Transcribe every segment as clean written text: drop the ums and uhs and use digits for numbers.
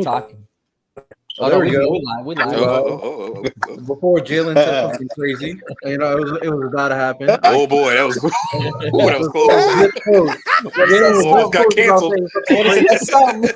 talking. Oh, there we go. We live. Before Jalen said something crazy, it was about to happen. Oh boy, that was close. Almost got canceled.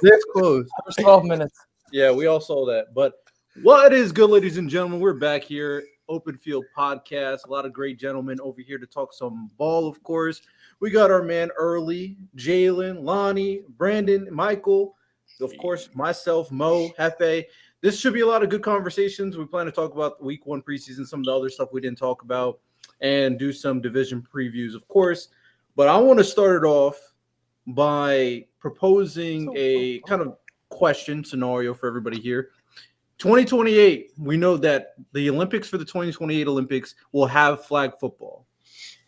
This close. First 12 minutes. Yeah, we all saw that. But what is good, ladies and gentlemen? We're back here, Open Field Podcast. A lot of great gentlemen over here to talk some ball, of course. We got our man Early, Jalen, Lonnie, Brandon, Michael, of course, myself, Mo, Hefe. This should be a lot of good conversations. We plan to talk about week one preseason, some of the other stuff we didn't talk about, and do some division previews, of course. But I want to start it off by proposing a kind of question scenario for everybody here. 2028, we know that the Olympics for the 2028 Olympics will have flag football.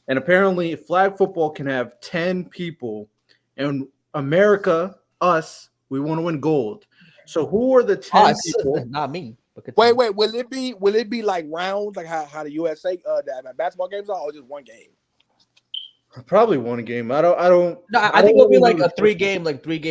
And apparently flag football can have 10 people. And America, us, we want to win gold. So who are the 10 people? Not me. Wait. Will it be like rounds, like how the USA the basketball games are, or just one game? Probably one game. I don't. No, I think it'll be like a three game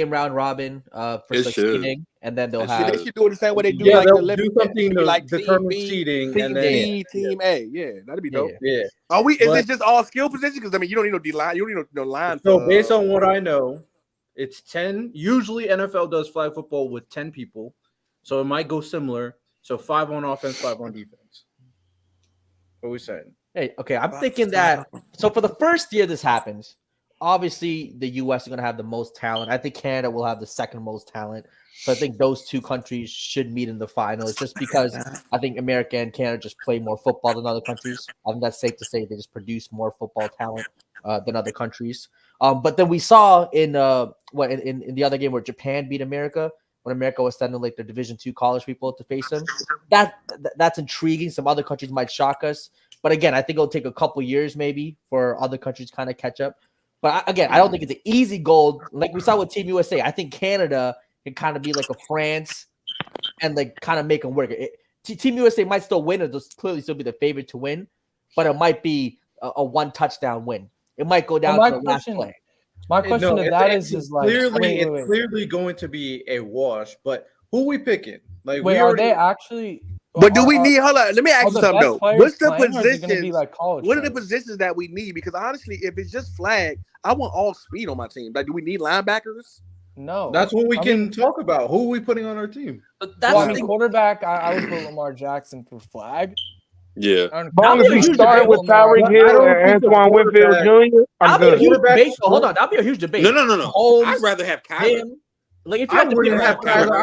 round robin for seeding, and then they'll have. They should do it the same way they do. Yeah, like they'll the do something to like determine team seeding, team and then B, team A. Yeah, that'd be dope. Yeah. Are we? Is it just all skill positions? Because I mean, you don't need no D line. You don't need no line. So based on what I know, it's 10. Usually NFL does flag football with 10 people, so it might go similar. So 5 on offense, 5 on defense. What are we saying? Hey, okay, I'm thinking that. So for the first year this happens, obviously the U.S. is going to have the most talent. I think Canada will have the second most talent. So I think those two countries should meet in the finals, just because I think America and Canada just play more football than other countries. I think that's safe to say they just produce more football talent than other countries. But then we saw in in the other game where Japan beat America, when America was sending like their Division II college people to face them. That's intriguing. Some other countries might shock us. But again, I think it'll take a couple years maybe for other countries to kind of catch up. But again, I don't think it's an easy gold. Like we saw with Team USA, I think Canada can kind of be like a France and like kind of make them work. Team USA might still win, or they'll clearly still be the favorite to win, but it might be a one touchdown win. It might go down to the last play. My question to that is like it's clearly going to be a wash. But who we picking? Like, are they actually? But do we need? Hold on. Let me ask you something though. What's the positions? Like what are the positions that we need? Because honestly, if it's just flag, I want all speed on my team. Like, do we need linebackers? No. That's what we can talk about. Who are we putting on our team? Quarterback. I would put Lamar Jackson for flag. Yeah. As long as we start with Tyreek Hill and Antoine Winfield Jr., I'm good. Hold on, that'd be a huge debate. No. I'd rather have Kyler. Like if you had to have Kyler,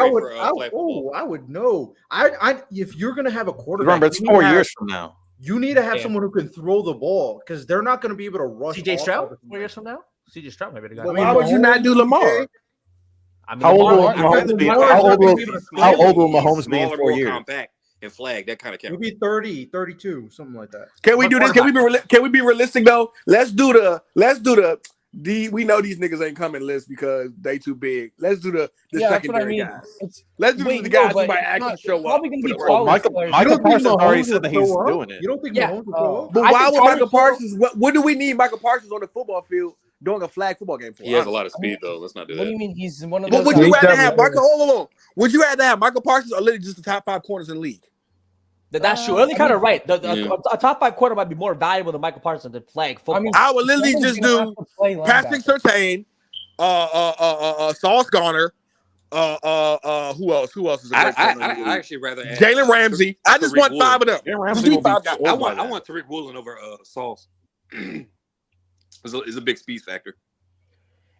I would know. If you're gonna have a quarterback, remember it's 4 years from now. You need to have someone who can throw the ball, because they're not going to be able to rush. CJ Stroud 4 years from now. CJ Stroud maybe the guy. Why would you not do Lamar? How old will Mahomes be in 4 years? Compact and flag, that kind of count. Maybe 30, 32, something like that. Can we do this? Can we be realistic though? Let's do the we know these niggas ain't coming list because they too big. Let's do the secondary guys. Let's do the guys who might actually show up. Michael Parsons already said that he's doing it. You don't think Mahomes will show up? But why would Michael Parsons? What do we need Michael Parsons on the football field doing a flag football game for? He has a lot of speed though. Let's not do that. What do you mean he's one of those? But would you rather have Michael? Hold on. Would you rather have Michael Parsons or literally just the top 5 corners in the league? That's true. They're kind of right. A top 5 corner might be more valuable than Michael Parsons than flag football. I would literally just do Patrick Surtain, Sauce Garner, who else is a great I actually rather add Jalen Ramsey. I just want 5 of them. I want Tariq Woolen over Sauce. It's a big speed factor.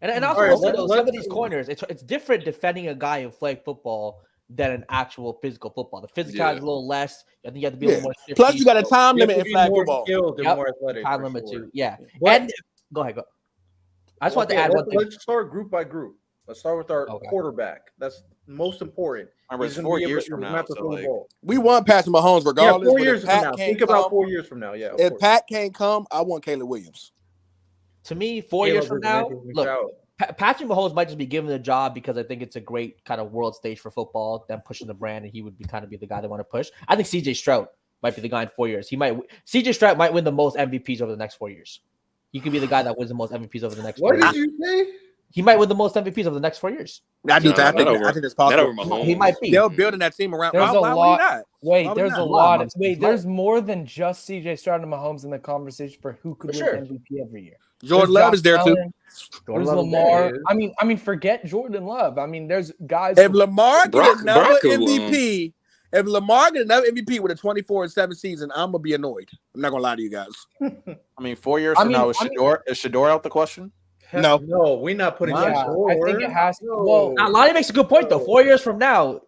And also some of these corners, it's different defending a guy in flag football than an actual physical football. The physicality is a little less. I think you have to be a little more shifty. Plus, you got a time limit in flag football. More athletic, time limit too. Yeah. What? And go ahead. I just want to add one thing. Let's start group by group. Let's start with our quarterback. That's most important. Remember, it's 4 years from now. We want Patrick Mahomes regardless. 4 years from now. Think about 4 years from now. Yeah. If Pat can't come, I want Caleb Williams. To me, 4 years from now, look. Patrick Mahomes might just be given the job because I think it's a great kind of world stage for football, them pushing the brand, and he would be kind of be the guy they want to push. I think CJ Stroud might be the guy in 4 years. CJ Stroud might win the most MVPs over the next 4 years. He could be the guy that wins the most MVPs over the next 4 years. What did you say? He might win the most MVPs over the next 4 years. I think it's possible. He might be. They're building that team around. There's a lot. Wait, there's more than just CJ Stroud and Mahomes in the conversation for who could win MVP every year. Jordan Love is there too. There's Lamar. I mean, forget Jordan Love. I mean, there's guys. If Lamar gets another MVP, with a 24-7 season, I'm gonna be annoyed. I'm not gonna lie to you guys. I mean, 4 years from now, is Shador out the question? No, we're not putting I think it has to. Well, Lonnie makes a good point though. 4 years from now,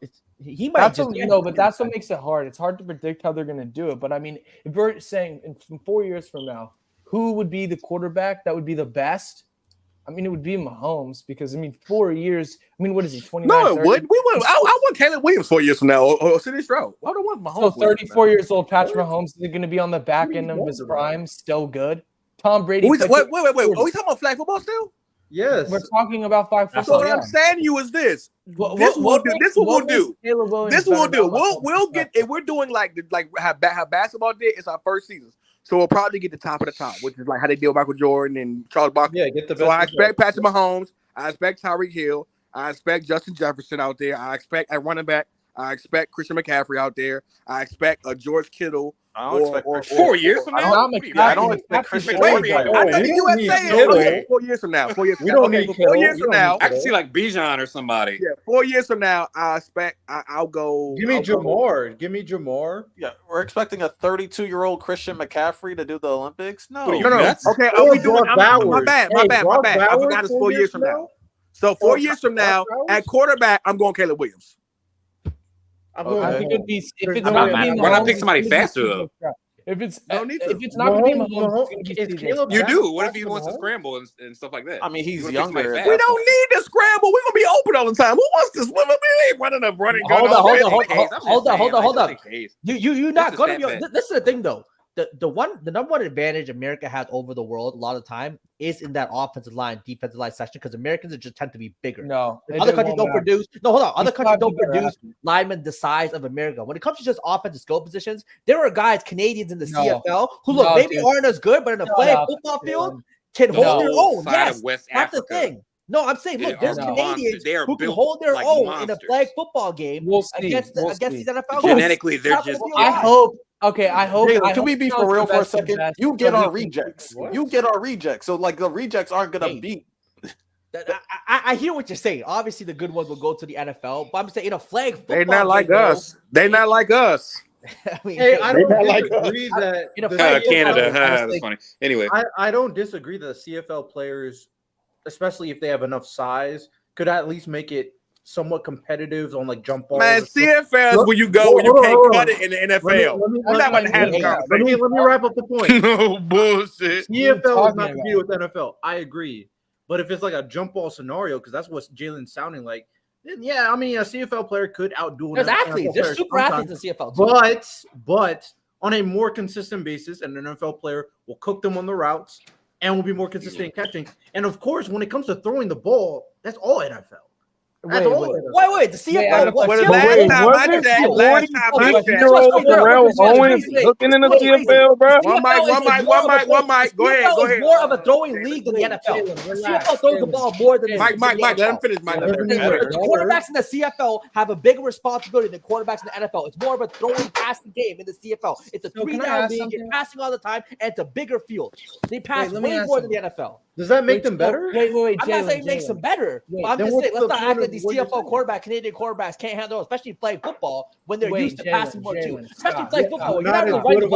he might but that's what makes it hard. It's hard to predict how they're going to do it. But I mean, if we're saying in 4 years from now, who would be the quarterback that would be the best? I mean, it would be Mahomes because 4 years. I mean, what is he? 29. No, it 30? would. We would. I want Caleb Williams 4 years from now, or Sidney Stroud. I don't want Mahomes. So 34 years old, Patrick Mahomes is going to be on the back end of his prime, still good. Tom Brady. Wait. Are we talking about flag football still? Yes, we're talking about flag football. So what I'm saying to you is this. This is what we'll do. We'll get if we're doing like how basketball did. It's our first season, so we'll probably get the top of the top, which is like how they deal with Michael Jordan and Charles Barkley. Yeah, get the best. So I expect Patrick Mahomes. I expect Tyreek Hill. I expect Justin Jefferson out there. I expect at running back. I expect Christian McCaffrey out there. I expect a George Kittle. I don't expect 4 years from now. I don't expect Christian McCaffrey. I know the USA 4 years from now. 4 years from now. Okay, 4 years from now. I can see like Bijan or somebody. Yeah, 4 years from now, I expect I'll go. Give me Jamar. Yeah, we're expecting a 32-year-old Christian McCaffrey to do the Olympics. No. Okay, are we doing? My bad. I forgot it's 4 years from now. So 4 years from now, at quarterback, I'm going Caleb Williams. I think it'd be why not pick somebody faster though? If it's not going to be Mahomes, it's Caleb. You do. What if he wants to scramble and stuff like that? I mean, he's younger. We don't need to scramble. We're gonna be open all the time. Who wants to swim? We ain't running up running. Hold on. You're not gonna be. This is the thing though. The number one advantage America has over the world a lot of the time is in that offensive line, defensive line section because Americans just tend to be bigger. No, other countries don't produce. No, hold on. Other countries don't produce linemen the size of America. When it comes to just offensive skill positions, there are guys, Canadians in the CFL, who maybe aren't as good, but in a flag football field can hold their own. Yes, that's the thing. No, I'm saying, look, there's Canadians who can hold their own in a flag football game against these NFL guys. Genetically, they're just. I hope. Okay, I hope. Can we be for real for a second? You get our rejects. So like the rejects aren't gonna beat. I hear what you're saying. Obviously, the good ones will go to the NFL, but I'm saying in a flag football. They're not like us. They're not like us. I mean, I don't disagree that Canada. That's funny. Anyway, I don't disagree that CFL players, especially if they have enough size, could at least make it somewhat competitive on like jump balls. Man, CFL is where you go when you can't cut it in the NFL. Let me wrap up the point. No bullshit. CFL is not competing with NFL. I agree. But if it's like a jump ball scenario, because that's what Jalen's sounding like, then yeah, I mean, a CFL player could outdo an athletes. There's super athletes in CFL too. But on a more consistent basis, an NFL player will cook them on the routes and will be more consistent in catching. And of course, when it comes to throwing the ball, that's all NFL. Wait, the CFL. Last time I checked, Terrell Owens looking in the CFL, bro. One mic. Go ahead. More of a throwing league than the NFL. The CFL throws the ball more than Mike. Let him finish. The quarterbacks in the CFL have a bigger responsibility than quarterbacks in the NFL. It's more of a throwing passing game in the CFL. It's a 3-down league. You're passing all the time, and it's a bigger field. They pass way more than the NFL. Does that make them better? Wait, I'm not saying it makes them better. But I'm just saying, let's not act like these CFL Canadian quarterbacks can't handle, especially playing football when they're used to passing more too. Especially playing football, you're not going to run the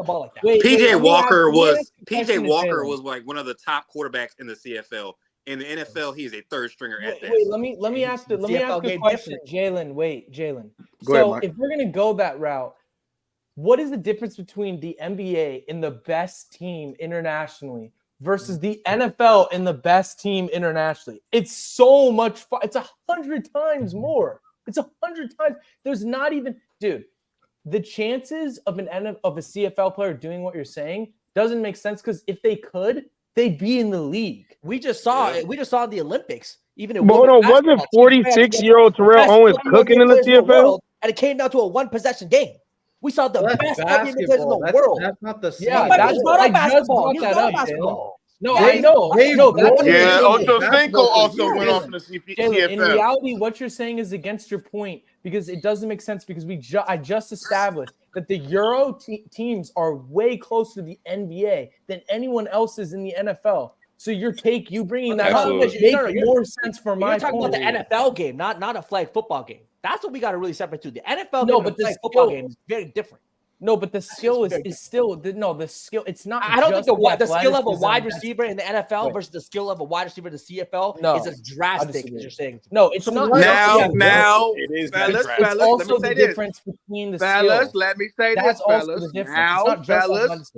ball. Dude, PJ Walker was like one of the top quarterbacks in the CFL. In the NFL, he's a third stringer at best. Let me ask the question, Jalen. So if we're gonna go that route, what is the difference between the NBA and the best team internationally versus the NFL and the best team internationally? It's so much fun. It's 100 times more. It's 100 times. There's not even, dude. The chances of a CFL player doing what you're saying doesn't make sense because if they could, they'd be in the league. We just saw it. We just saw the Olympics. Even in wasn't 46-year-old Terrell Owens cooking in the CFL? And it came down to a one-possession game. We saw the best NBA players in the world. That's not the same. Yeah, that's what I just brought that up. No, I know. Yeah, Ocho Cinco also went off in the CFL. In reality, what you're saying is against your point because it doesn't make sense because I just established that the Euro teams are way closer to the NBA than anyone else is in the NFL. So you bringing that up makes more sense for my point. You're talking about the NFL game, not a flag football game. That's what we got to really separate to. The NFL game and the flag football game is very different. No, but the skill is still the skill. It's not. I don't think the skill of a wide receiver in the NFL versus the skill of a wide receiver in the CFL is as drastic as you're saying. No, it's not. Now, it is fellas, let me say the difference between the fellas. Let me say this, fellas. Now, fellas,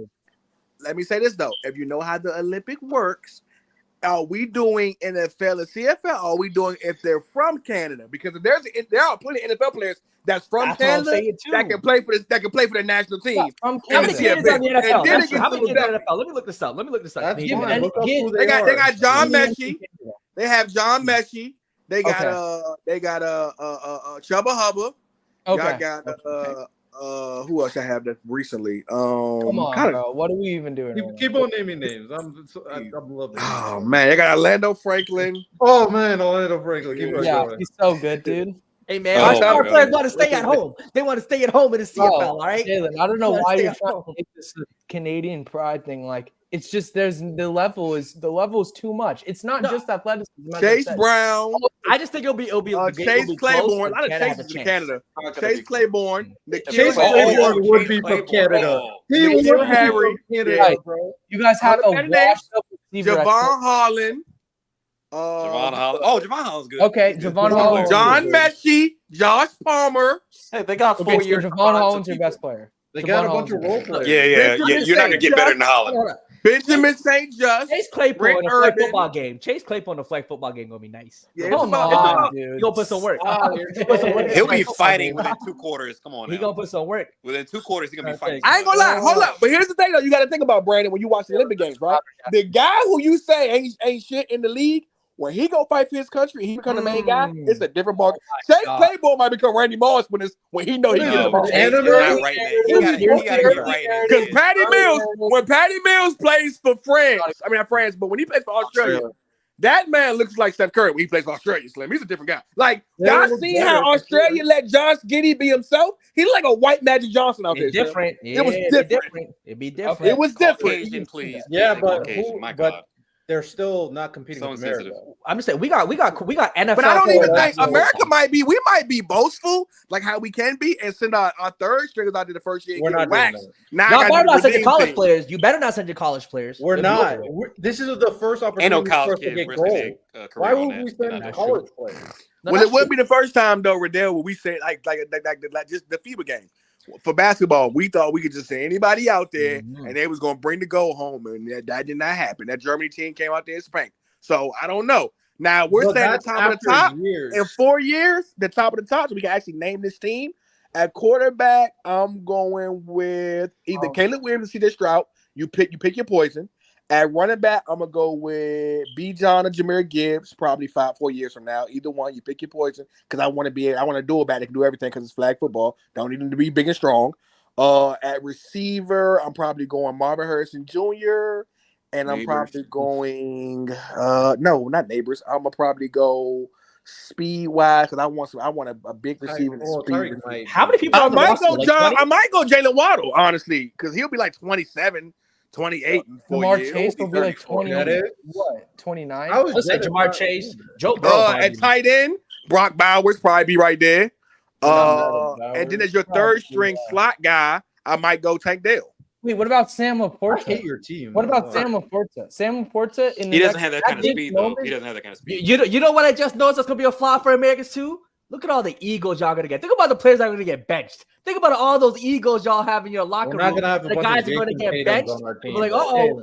let me say this though. If you know how the Olympic works, are we doing NFL and CFL? Or are we doing if they're from Canada? Because there are plenty of NFL players that's from Canada that can play for the national team. How many Canadians on the NFL? How many Canadians on the NFL? Let me look this up. They got John Mechie. They have John Mechie. They got Chubba Hubba. Okay. Got who else I have that recently? Come on, bro. What are we even doing? Keep on naming names. I'm loving it. Oh man, they got Orlando Franklin. Oh man, Orlando Franklin. He's so good, dude. Hey man, our star players want to stay at home. They want to stay at home in the CFL, all right? Jalen, I don't know why you're trying to make this Canadian pride thing. Like, it's just the level is too much. It's not just athleticism. Chase Brown. I just think it'll be Chase Claiborne. A lot of Chases in Canada. Chase Claiborne. Chase Claiborne would be from Canada. He would Harry. You guys have a washed up receiver. Javon Holland. Javon Holland. Oh, Javon Holland's good. Okay, Javon Holland. John Mechie, Josh Palmer. Hey, they got 4 years. Javon Holland's your best player. They got a bunch of role players. Yeah. You're not gonna get better than Holland. Benjamin St. Just. Chase Claypool in a flag football game. Chase Claypool in a flag football game gonna be nice. Yeah, Come on, dude. He gonna put some work. He'll be fighting within 2 quarters. Come on, he gonna put some work. Within 2 quarters, he's gonna be fighting. I ain't gonna lie. Hold up. But here's the thing, though. You got to think about Brandon when you watch the Olympic games, right? The guy who you say ain't shit in the league. When he go fight for his country, he become the main guy. It's a different ball. Chase Claiborne might become Randy Moss when he know he gets the ball. He gotta get right. Because when Patty Mills plays for France, not France, but when he plays for Australia, that man looks like Steph Curry when he plays for Australia. Slim, he's a different guy. Like y'all see how Australia let Josh Giddey be himself? He looked like a white Magic Johnson out there. Different. It was different. It'd be different. It was different. Caucasian, please. Yeah, but my God. they're still not competing with America. I'm just saying we got NFL. But I don't even think America might be boastful, like how we can be, and send our third stringers out to the first year. We're not waxed. Now you better not send your college players. You better not send your college players. We're not. This is the first opportunity for us to get gold. Why would we send college players? Well, it wouldn't be the first time though, Riddell, where we say like just the FIBA game. For basketball, we thought we could just send anybody out there and they was going to bring the goal home, and that did not happen. That Germany team came out there and spanked. So I don't know. Now we're saying the top of the top in 4 years, the top of the top, so we can actually name this team. At quarterback, I'm going with either Caleb Williams or C.J. Stroud. You pick your poison. At running back, I'm gonna go with B. John or Jahmyr Gibbs. Probably 4 years from now. Either one, you pick your poison. Because I want to do a back that can do everything because it's flag football. Don't need him to be big and strong. At receiver, I'm probably going Marvin Harrison Jr. And I'm probably going no, not Neighbors. I'm gonna probably go speed wise because I want a big receiver. How many people? I might go Jalen Waddle honestly because he'll be like 27. 28 and 4 years. Chase will be like 20. What? 29? I would say Jamar Chase. Joe Burrow. At tight end, Brock Bowers probably be right there. And then as your third string slot guy, I might go Tank Dell. Wait, what about Sam Laporta? I hate your team. What about Sam Laporta? Sam Laporta he doesn't have that kind of speed though. He doesn't have that kind of speed. You know what I just noticed that's gonna be a flaw for Americans too? Look at all the egos y'all gonna get. Think about the players that are gonna get benched. Think about all those egos y'all have in your locker room. The guys are gonna get benched. We're like,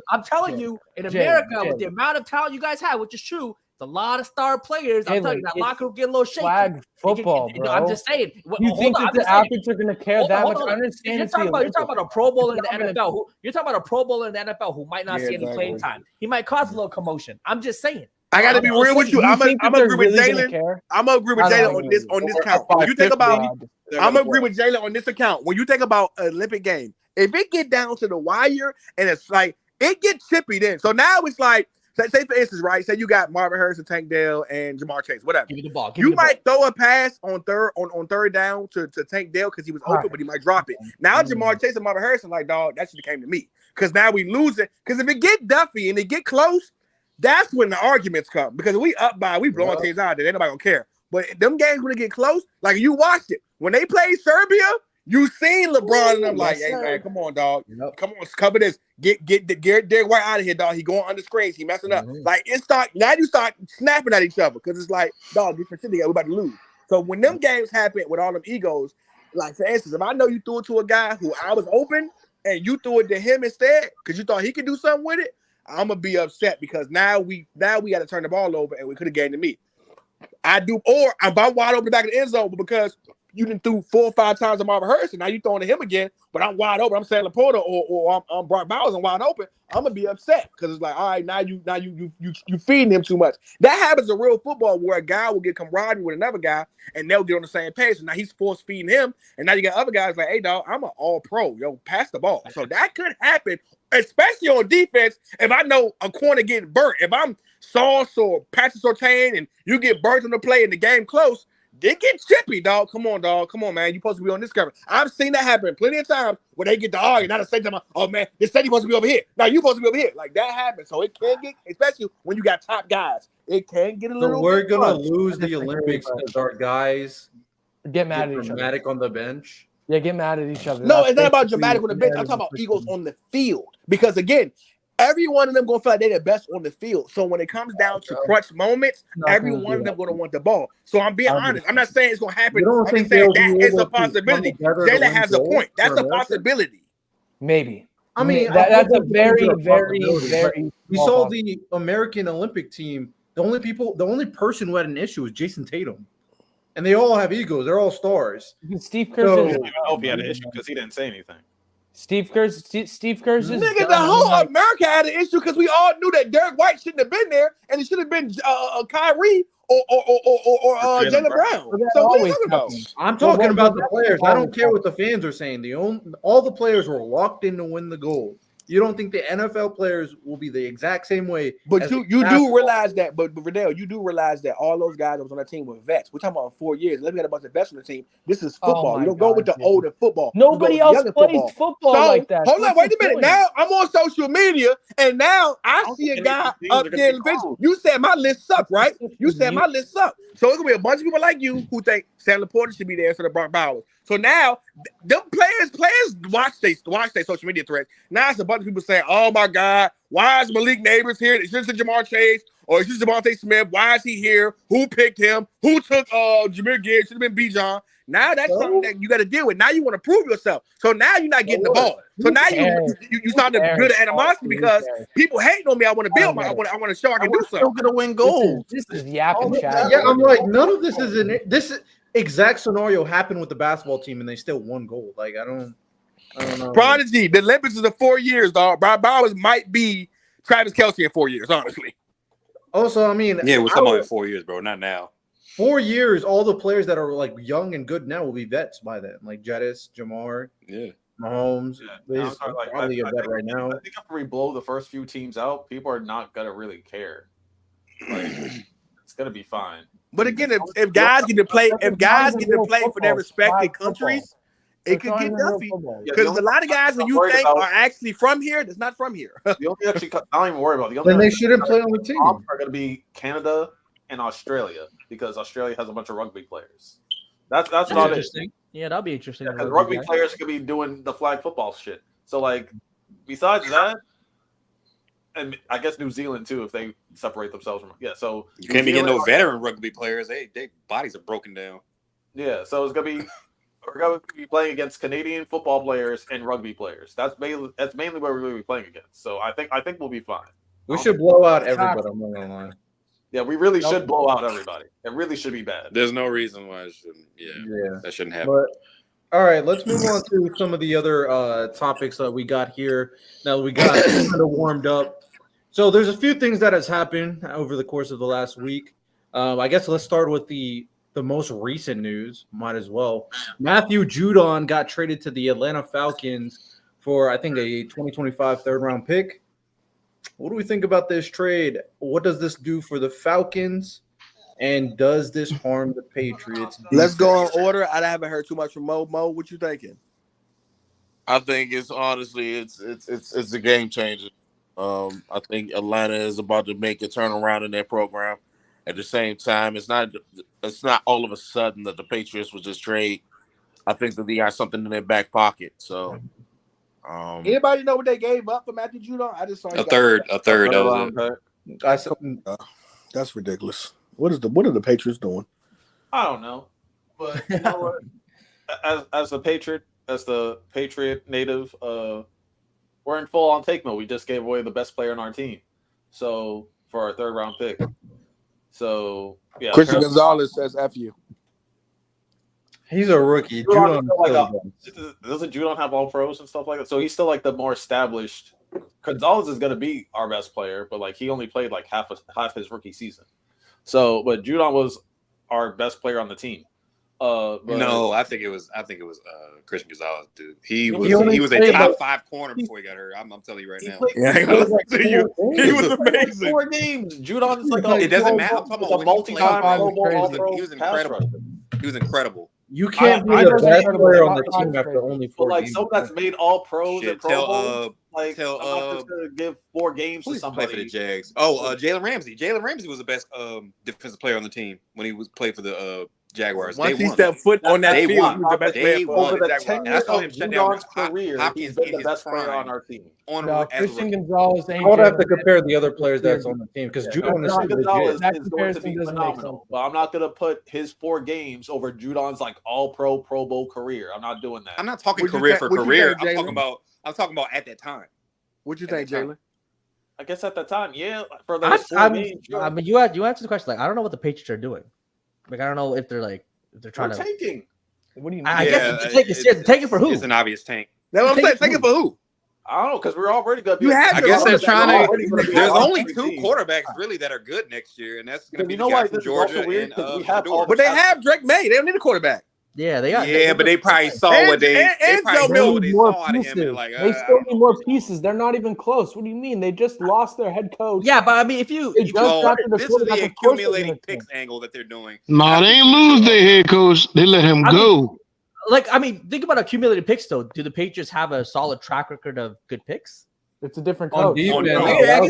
I'm telling you, in America, with the amount of talent you guys have, which is true, it's a lot of star players. I'm telling you, that locker room get a little shaky. Flag football, bro. I'm just saying. You think that the athletes are gonna care that much? I understand. You're talking about a Pro Bowler in the NFL. You're talking about a Pro Bowler in the NFL who might not see any playing time. He might cause a little commotion. I'm just saying. I got to be real with you. I'm gonna agree with Jalen. I'm gonna agree with Jalen on this count. When you think about, I'm gonna agree with Jalen on this account. When you think about Olympic game, if it get down to the wire and it's like it gets chippy then. So now it's like, say for instance, right? Say you got Marvin Harrison, Tank Dell, and Jamar Chase, whatever. Give me the ball. You might throw a pass on third down to Tank Dell because he was open, but he might drop it. Now Jamar Chase and Marvin Harrison, like, dog, that should have came to me. Because now we lose it. Because if it get Duffy and it get close, that's when the arguments come. Because we blowing teams out there. Ain't nobody gonna care. But them games when it get close, like you watched it. When they played Serbia, you seen LeBron and I'm like, hey man, come on, dog. Come on, cover this. Get Derek White out of here, dog. He going under screens. He messing up. Like you start snapping at each other because it's like, dog, we we're about to lose. So when them games happen with all them egos, like for instance, if I know you threw it to a guy who I was open and you threw it to him instead because you thought he could do something with it, I'm gonna be upset because now we got to turn the ball over and we could have gained to me. Or if I'm wide open the back of the end zone, but because you didn't threw 4 or 5 times to Marvin Harrison, now you throwing to him again, but I'm wide open. I'm Sam Laporta or I'm Brock Bowers and wide open. I'm gonna be upset because it's like, all right, now you feeding him too much. That happens in real football where a guy will get camaraderie with another guy and they'll get on the same page. So now he's force feeding him, and now you got other guys like, hey dog, I'm an all pro, yo, pass the ball. So that could happen, especially on defense. If I know a corner getting burnt, if I'm Sauce or Patrick Surtain and you get burnt on the play and the game close, they get chippy, dog. Come on, dog. Come on, man. You're supposed to be on this cover. I've seen that happen plenty of times where they get the argue. Not the same time, oh, man, they said he's supposed to be over here. Now you're supposed to be over here. Like, that happens. So it can get, especially when you got top guys, it can get a little So we're going to lose the Olympics because our guys get mad at each other. Dramatic on the bench. Yeah, get mad at each other. No, it's not about dramatic on the bench. I'm talking about egos on the field. Because, again, every one of them going to feel like they're the best on the field. So when it comes down to crunch moments, every one of them going to want the ball. So I'm being honest. I'm not saying it's going to happen. I'm just saying that is a possibility. Jalen has a point. That's a possibility. Maybe. I mean, that's a very, very, very. We saw the American Olympic team. The only person who had an issue was Jason Tatum. And they all have egos. They're all stars. Steve Kerr. I hope he had an issue because he didn't say anything. Steve Kerr's nigga, the whole America had an issue because we all knew that Derek White shouldn't have been there, and it should have been Kyrie or Jaylen Brown. So what are you talking about? I'm talking about the players. I don't care what the fans are saying. All the players were locked in to win the gold. You don't think the NFL players will be the exact same way? But you do realize that, but Riddell, you do realize that all those guys that was on that team were vets. We're talking about 4 years. Let me get a bunch of vets on the team. This is football. You don't go with the older football. Nobody else plays football like that. Hold on, wait a minute. Now I'm on social media, and now I see a guy up there in the bench. You said my list sucked, right? You said my list sucked. So it's gonna be a bunch of people like you who think Sam Laporta should be there instead of Brock Bowers. So now them players watch their social media threads. Now it's a bunch of people saying, "Oh my God, why is Malik Neighbors here? It's just Jamar Chase or it's just Devontae Smith. Why is he here? Who picked him? Who took Jameer Gibbs? Should have been Bijan." Now that's something that you got to deal with. Now you want to prove yourself. So now you're not getting the ball. So now you starting to build animosity because people hating on me. I want to build. I want to show I can do something. Still gonna win gold. This is yapping chat. Yeah, I'm like, none of this is this exact scenario happened with the basketball team, and they still won gold. Like I don't know. Prodigy, the Olympics is in 4 years, dog. Brock Bowers might be Travis Kelce in 4 years, honestly. Also, I mean, yeah, we're talking about 4 years, bro, not now. 4 years, all the players that are like young and good now will be vets by then, like Jettis, Jamar, Mahomes. Yeah, He's probably a vet right now. I think after we blow the first few teams out, people are not gonna really care. Like, it's gonna be fine. But again, if guys get to play, for their respective countries, it could get Duffy. Because a lot of guys, when you think are actually from here, that's not from here. The only I don't even worry about. Then they shouldn't play on the team. Are going to be Canada and Australia because Australia has a bunch of rugby players. That's not interesting. Yeah, that'll be interesting. Because rugby players could be doing the flag football shit. So like, besides that, and I guess New Zealand too, if they separate themselves from So you can't be getting no veteran rugby players. Their bodies are broken down. Yeah, so it's gonna be we're gonna be playing against Canadian football players and rugby players. That's mainly where we're gonna be playing against. So I think we'll be fine. We should blow out everybody. I'm not gonna lie. Yeah, we really should blow out everybody. It really should be bad. There's no reason why it shouldn't. Yeah, that shouldn't happen. But, all right, let's move on to some of the other topics that we got here. Now that we got kind of warmed up. So there's a few things that has happened over the course of the last week. I guess let's start with the most recent news. Might as well. Matthew Judon got traded to the Atlanta Falcons for, I think, a 2025 third-round pick. What do we think about this trade? What does this do for the Falcons? And does this harm the Patriots? Let's go in order. I haven't heard too much from Mo. Mo, what you thinking? I think it's honestly it's a game changer. I think Atlanta is about to make a turnaround in their program. At the same time, it's not all of a sudden that the Patriots was just trade. I think that they got something in their back pocket. So, anybody know what they gave up for Matthew Judon? I just saw a third. That's ridiculous. What are the Patriots doing? I don't know, but you know what? As the Patriot native, we're in full on take mode. We just gave away the best player on our team, so for our 3rd round pick. So yeah, Christian Gonzalez says "F you." He's a rookie. Doesn't Judon have all pros and stuff like that? So he's still like the more established. Gonzalez is going to be our best player, but like he only played like half his rookie season. So, but Judon was our best player on the team. No, I think it was Christian Gonzalez, dude. He was a top 5 corner before he got hurt. I'm telling you right now. He was amazing. 4 games. Judon's like it doesn't matter. I'm talking about multi-time Pro Bowl. He was incredible. He was incredible. You can't be the best player on the team after only 4 games. Like games. someone that's made all pros and Pro Bowl. Like I'm not just gonna give 4 games to somebody. Play for the Jags. Jalen Ramsey. Jalen Ramsey was the best defensive player on the team when he was played for the Jaguars. Once he stepped foot on that field, he was the best player for the Jaguars. I saw him shut down his career. He's been the best player on our team. Christian Gonzalez. I would have to compare the other players that's on the team because Judon is going to be phenomenal. But I'm not going to put his 4 games over Judon's like All-Pro, Pro Bowl career. I'm not doing that. I'm not talking career for career. I'm talking about at that time. What you think, Jalen? I guess at the time, yeah. For those 4 games, I mean, you answered the question. Like, I don't know what the Patriots are doing. Like, I don't know if they're trying to tanking. What do you mean? I guess take it for who? It's an obvious tank. That's what I'm saying. Take it for who? I don't know because we're already going to be. I guess they're trying to. There's only 2 quarterbacks really that are good next year, and that's going to be the guy from Georgia and but they have Drake May. They don't need a quarterback. Yeah, they are. Yeah, but they probably saw what they saw what they saw out of him. And like, they still need more pieces. They're not even close. What do you mean? They just lost their head coach. Yeah, but I mean, if this is the accumulating picks angle that they're doing. No, they ain't lose their head coach. They let him go. I mean, think about accumulated picks though. Do the Patriots have a solid track record of good picks? It's a different coach. But that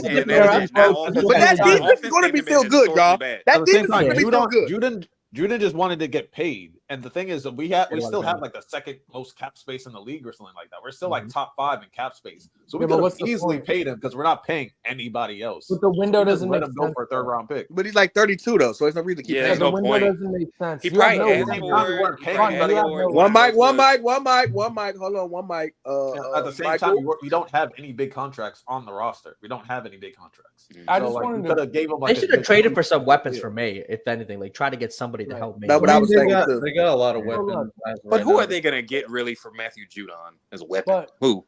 defense is going to be still good, y'all. That defense is going to be still good. Judon just wanted to get paid, and the thing is that we still have like the 2nd most cap space in the league or something like that. We're still like top 5 in cap space, so we could have easily paid him because we're not paying anybody else. But the window doesn't let make him sense go for a 3rd round pick. But he's like 32 though, so it's no reason to keep. Yeah, the window doesn't make sense. He probably one mic. Hold on, one mic. At the same time, we don't have any big contracts on the roster. We don't have any big contracts. I just wanted to gave him. They should have traded for some weapons for May, if anything. Like try to get somebody to help May. No, but I was thinking they got a lot of weapons. But who are they going to get really for Matthew Judon as a weapon? But, Who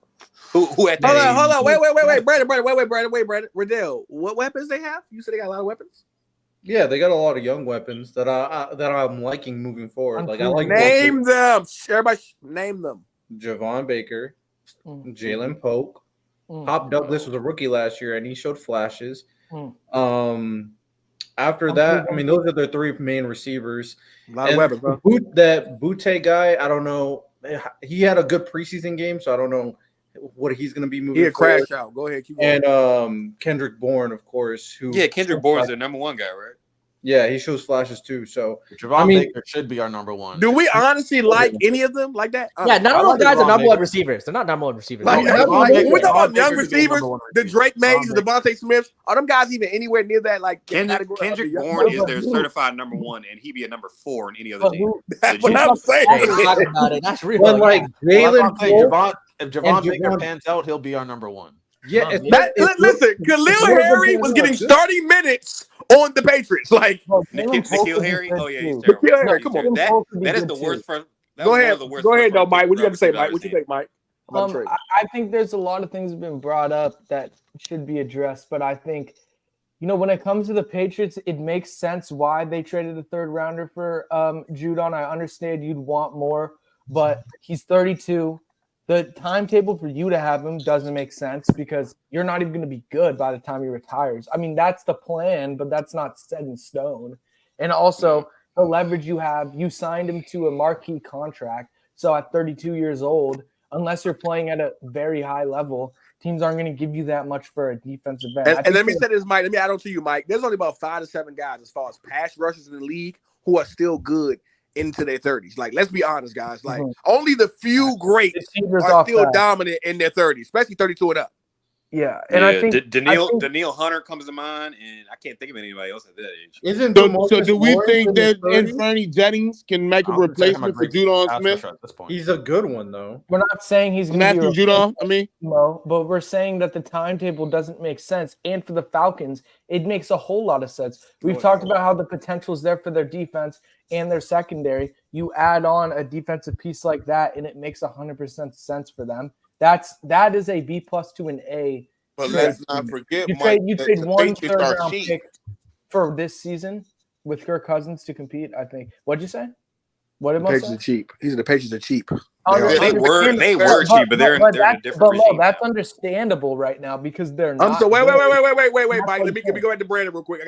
at that Hold on. Wait, Brandon. Riddell, what weapons they have? You said they got a lot of weapons? Yeah, they got a lot of young weapons that I'm liking moving forward. Like I like name them. Everybody name them. Javon Baker, Jalen Polk. Hop Douglas was a rookie last year and he showed flashes. After that, I mean, those are their 3 main receivers. A lot of weapons, bro. That Butte guy, I don't know. He had a good preseason game, so I don't know what he's going to be moving. He crash out. Go ahead, keep going. And Kendrick Bourne, of course. Kendrick Bourne's their number 1 guy, right? Yeah, he shows flashes too. So Javon Baker should be our number 1. Do we honestly like any of them like that? Yeah, none of those guys are number 1 receivers. They're not number 1 receivers. When we talk about young receivers, the Drake Mays, the Devontae Smiths, are them guys even anywhere near that? Like Kendrick Bourne is their certified number 1, and he'd be a number 4 in any other team. That's what I'm saying. That's real. But like Jalen, if Javon Baker pans out, he'll be our number 1. Yeah, listen, Khalil Harry was getting 30 minutes on the Patriots. Like Nikhil Harry. Oh yeah, he's terrible. Nikhil Harry, come on. That is the worst. Go ahead, though, Mike. What do you have to say, Mike? What you think, Mike? I think there's a lot of things that have been brought up that should be addressed, but I think, when it comes to the Patriots, it makes sense why they traded a 3rd rounder for Judon. I understand you'd want more, but he's 32. The timetable for you to have him doesn't make sense because you're not even going to be good by the time he retires. I mean, that's the plan, but that's not set in stone. And also, the leverage you have, you signed him to a marquee contract. So at 32 years old, unless you're playing at a very high level, teams aren't going to give you that much for a defensive end. And let me say this, Mike. Let me add on to you, Mike. There's only about 5 to 7 guys as far as pass rushers in the league who are still good into their 30s. Like, let's be honest, guys. Like, only the few greats are still dominant in their 30s, especially 32 and up. Yeah, and I think Daniil Hunter comes to mind, and I can't think of anybody else at that age. So do we think that Anthony Jennings can make a replacement for Judon Smith? At this point. He's a good one, though. We're not saying he's going to Matthew Judon. I mean, no, but we're saying that the timetable doesn't make sense, and for the Falcons, it makes a whole lot of sense. We've talked about how the potential is there for their defense and their secondary. You add on a defensive piece like that, and it makes 100% sense for them. That is a B+ to an A. But let's not forget, you Mike, trade one third-round pick for this season with Kirk Cousins to compete. I think. What'd you say? What am I saying? Patriots are cheap. The Patriots are cheap. They were cheap, but they're in a different regime. That's understandable right now because they're not. So wait, Mike. Let me go back to Brandon real quick.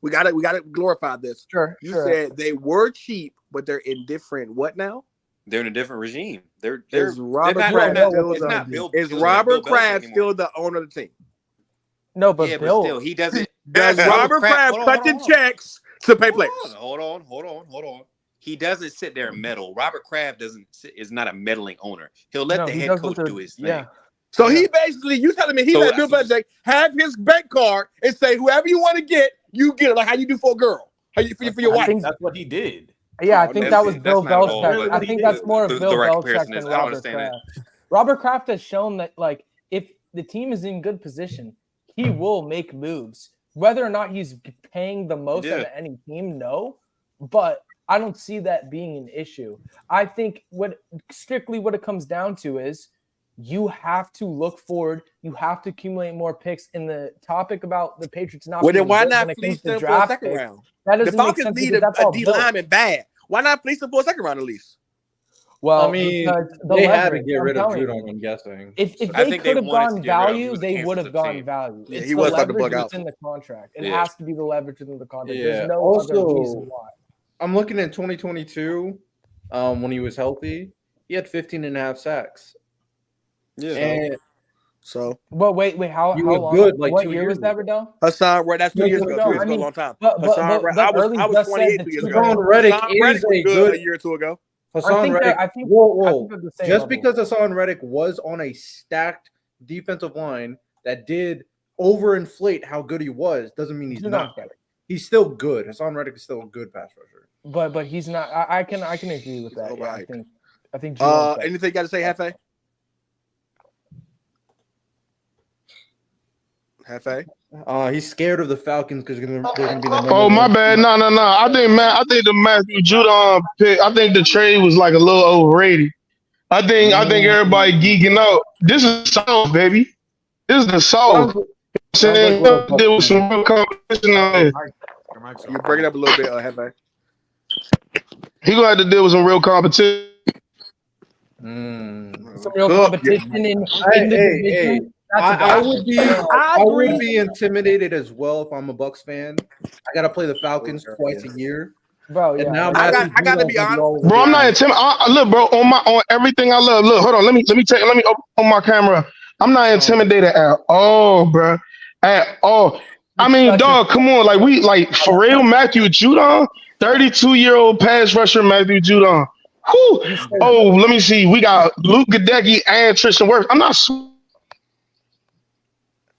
We got to glorify this. Sure. You said they were cheap, but they're in different what now? They're in a different regime. Is Robert Kraft still the owner of the team? No, but Bill, but still, he doesn't. Does Robert Kraft cutting checks to pay players? Hold on. He doesn't sit there and meddle. Robert Kraft is not a meddling owner. He'll let the head coach do his thing. Yeah. So he basically, you telling me he let Bill Belichick have his bank card and say whoever you want to get, you get it, like how you do for a girl, for your wife. That's what he did. Yeah, I think that was Bill Belichick. I think that's more of Bill Belichick than Robert Kraft. Robert Kraft has shown that, like, if the team is in good position, he will make moves. Whether or not he's paying the most out of any team, no. But I don't see that being an issue. I think what it comes down to is you have to look forward. You have to accumulate more picks. And the topic about the Patriots not then why not fleece them for a second round? That doesn't the Falcons make sense need a D lineman bad. Why not fleece them for a second round at least? Well, I mean, they had to get rid of Judon, I'm guessing. If they could have gone value, they would have gone value. Yeah, he was starting to bug out. It's in the contract. It has to be the leverage within the contract. Yeah. There's no other reason why. I'm looking at 2022 when he was healthy. He had 15 and a half sacks. Yeah. But wait, how long? Good, like what year was that, Riddell? Hassan, that's 2 years ago. 2 years ago, a long time. I was 28 2 years ago. Hassan Reddick is good a year or two ago. Hassan Reddick. Whoa. Just because Hassan Reddick was on a stacked defensive line that did overinflate how good he was, doesn't mean he's not good. He's still good. Hassan Reddick is still a good pass rusher. But he's not. I can agree with that. Yeah, I think. Anything you got to say, Hefe? He's scared of the Falcons because they're going to be the number Oh, my bad. No. I think the Matthew Judon pick. I think the trade was like a little overrated. I think everybody geeking out. This is South, baby. This is the South. There was some real competition on there. You bring it up a little bit, Hefe. He gonna have to deal with some real competition. Some real competition in the division. I would be intimidated as well if I'm a Bucs fan. I gotta play the Falcons twice a year, bro. Yeah. And now I gotta be honest, bro. I'm not intimidated. Look, bro, on everything I love. Look, hold on. Let me open my camera. I'm not intimidated at all, bro. At all. I mean, dog, come on. Like for real, Matthew Judon, 32-year-old pass rusher Matthew Judon. Whew. Oh, let me see. We got Luke Gadecki and Tristan Wirfs. I'm not.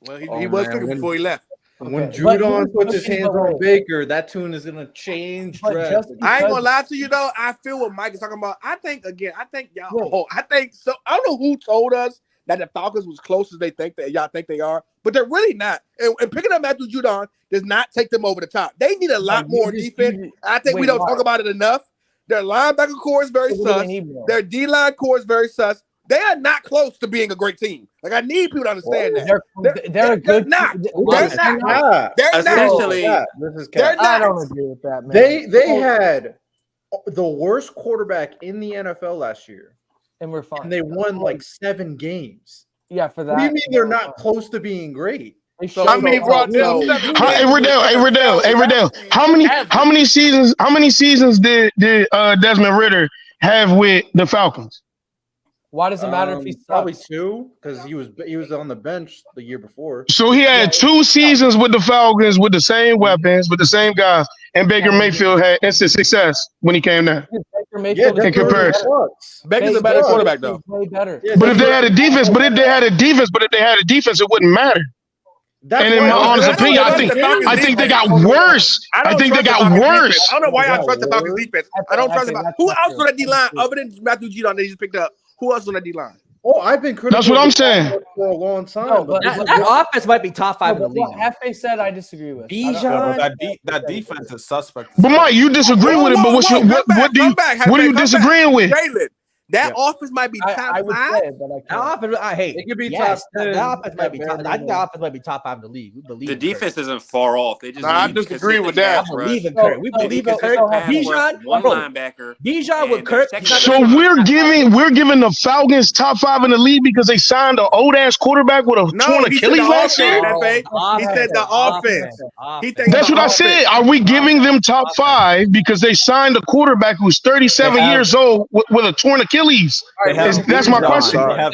Well, he was cooking before he left. When Judon puts his hands on Baker, that tune is gonna change. I ain't gonna lie to you though. I feel what Mike is talking about. I think y'all. I think so. I don't know who told us that the Falcons was close as y'all think they are, but they're really not. And picking up Matthew Judon does not take them over the top. They need a lot more defense. I think we don't talk about it enough. Their linebacker core is very sus. Their D-line core is very sus. They are not close to being a great team. Like, I need people to understand that. They're a good. They're not. They're not. Essentially, I don't agree with that, man. They had the worst quarterback in the NFL last year. and we're fine. And they won like 7 games. Yeah, for that. What do you mean they're not close to being great? I mean, bro, Riddell. How many seasons did Desmond Ridder have with the Falcons? Why does it matter if he's probably 2? Because he was on the bench the year before. So he had 2 seasons with the Falcons with the same weapons, with the same guys, and Baker Mayfield had instant success when he came down. Baker Mayfield in comparison. Baker's a better quarterback though. Way better. But if they had a defense, it wouldn't matter. And in my honest opinion, I think they got worse. I think they got worse. I don't know why I trust the Falcons defense. I don't trust them. Who else on that D-line other than Matthew Judon they just picked up? Who else on that D-line? Oh, I've been critical. That's what I'm saying. For a long time. No, but that offense might be top 5 in the league. What Hefe said, I disagree with. That defense is suspect. But Mike, you disagree with it. But what are you disagreeing with? Jalen, that offense might be top 5. I would say, but I can't. It could be top 10. That offense might be top. I think the offense might be top 5 in the league. We believe the defense isn't far off. They just I disagree with that. We believe in Kirk. We believe in Kirk. Bijan, one linebacker. Bijan with Kirk. So we're giving the Falcons top 5 in the league because they signed an old ass quarterback with a torn Achilles last year. He said the offense. That's what I said. Are we giving them top 5 because they signed a quarterback who's 37 years old with a torn Achilles? That's my question. I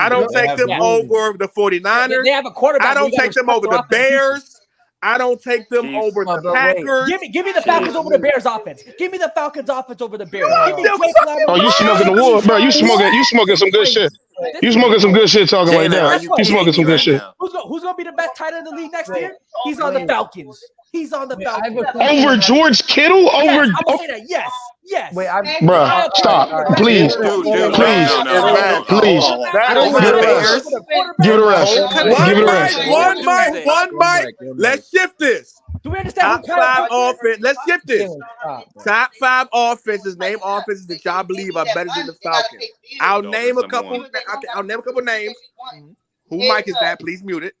don't take them over the 49ers. They have a quarterback. I don't take them over the Bears. I don't take them over the Packers. Give me the Falcons over the Bears offense. Give me the Falcons offense over the Bears. Oh, you smoking the wood, bro. You smoking some good shit. You smoking some good shit talking right now. You smoking some good shit. Who's gonna be the best tight end in the league next year? He's on the Falcons. He's on the Falcons. Over George Kittle? I would say that. Yes. Bruh, stop. Please. Please. Give it a rest. One mic. Let's shift this. Do we understand? Top 5 offense. Let's shift this. Top 5 offenses. Name offenses that y'all believe are better than the Falcons. I'll name a couple names. Who mic is that? Please mute it.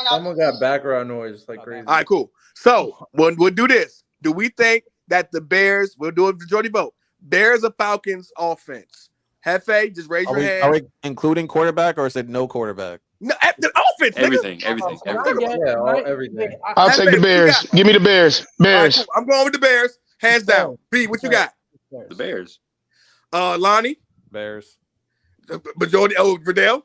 Someone got background noise like crazy. All right, cool. So we'll do this. Do we think that the Bears, we'll do a majority vote, Bears or Falcons offense? Hefe, just raise your hand. Are we including quarterback or is it no quarterback? No, the offense. Everything. Everything. I'll take the Bears. Give me the Bears. Bears. Right, cool. I'm going with the Bears. Hands down. B, what you got? The Bears. Lonnie? Bears. Majority. Riddell?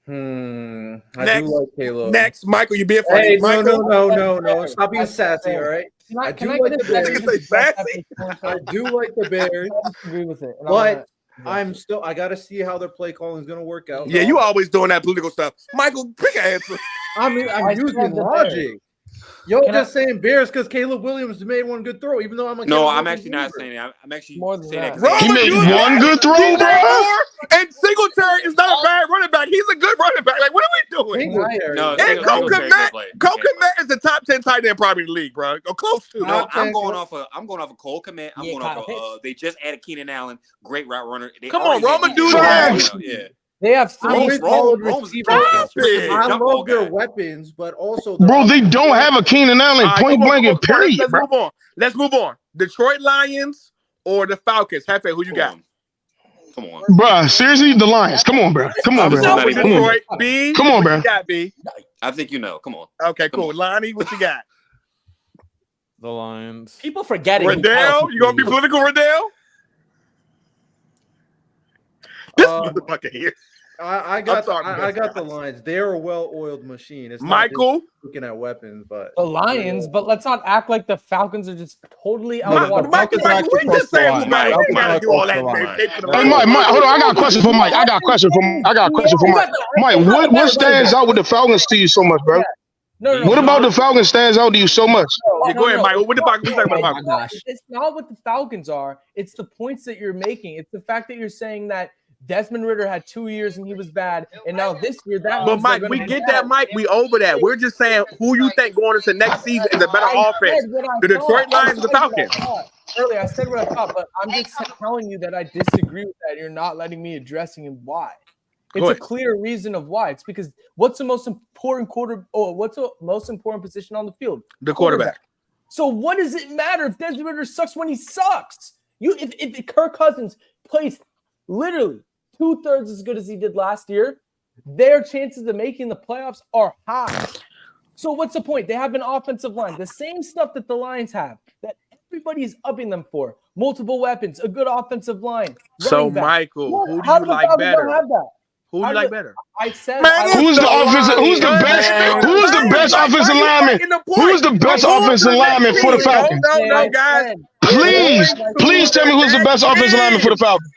I do like Caleb. Next, Michael, you being funny. Hey, Michael? No. Stop being sassy, all right? I do like the Bears. I do like the Bears. I disagree with it. But I gotta see how their play calling is gonna work out. Yeah, you always doing that political stuff. Michael, pick an answer. I'm using logic. Yo, just saying Bears because Caleb Williams made one good throw, even though I'm like, no, I'm actually not saying that. I'm actually more than saying that. He made one good throw, bro. And Singletary is not a bad running back. He's a good running back. Like, what are we doing? No, and Cole Kmet is the top 10 tight end probably in the league, bro. Or close to. No, I'm going off of Cole Kmet. I'm going off of they just added Keenan Allen, great route runner. Come on, Roman dude. Yeah. They have 3 solid receivers. I love their weapons, but also bro, they don't have a Keenan Allen point blank and period. Let's move on. Detroit Lions or the Falcons? Hefe, who you got? Come on, bro. Seriously, the Lions. Come on, bro. Detroit. B. Come on, bro. You got B. I think you know. Come on. Okay, cool. Lonnie, what you got? The Lions. People forgetting. Riddell, you gonna be political, Riddell? This motherfucker here. I got the Lions. They're a well-oiled machine. It's Michael looking at weapons, but the Lions. But let's not act like the Falcons are just totally out of water. Michael, we just saying Mike. Hold on, I got a question for Mike. I got a question for Mike. Mike, what stands out with the Falcons to you so much, bro? What about the Falcons stands out to you so much? Go ahead, Mike. What the Falcons? It's not what the Falcons are. It's the points that you're making. It's the fact that you're saying that Desmond Ridder had 2 years and he was bad, and now this year that. But Mike, we get that, Mike. We over that. We're just saying who you think going into next season is a better offense: the Detroit Lions, the Falcons. Earlier, I said what I thought, but I'm just telling you that I disagree with that. You're not letting me addressing why. It's a clear reason of why. It's because what's the most important what's the most important position on the field? The quarterback. So what does it matter if Desmond Ridder sucks when he sucks? If Kirk Cousins plays literally 2/3 as good as he did last year, their chances of making the playoffs are high. So what's the point? They have an offensive line, the same stuff that the Lions have, that everybody's upping them for. Multiple weapons, a good offensive line. So, Michael, who do you like better? Who do you like better? I said, who's the best offensive lineman? Who's the best offensive lineman for the Falcons? No, guys. Please tell me who's the best offensive lineman for the Falcons.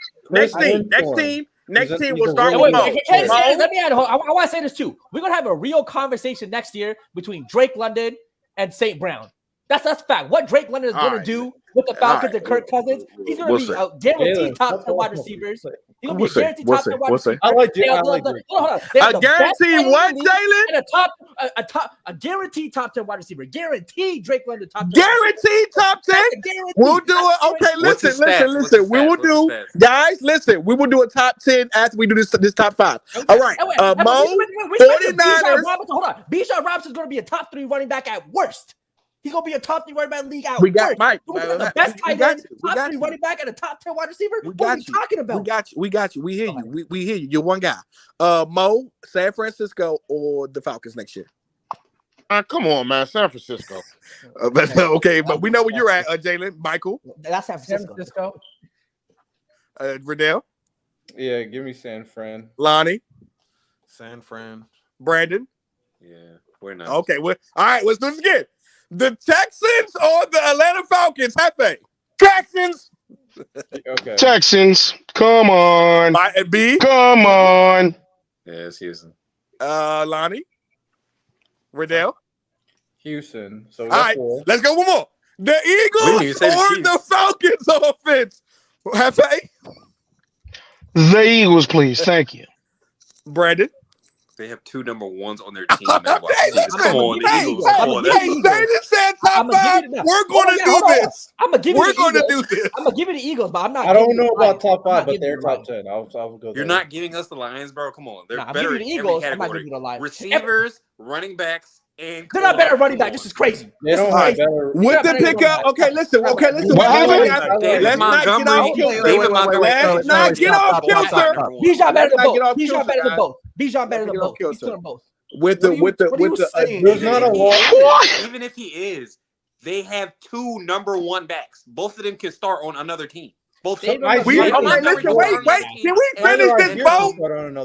Next team will start with Mo. Let me add. I want to say this too. We're gonna have a real conversation next year between Drake London and St. Brown. That's fact. What Drake London is gonna do with the Falcons and Kirk Cousins, he's gonna be guaranteed top 10 wide receivers. He's gonna be guaranteed top 10 wide receivers. I like a guaranteed what, Jalen? A guaranteed top 10 wide receiver. Guaranteed Drake London top 10. Guaranteed top 10. We'll do it. Okay, listen. We will do, guys. Listen, we will do a top 10 after we do this top 5. All right, Mo. 49ers. Hold on. Bijan Robinson's gonna be a top 3 running back at worst. He's gonna be a top 3 running back in the league out. We got Mike. The best tight end, top 3 running back, and a top 10 wide receiver. What are you talking about? We got you. We hear you. We hear you. You're one guy. Mo, San Francisco or the Falcons next year? Come on, man, San Francisco. Okay, but we know where you're at, Jalen. Michael. That's San Francisco. Riddell. Yeah, give me San Fran. Lonnie. San Fran. Brandon. Yeah, we're not. Okay, all right, let's do this again. The Texans or the Atlanta Falcons? Hefe. Texans. Okay. Texans. Come on. B. Come on. Yeah, it's Houston. Lonnie. Riddell. Houston. So all right, let's go one more. The Eagles or the Falcons offense? Hefe. The Eagles, please. Thank you. Brandon. They have 2 number 1s on their team. Come on, the Eagles. David said top 5. We're going to do this. I'm gonna give you. We're going to do this. I'm gonna give you the Eagles, but I'm not. I don't know about top 5, but they're top 10. I'll go. You're not giving us the Lions, bro. Come on, they're better in the Eagles. every I'm not category. giving you the Lions. Receivers, running backs, and they're not better running back. This is crazy. They don't have better. With the pickup, okay, listen. Let's not get off kilter. Let's not get off kilter. Bijan better than both. Bijan better than both. Bijan better than both. He's doing both. With the there's not a lot. Even if he is, they have 2 number 1 backs. Both of them can start on another team. Both. Wait. Can we finish this vote?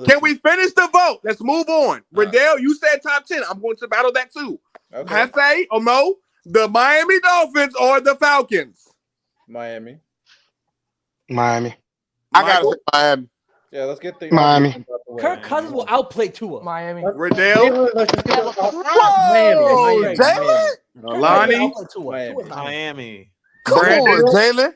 Can we finish the vote? Let's move on. Riddell, you said top 10. I'm going to battle that too. Okay. Hefe or Mo, the Miami Dolphins or the Falcons? Miami. Miami. I gotta say Miami. Yeah, let's get the Miami. Kirk Cousins will outplay Tua. Miami. Riddell. Whoa, Jalen. Lonnie. Miami. Come on, Jalen.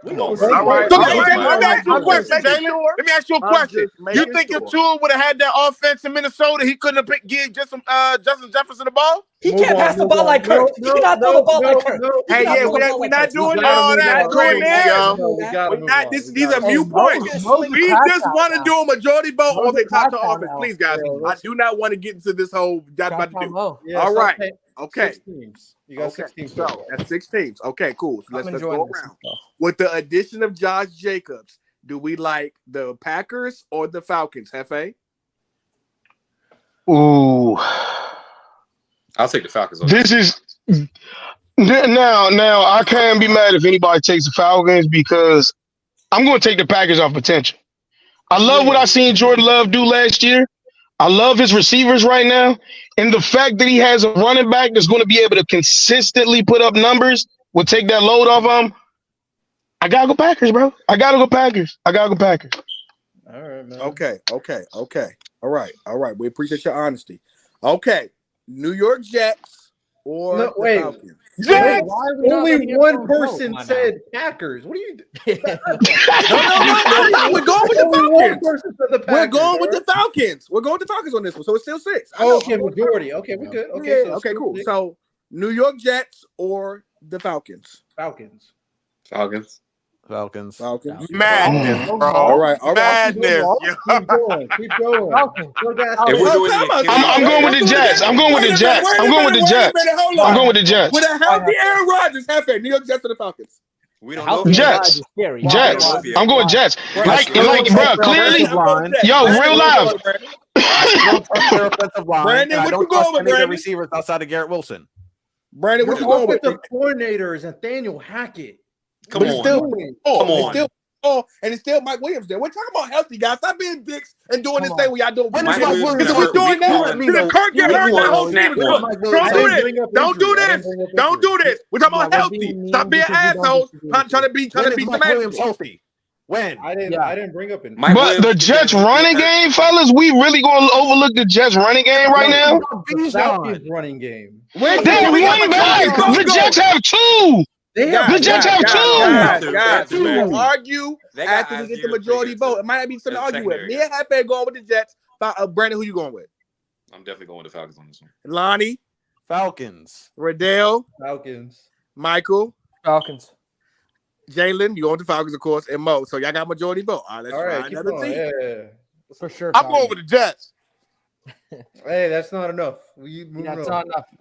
All right. Let me ask you a question, Jalen. Let me ask you a question. You think if Tua would have had that offense in Minnesota, he couldn't have give Justin Jefferson the ball? He can't pass the ball like Kirk. He cannot throw the ball like Kirk. Hey, yeah, we're not doing all that right now. We're not. These are viewpoints. We just want to do a majority vote on the top to offense, please, guys. I do not want to get into this whole y'all about to do. All right. Okay. 6 teams. You got 6 teams. So that's 6 teams. Okay, cool. So let's go around. With the addition of Josh Jacobs, do we like the Packers or the Falcons, Hefe? Ooh. I'll take the Falcons. This is now I can't be mad if anybody takes the Falcons because I'm going to take the Packers off potential. I love what I seen Jordan Love do last year. I love his receivers right now. And the fact that he has a running back that's going to be able to consistently put up numbers will take that load off him. I got to go Packers, bro. I got to go Packers. All right, man. Okay. All right. We appreciate your honesty. Okay. New York Jets or the Falcons? Jets! Only one person said Packers. What are you doing? No. We're going with the Falcons. We're going with the Falcons. We're going with the Falcons on this one. So it's still 6. Okay, majority. Okay, we're good. Okay, so okay, cool. 6. So New York Jets or the Falcons? Falcons. Madness, bro. All right. Madness. Keep going. Falcons. I'm going with the Jets. I'm going with the Jets. With a healthy Aaron Rodgers, New York Jets or the Falcons? We don't know. Jets. Jets. I'm going Jets. Like, bro, clearly. Yo, real live. Brandon, what you going with, Brandon? Receivers outside of Garrett Wilson. Brandon, what you going with? The coordinators, Nathaniel Hackett. Come on. And it's still Mike Williams there. We're talking about healthy guys. Stop being dicks and doing this thing where y'all doing. Mike Williams. Because we're doing that. Kirk get hurt. That whole team is good. Don't do this. Don't do this. We're talking about healthy. Stop being assholes. Trying to be Mike Williams healthy. When? I didn't bring up it. But the Jets running game, fellas, we really going to overlook the Jets running game right now? Falcons running game. They have one back. The Jets have two. The Jets have two. Guys, we will argue after we get the majority vote. It might not be something to argue with. Me and Hefe going with the Jets. Brandon, who you going with? I'm definitely going with the Falcons on this one. Lonnie. Falcons. Riddell. Falcons. Michael. Falcons. Jalen, you going with the Falcons, of course, and Mo. So y'all got majority vote. All right, let's try another team. Yeah. For sure. I'm going with the Jets. Hey, that's not enough. That's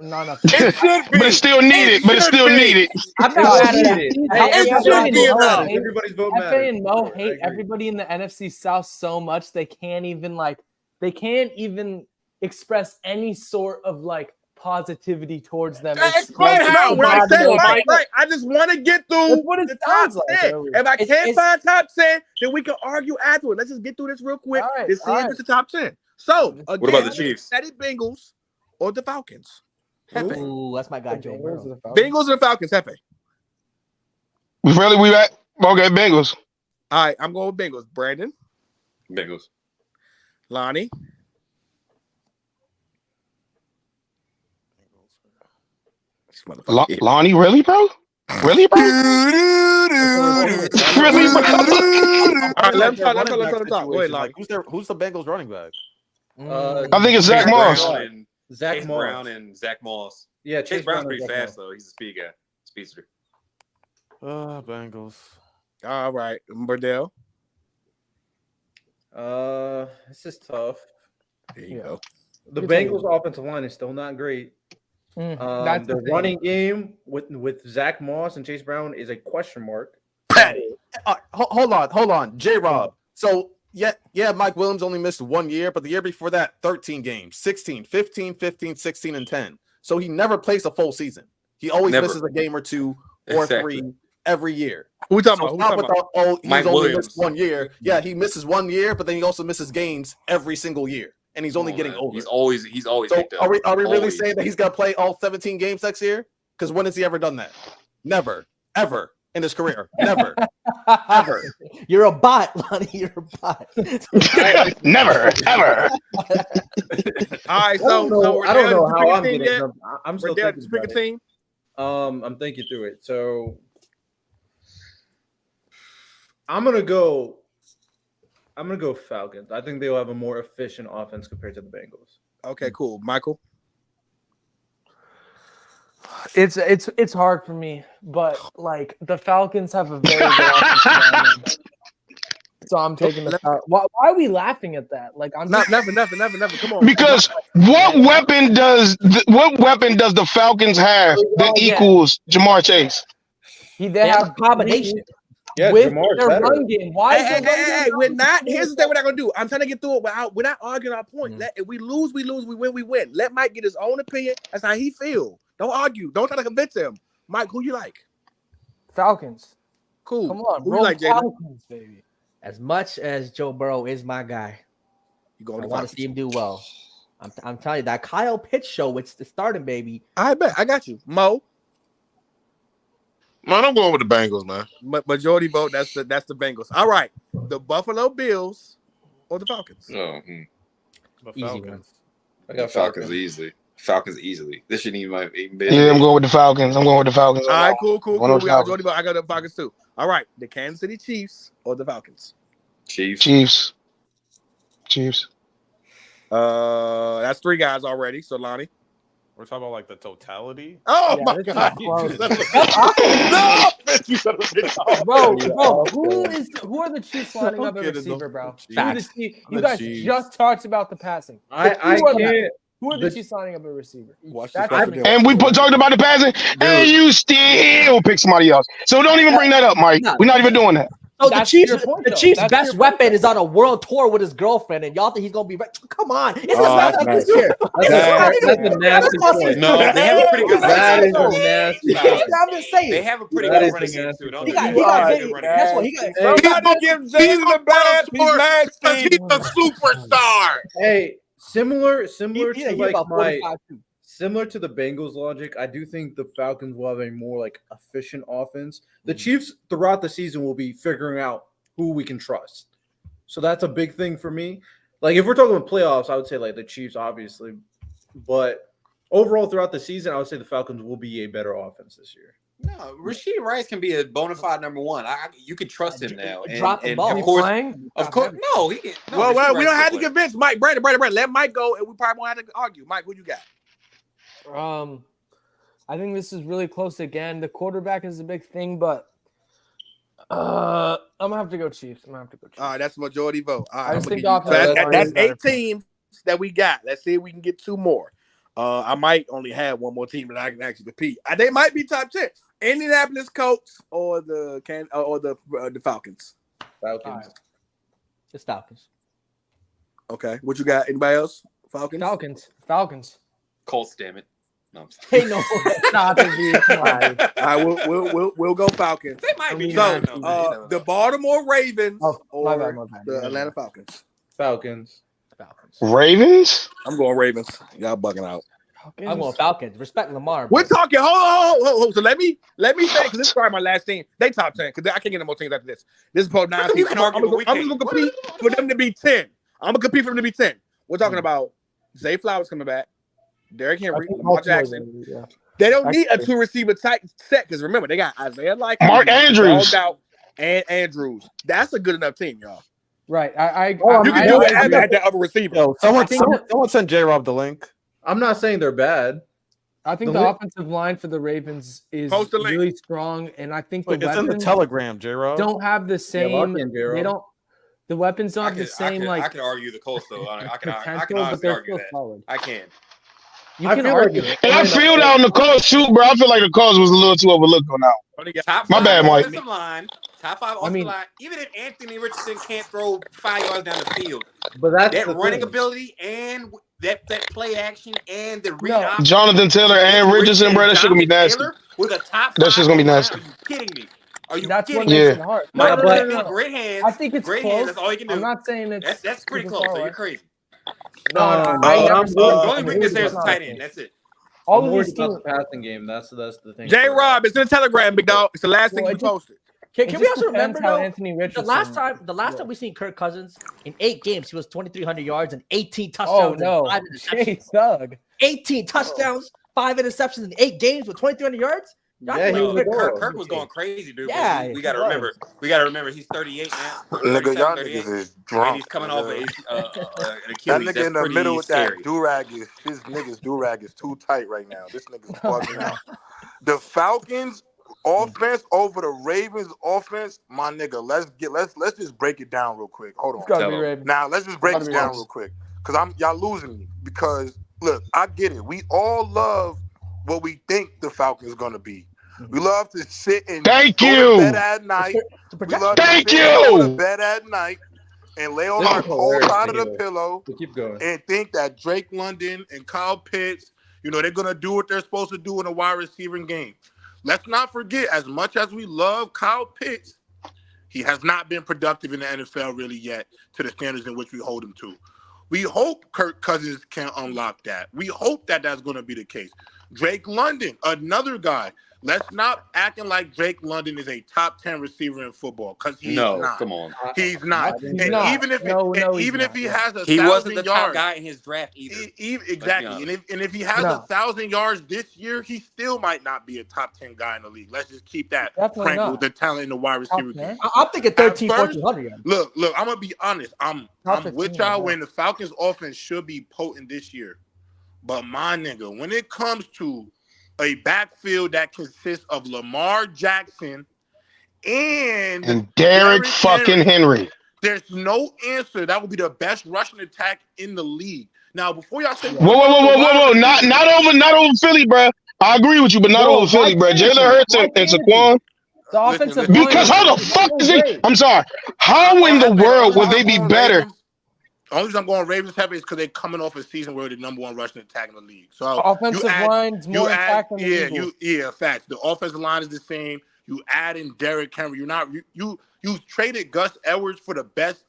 not enough. It should be. But it's still needed. I'm not mad at it. It should be enough. Everybody's vote Hefe matters. and Mo hate everybody in the NFC South so much they can't even express any sort of positivity towards them. Explain how. I just want to get through the top 10. If I can't find top 10, then we can argue afterwards. Let's just get through this real quick. Let's see if it's the top 10. So, again, what about the Chiefs? Cincinnati Bengals or the Falcons? Ooh, that's my guy, Joe. Bengals or the Falcons, Hefe? Really, we at? Okay, Bengals. All right, I'm going with Bengals. Brandon? Bengals. Lonnie? Lonnie, really, bro? Really, bro? Really, bro? All right, let him talk. Wait, Lonnie. Who's the Bengals running back? I think it's Zach Moss. Chase Brown and Zach Moss. Yeah, Chase Brown's pretty fast though. He's a speed guy, speedster. Bengals. All right, Burdell. This is tough. There you go. The Bengals' offensive line is still not great. That's the running game with Zach Moss and Chase Brown is a question mark. Hold on, J-Rob. So yeah, Mike Williams only missed 1 year, but the year before that, 13 games, 16, 15, 15, 16, and 10. So he never plays a full season. He always misses a game or two or three every year. Who we talking about? He's only missed 1 year. Yeah, he misses 1 year, but then he also misses games every single year. And he's only getting older. He's always so are we really saying that he's gonna play all 17 games next year? Because when has he ever done that? Never, ever in his career. Never. Ever. You're a bot, Lonnie. You're a bot. Never, ever. All right, so I don't know how I'm getting. I'm still thinking about it. Team. I'm thinking through it. So I'm gonna go Falcons. I think they'll have a more efficient offense compared to the Bengals. Okay, cool. Michael? It's hard for me, but the Falcons have a very good offense. So I'm taking the Falcons. Why are we laughing at that? I'm nothing. Come on. Because what weapon does the Falcons have that equals Jamar Chase? They have a combination. Yeah, with Jamar's their better. run game. Why? Hey, we're not. Here's the thing we're not gonna do. I'm trying to get through it. We're not arguing our point. If we lose, we lose. We win, we win. Let Mike get his own opinion. That's how he feel. Don't argue. Don't try to convince him. Mike, who you like? Falcons. Cool. Come on, who you like, Jalen? Falcons, baby. As much as Joe Burrow is my guy, You going I to want to see him do well. I'm telling you, that Kyle Pitts show, it's the starting, baby. I bet. I got you. Mo? Man, I'm going with the Bengals, man. Majority vote, that's the Bengals. All right. The Buffalo Bills or the Falcons? Easy one. I got Falcons easily. Falcons easily. This shouldn't even be. Yeah, I'm going with the Falcons. All right, cool. We got majority vote. I got the Falcons too. All right. The Kansas City Chiefs or the Falcons? Chiefs. That's 3 guys already. So Lonnie. We're talking about the totality. Oh my God! Bro, who are the Chiefs lining up at receiver, bro? You guys just talked about the passing. I can't. Who are the Chiefs signing up a receiver? And we talked about the passing, and you still pick somebody else. So don't even bring that up, Mike. We're not even doing that. So the Chiefs' best weapon is on a world tour with his girlfriend, and y'all think he's gonna be right? Come on, it's that's a nasty point. No, they have a pretty good. That is a nasty. I'm just saying they have a pretty good running game too. He got guess what? He got give Jalen the bad. He's a superstar. Hey, similar He to like about my 45 too. similar to the Bengals logic, I do think the Falcons will have a more like efficient offense. The Chiefs throughout the season will be figuring out who we can trust. So that's a big thing for me. Like if we're talking about playoffs, I would say like the Chiefs, obviously. But overall throughout the season, I would say the Falcons will be a better offense this year. No, Rashid Rice can be a bona fide number one. You can trust him now. Drop the ball. Of course, no, he can't. No, well, we don't have to convince Mike. Brandon. Let Mike go, and we probably won't have to argue. Mike, who you got? I think this is really close again. The quarterback is a big thing, but I'm gonna have to go Chiefs. All right, that's a majority vote. All right, I just think that's 8 teams that we got. Let's see if we can get 2 more. I might only have 1 more team that I can actually compete. They might be top 10. Indianapolis Colts or the Falcons. Falcons. It's Falcons. Okay, what you got? Anybody else? Falcons. Colts, damn it. No, I'm sorry. Hey, no, stop it, All right, we'll go Falcons. They might be. So, the Baltimore Ravens my or bad. the Atlanta Falcons. Falcons. Ravens? I'm going Ravens. Y'all bugging out. I'm going Falcons. Respect Lamar. We're talking. Hold. So let me say because this is probably my last team. They top 10 because I can't get no more teams after this. This is probably 9 teams. I'm gonna compete for them to be 10. I'm gonna compete for them to be 10. We're talking about Zay Flowers coming back, Derrick Henry, Lamar Jackson. Yeah. They don't need a 2 receiver tight set because remember they got Isaiah Likely, Mark Andrews, and Andrews. That's a good enough team, y'all. Right. You can do it at that other receiver. Yo, someone send J-Rob the link. I'm not saying they're bad. I think the offensive line for the Ravens is really strong, and I think it's in the Telegram, J-Rob. Don't have the same. They don't. The weapons don't have the same. I can argue the Colts though. I can honestly argue that. Solid. I can. You can argue. And I feel that on the Colts too, bro. I feel like the Colts was a little too overlooked on that. My bad, Mike. Top 5 offensive line. Even if Anthony Richardson can't throw 5 yards down the field, but that's that running ability and that play action and the read option. Jonathan Taylor and Richardson, bro. That shit gonna be nasty. With a top 5 that shit's gonna be nasty. Are you kidding me? Are you That's kidding what makes it hard. No. Great hands. I think it's great close. hands. That's all you can do. I'm not saying that's pretty close. So you're crazy. The only weakness there is the tight end. That's it. All of these teams passing game. That's the thing. J-Rob, it's in the Telegram, big dog. It's the last thing you posted. Can we also remember how Anthony Richardson? The last time we seen Kirk Cousins in 8 games, he was 2,300 yards and 18 touchdowns. Oh no, and 5 interceptions. 18 touchdowns, 5 interceptions in 8 games with 2,300 yards. Kirk was going crazy, dude. Yeah, we gotta remember. He's 38 now. Nigga, y'all niggas is drunk. He's coming off an Achilles. That nigga in the middle with that do-rag is his nigga's do-rag is too tight right now. This nigga's bugging out. The Falcons offense over the Ravens offense, my nigga. Let's just break it down real quick. Hold on. Now let's just break it down real quick because y'all losing me. Because look, I get it. We all love what we think the Falcons gonna be. We love to sit and go to bed at night. We love to go to bed at night and lay on our cold side of the pillow and think that Drake London and Kyle Pitts, they're gonna do what they're supposed to do in a wide receiving game. Let's not forget, as much as we love Kyle Pitts, he has not been productive in the NFL really yet to the standards in which we hold him to. We hope Kirk Cousins can unlock that. We hope that that's going to be the case. Drake London, another guy. Let's not acting like Drake London is a top 10 receiver in football because he's not. Come on, he's not. Even if he has 1,000 yards, he wasn't the top guy in his draft either. Exactly, and if he has 1,000 yards this year, he still might not be a top 10 guy in the league. Let's just keep that frank with the talent in the wide receiver game. I'm thinking 13, 1,400. Look, I'm gonna be honest. I'm with y'all when the Falcons' offense should be potent this year, but my nigga, when it comes to a backfield that consists of Lamar Jackson and Derrick fucking Henry. There's no answer. That would be the best rushing attack in the league. Now, before y'all say, whoa, not over Philly, bro. I agree with you, but not over Philly, bro. Jalen Hurts and Saquon. The offensive line. Because how the fuck is he? I'm sorry. How in the world would they be better? The only reason I'm going Ravens heavy is because they're coming off a season where they're the number 1 rushing attack in the league. So offensive line's more attack than the Eagles. Facts. The offensive line is the same. You add in Derrick Henry. You traded Gus Edwards for the best,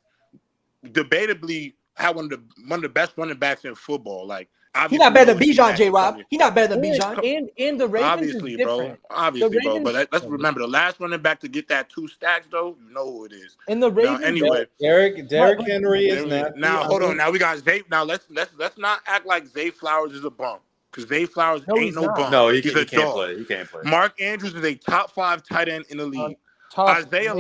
debatably one of the best running backs in football. Like he's not better than Bijan, J-Rob. He's not better than Bijan. And the Ravens obviously, is different. Obviously, bro. But let's remember the last running back to get that 2 stacks, though. You know who it is. And the Ravens. Anyway, Derrick Henry is not. Now hold on. Now we got Zay. Now let's not act like Zay Flowers is a bum. Because Zay Flowers ain't no bum. No, he can't play. He can't play. Mark Andrews is a top 5 tight end in the league. Isaiah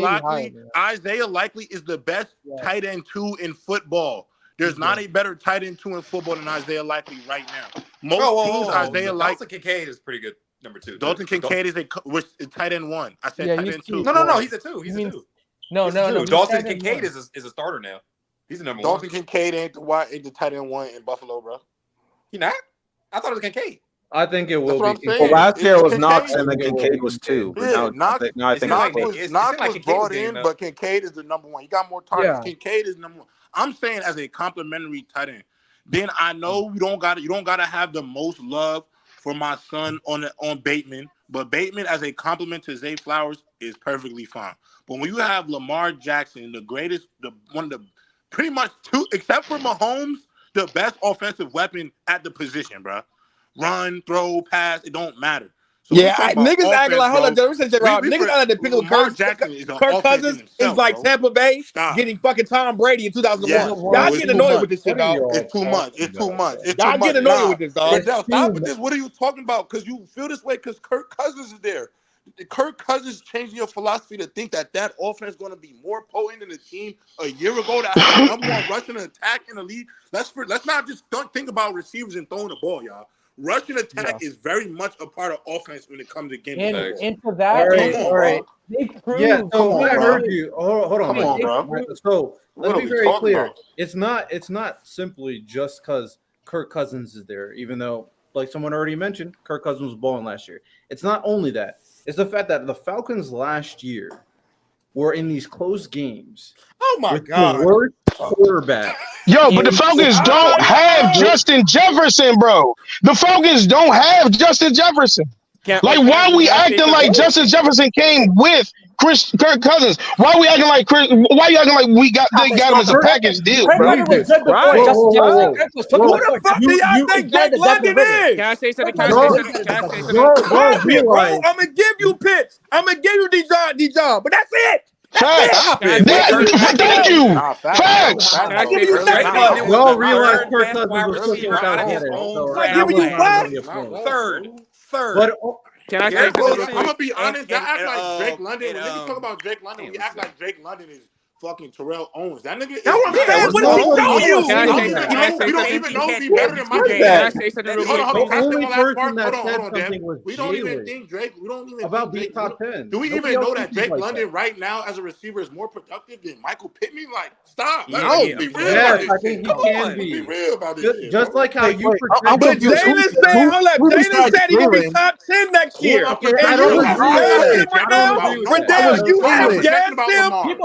Likely is the best tight end 2 in football. There's not a better tight end 2 in football than Isaiah Likely right now. Most teams, Isaiah Likely. Dalton Kincaid is pretty good. Number 2. Dalton Kincaid is tight end 1. I said tight end 2. No, he's a 2. He's a 2. No. Dalton Kincaid is a starter now. He's the number 1. Dalton Kincaid ain't the tight end 1 in Buffalo, bro. He not? I thought it was Kincaid. I think it will be. Well, last year was Knox and then Kincaid was 2. Yeah, Knox was brought in, but Kincaid is the number 1. You got more targets. Yeah. Kincaid is number 1. I'm saying as a complimentary tight end. Then I know you don't gotta have the most love for my son on Bateman, but Bateman as a compliment to Zay Flowers is perfectly fine. But when you have Lamar Jackson, one of the pretty much 2, except for Mahomes, the best offensive weapon at the position, bro. Run, throw, pass, it don't matter. So niggas acting like, hold on, niggas out of the pick of Kirk Cousins is like Tampa Bay getting fucking Tom Brady in 2001. Y'all getting annoyed with this shit, dog. It's too much. Y'all getting annoyed with this, dog. Stop with this. What are you talking about? Because you feel this way because Kirk Cousins is there. Kirk Cousins changing your philosophy to think that offense is going to be more potent than the team a year ago that had the number 1 rushing attack in the league. Let's not just think about receivers and throwing the ball, y'all. Rushing attack is very much a part of offense when it comes to game. And for that, all right. They proved. Yeah, so I heard you. Hold on. Come on, bro. So let's be very clear. It's not simply just because Kirk Cousins is there, even though, like someone already mentioned, Kirk Cousins was balling last year. It's not only that. It's the fact that the Falcons last year were in these close games. Oh my God. The worst quarterback. Yo, but the Falcons don't have Justin Jefferson, bro. The Falcons don't have Justin Jefferson. Like, why we acting like Justin Jefferson came with Kirk Cousins? Why you acting like they got him as a package deal, bro? Who the fuck do y'all think Jake London is? Can I say something? Bro, I'm gonna give you picks. I'm gonna give you Dijon, but that's it. Facts. Thank you. Facts. Y'all realize Kirk Cousins was cooking without him. Third. But can I say I'm gonna be honest. Y'all act like Drake London. When niggas talk about Drake London, we act like Drake London is fucking Terrell Owens. That nigga. That's what I'm saying. What did he show you? We don't even know if he's better than my game. Can I say something real quick? The only person that said something was We don't even think Drake. We don't even about think being top 10. Do we even know that Drake London right now as a receiver is more productive than Michael Pittman? Like, stop. No, be real yes, about I think he can be. Be real about this. Just like how you But Jalen said, hold up, Jalen said he can be top 10 next year. Riddell, you have gassed him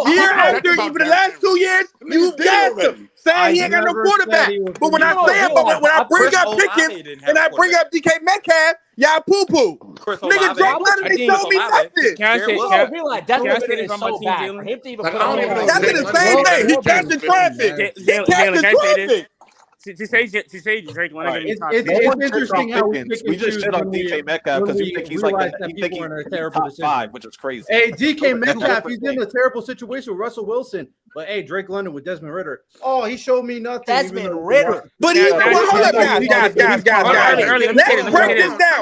year after, even the last 2 years, you've gassed him. Saying he ain't got no quarterback. But when I bring up Pickens and I bring up DK Metcalf, y'all poo-poo. Nigga, Drake London ain't show me nothing. Can I say this so bad for him to even put on? That's the same thing. He captured traffic. He captured traffic. To say Drake London gonna be top 10. It's interesting how we just shit on DK Metcalf because we think he's like top 5, which is crazy. Hey, DK Metcalf, he's in a terrible situation with Russell Wilson. But hey, Drake London with Desmond Ritter. Oh, he showed me nothing. Desmond Ritter. But hold up, guys. Let's break this down.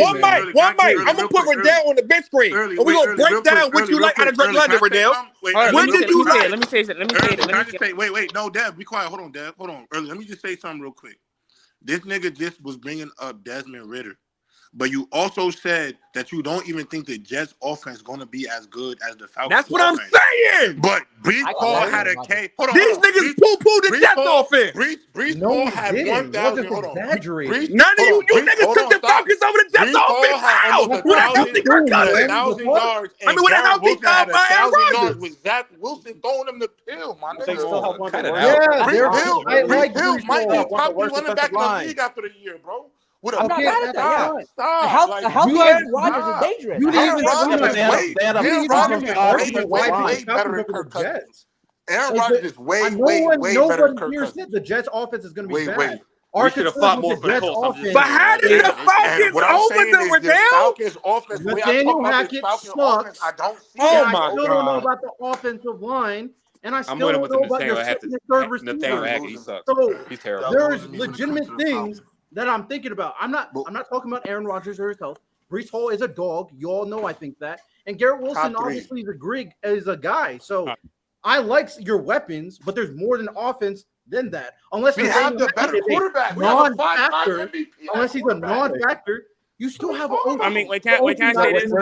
One mic. I'm gonna put Riddell on the bench screen, and we're gonna break down what you like out of Drake London, Riddell. What did you like? Let me say it. Wait. No, Dev, be quiet. Hold on, Dev. Hold on. Early, let me just say something real quick. This nigga just was bringing up Desmond Ritter. but you also said that you don't even think the Jets offense is going to be as good as the Falcons. That's what I'm saying. But Brees Hall had a K. Hold on. These niggas poo-poo the Jets offense. Brees Hall had 1,000. Hold on. None of you niggas took the Falcons over the Jets offense. How? With a healthy Kirk Cousins. 1,000 yards. I mean, with a healthy Aaron Rodgers. with Zach Wilson throwing them the pill, my nigga. Brees Hill might be top running back in the league after the year, bro. I'm not mad at that. Stop. A healthy Aaron Rodgers is dangerous. Aaron Rodgers is way better than Kirk Cousins. Aaron Rodgers is way better than Kirk Cousins. Said the Jets offense is going to be bad. We should have fought more for the Colts. But how did the Falcons over the Riddell? Falcons offense. Nathaniel Hackett sucks. I don't see I still don't know about the offensive line. And I still don't know about your second and third receiver. Nathaniel Hackett, he sucks. So he's terrible. there's legitimate things that I'm thinking about. I'm not talking about Aaron Rodgers or his health. Brees Hall is a dog. You all know I think that. And Garrett Wilson obviously is a guy. So I like your weapons, but there's more than offense than that. Unless we have the better quarterback. Non-factor. Unless he's a non-factor. You still have an I mean, wait, can I say this?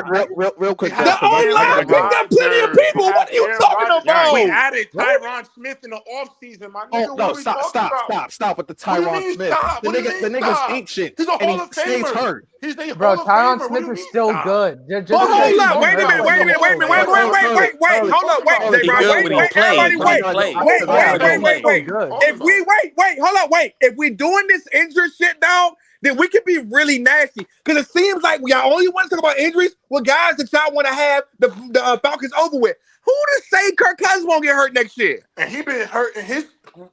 Real quick. The O-line picked up plenty of people. What are you talking about? We added Tyron Smith in the offseason, my nigga. Oh, no, stop with the Tyron Smith. The nigga's ancient. He's a Hall of stays Famer. hurt. He's a Bro, Hall of Tyron Famer. Smith is still good. Hold up. Wait a minute. Hold up. Wait. If we doing this injury shit, dog, then we can be really nasty. Because it seems like y'all only want to talk about injuries with guys that y'all want to have the Falcons over with. Who to say Kirk Cousins won't get hurt next year? And he been hurt in his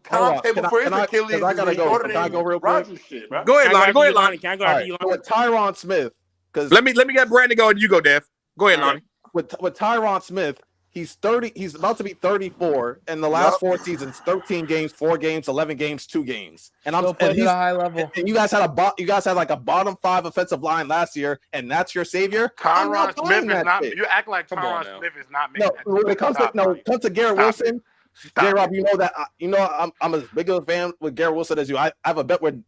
timetable for his Achilles. I gotta go. Can I go real quick? Shit, bro. Go ahead, Lonnie. Can I go after you, Lonnie? With Tyron Smith, because let me get Brandon go and you go, Dev. Go ahead, Lonnie. With Tyron Smith, he's 30. He's about to be 34. In the last 4 seasons, 13 games, 4 games, 11 games, 2 games. And Still playing at a high level. And you guys had like a bottom 5 offensive line last year, and that's your savior. Tyron Smith is not. You act like Tyron Smith is not making that. When it comes to Garrett Wilson, J-Rob, you know that I'm as big of a fan with Garrett Wilson as you. I have a bet with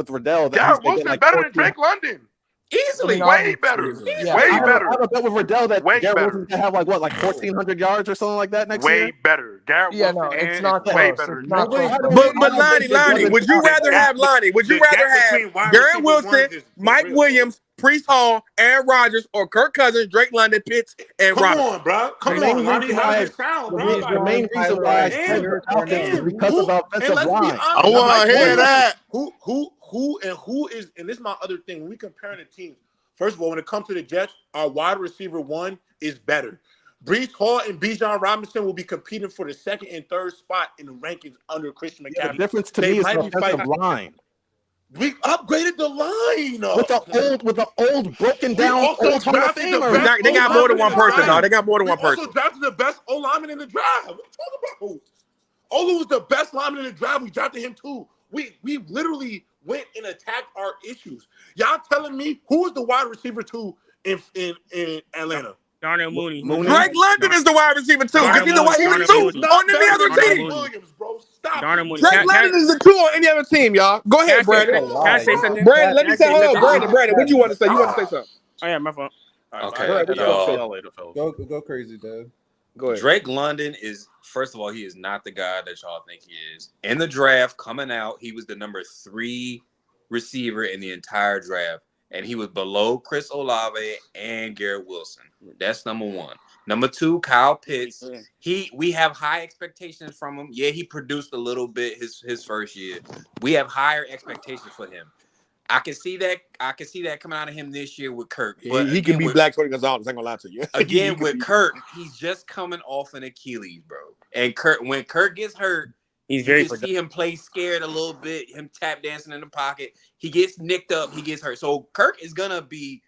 Riddell that Garrett Wilson like better than Drake London. Easily, way better. Way better. I have a bet with Riddell that Garrett Wilson can have like 1,400 yards or something like that next year. Way better. Garrett Wilson. It's not way close. better. But Lonnie, would you rather have Garrett Wilson, Mike Williams, Priest Hall, Aaron Rodgers, or Kirk Cousins, Drake London, Pitts, and Rodgers? Come on, bro. Come on, Lonnie. How does it sound, bro? The main reason why I said is because of the offensive line. I want to hear that. Who is, and this is my other thing, when we comparing the teams, first of all, when it comes to the Jets, our wide receiver 1 is better. Brees Hall and Bijan Robinson will be competing for the 2nd and 3rd spot in the rankings under Christian McCaffrey. The difference to me is the offensive line. We upgraded the line with the old broken down old Hall of Famer. They got more than one person, dog. They got more than one person. Also drafted the best O lineman in the draft. What are you talking about? Olu was the best lineman in the draft. We drafted him too. We literally went and attacked our issues. Y'all telling me who is the wide receiver 2 in Atlanta? Darnell Mooney. Drake London is the wide receiver 2 because he's the wide receiver 2 on any other team. Williams, bro. Stop. Drake London is the 2 on any other team, y'all. Go ahead, Brandon. Can I say something? Brandon, let me say hello. Brandon, what you want to say? You want to say something? Oh yeah, my fault. Okay. Go crazy, Dad. Go ahead. Drake London is, first of all, he is not the guy that y'all think he is. In the draft, coming out, he was the number 3 receiver in the entire draft. And he was below Chris Olave and Garrett Wilson. That's number 1. Number 2, Kyle Pitts. We have high expectations from him. Yeah, he produced a little bit his first year. We have higher expectations for him. I can see that coming out of him this year with Kirk. But he can be Black Tony Gonzalez. I ain't gonna lie to you. Again, with Kirk, he's just coming off an Achilles, bro. And when Kirk gets hurt, you see him play scared a little bit, him tap dancing in the pocket. He gets nicked up, he gets hurt. So Kirk is gonna be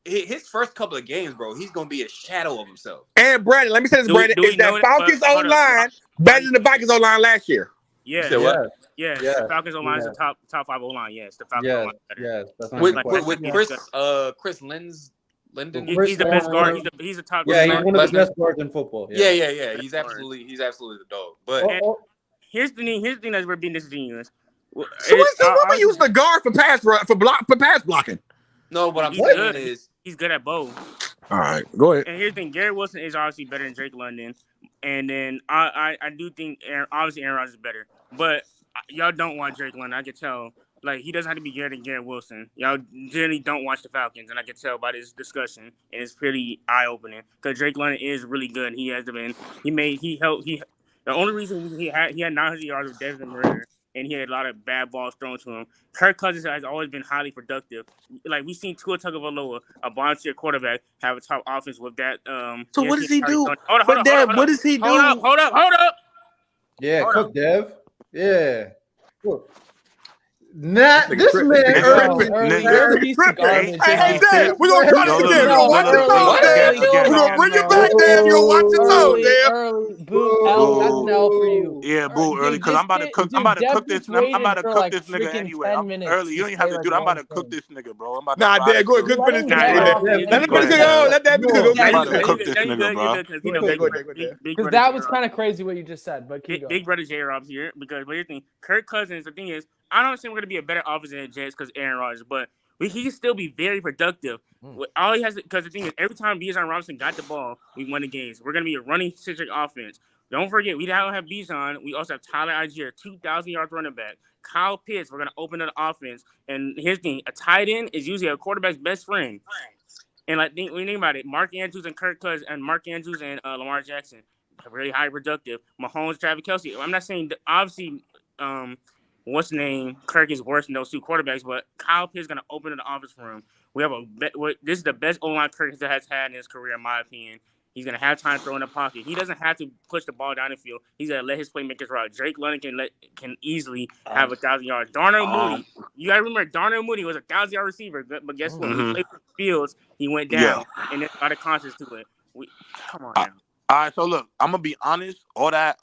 his first couple of games, bro. He's gonna be a shadow of himself. And Brandon, let me say this, Brandon, is that Falcons O-line better than the Vikings O-line last year? Yeah, the Falcons O-line is the top 5 O-line. Yes, the Falcons O-line better. With Chris Linden. He's the best guard. He's the top. Yeah, he's one of the best guards in football. Yeah. He's absolutely the dog. But here's the thing that we're being disingenuous. So when we use the guard for pass blocking? No, what I'm He's saying good. is He's good at both. All right, go ahead. And here's the thing: Garrett Wilson is obviously better than Drake London, and then I do think obviously Aaron Rodgers is better, but y'all don't want Drake London. I can tell. Like, he doesn't have to be better than Garrett Wilson. Y'all generally don't watch the Falcons, and I can tell by this discussion, and it's pretty eye opening because Drake London is really good. He has been. The only reason he had 900 yards with Desmond Ritter, and he had a lot of bad balls thrown to him. Kirk Cousins has always been highly productive. Like, we've seen Tua Tagovailoa, a bottom-tier quarterback, have a top offense with that. So what does he do? Hold up. What does he do? Hold up. Yeah, Hold cook, up. Dev. Yeah. Cook. This man early. Hey, Dad, we're gonna try this again. We're gonna watch your tone, Dad. We're gonna bring it back, Dad. You're gonna watch your tone, Dad. Boo, that's an L for you. Yeah, boo, early, because I'm about to cook. I'm about to cook this nigga anyway. Early, you don't even have to do that. I'm about to cook this nigga, bro. Nah, Dad, go ahead, cook for this nigga. Let him finish it out. Let that nigga go. I'm about to cook this nigga, bro. Because that was kind of crazy what you just said, but keep going. Big brother J-Rob's here because here's the thing: Kirk Cousins. The thing is, I don't think we're gonna be a better offense than the Jets because Aaron Rodgers, but he can still be very productive. All he has, because the thing is, every time Bijan Robinson got the ball, we won the games. We're gonna be a running-centric offense. Don't forget, we don't have Bijan. We also have Tyler Algier, 2,000 yards running back. Kyle Pitts, we're gonna open up the offense. And here's the thing: a tight end is usually a quarterback's best friend. And like, when you think about it, Mark Andrews and Kirk Cousins, and Mark Andrews and Lamar Jackson, really high productive. Mahomes, Travis Kelce. I'm not saying obviously. What's the name? Kirk is worse than those two quarterbacks, but Kyle Pitts is going to open the office for him. This is the best O-line Kirk has had in his career, in my opinion. He's going to have time to throw in the pocket. He doesn't have to push the ball down the field. He's going to let his playmakers ride. Drake London can easily have 1,000 yards. Darnell Mooney, you got to remember, Darnell Mooney was a 1,000-yard receiver, but guess what? He played for Fields. He went down, and there's a lot of conscience to it. Come on now. All right, so look, I'm gonna be honest. All that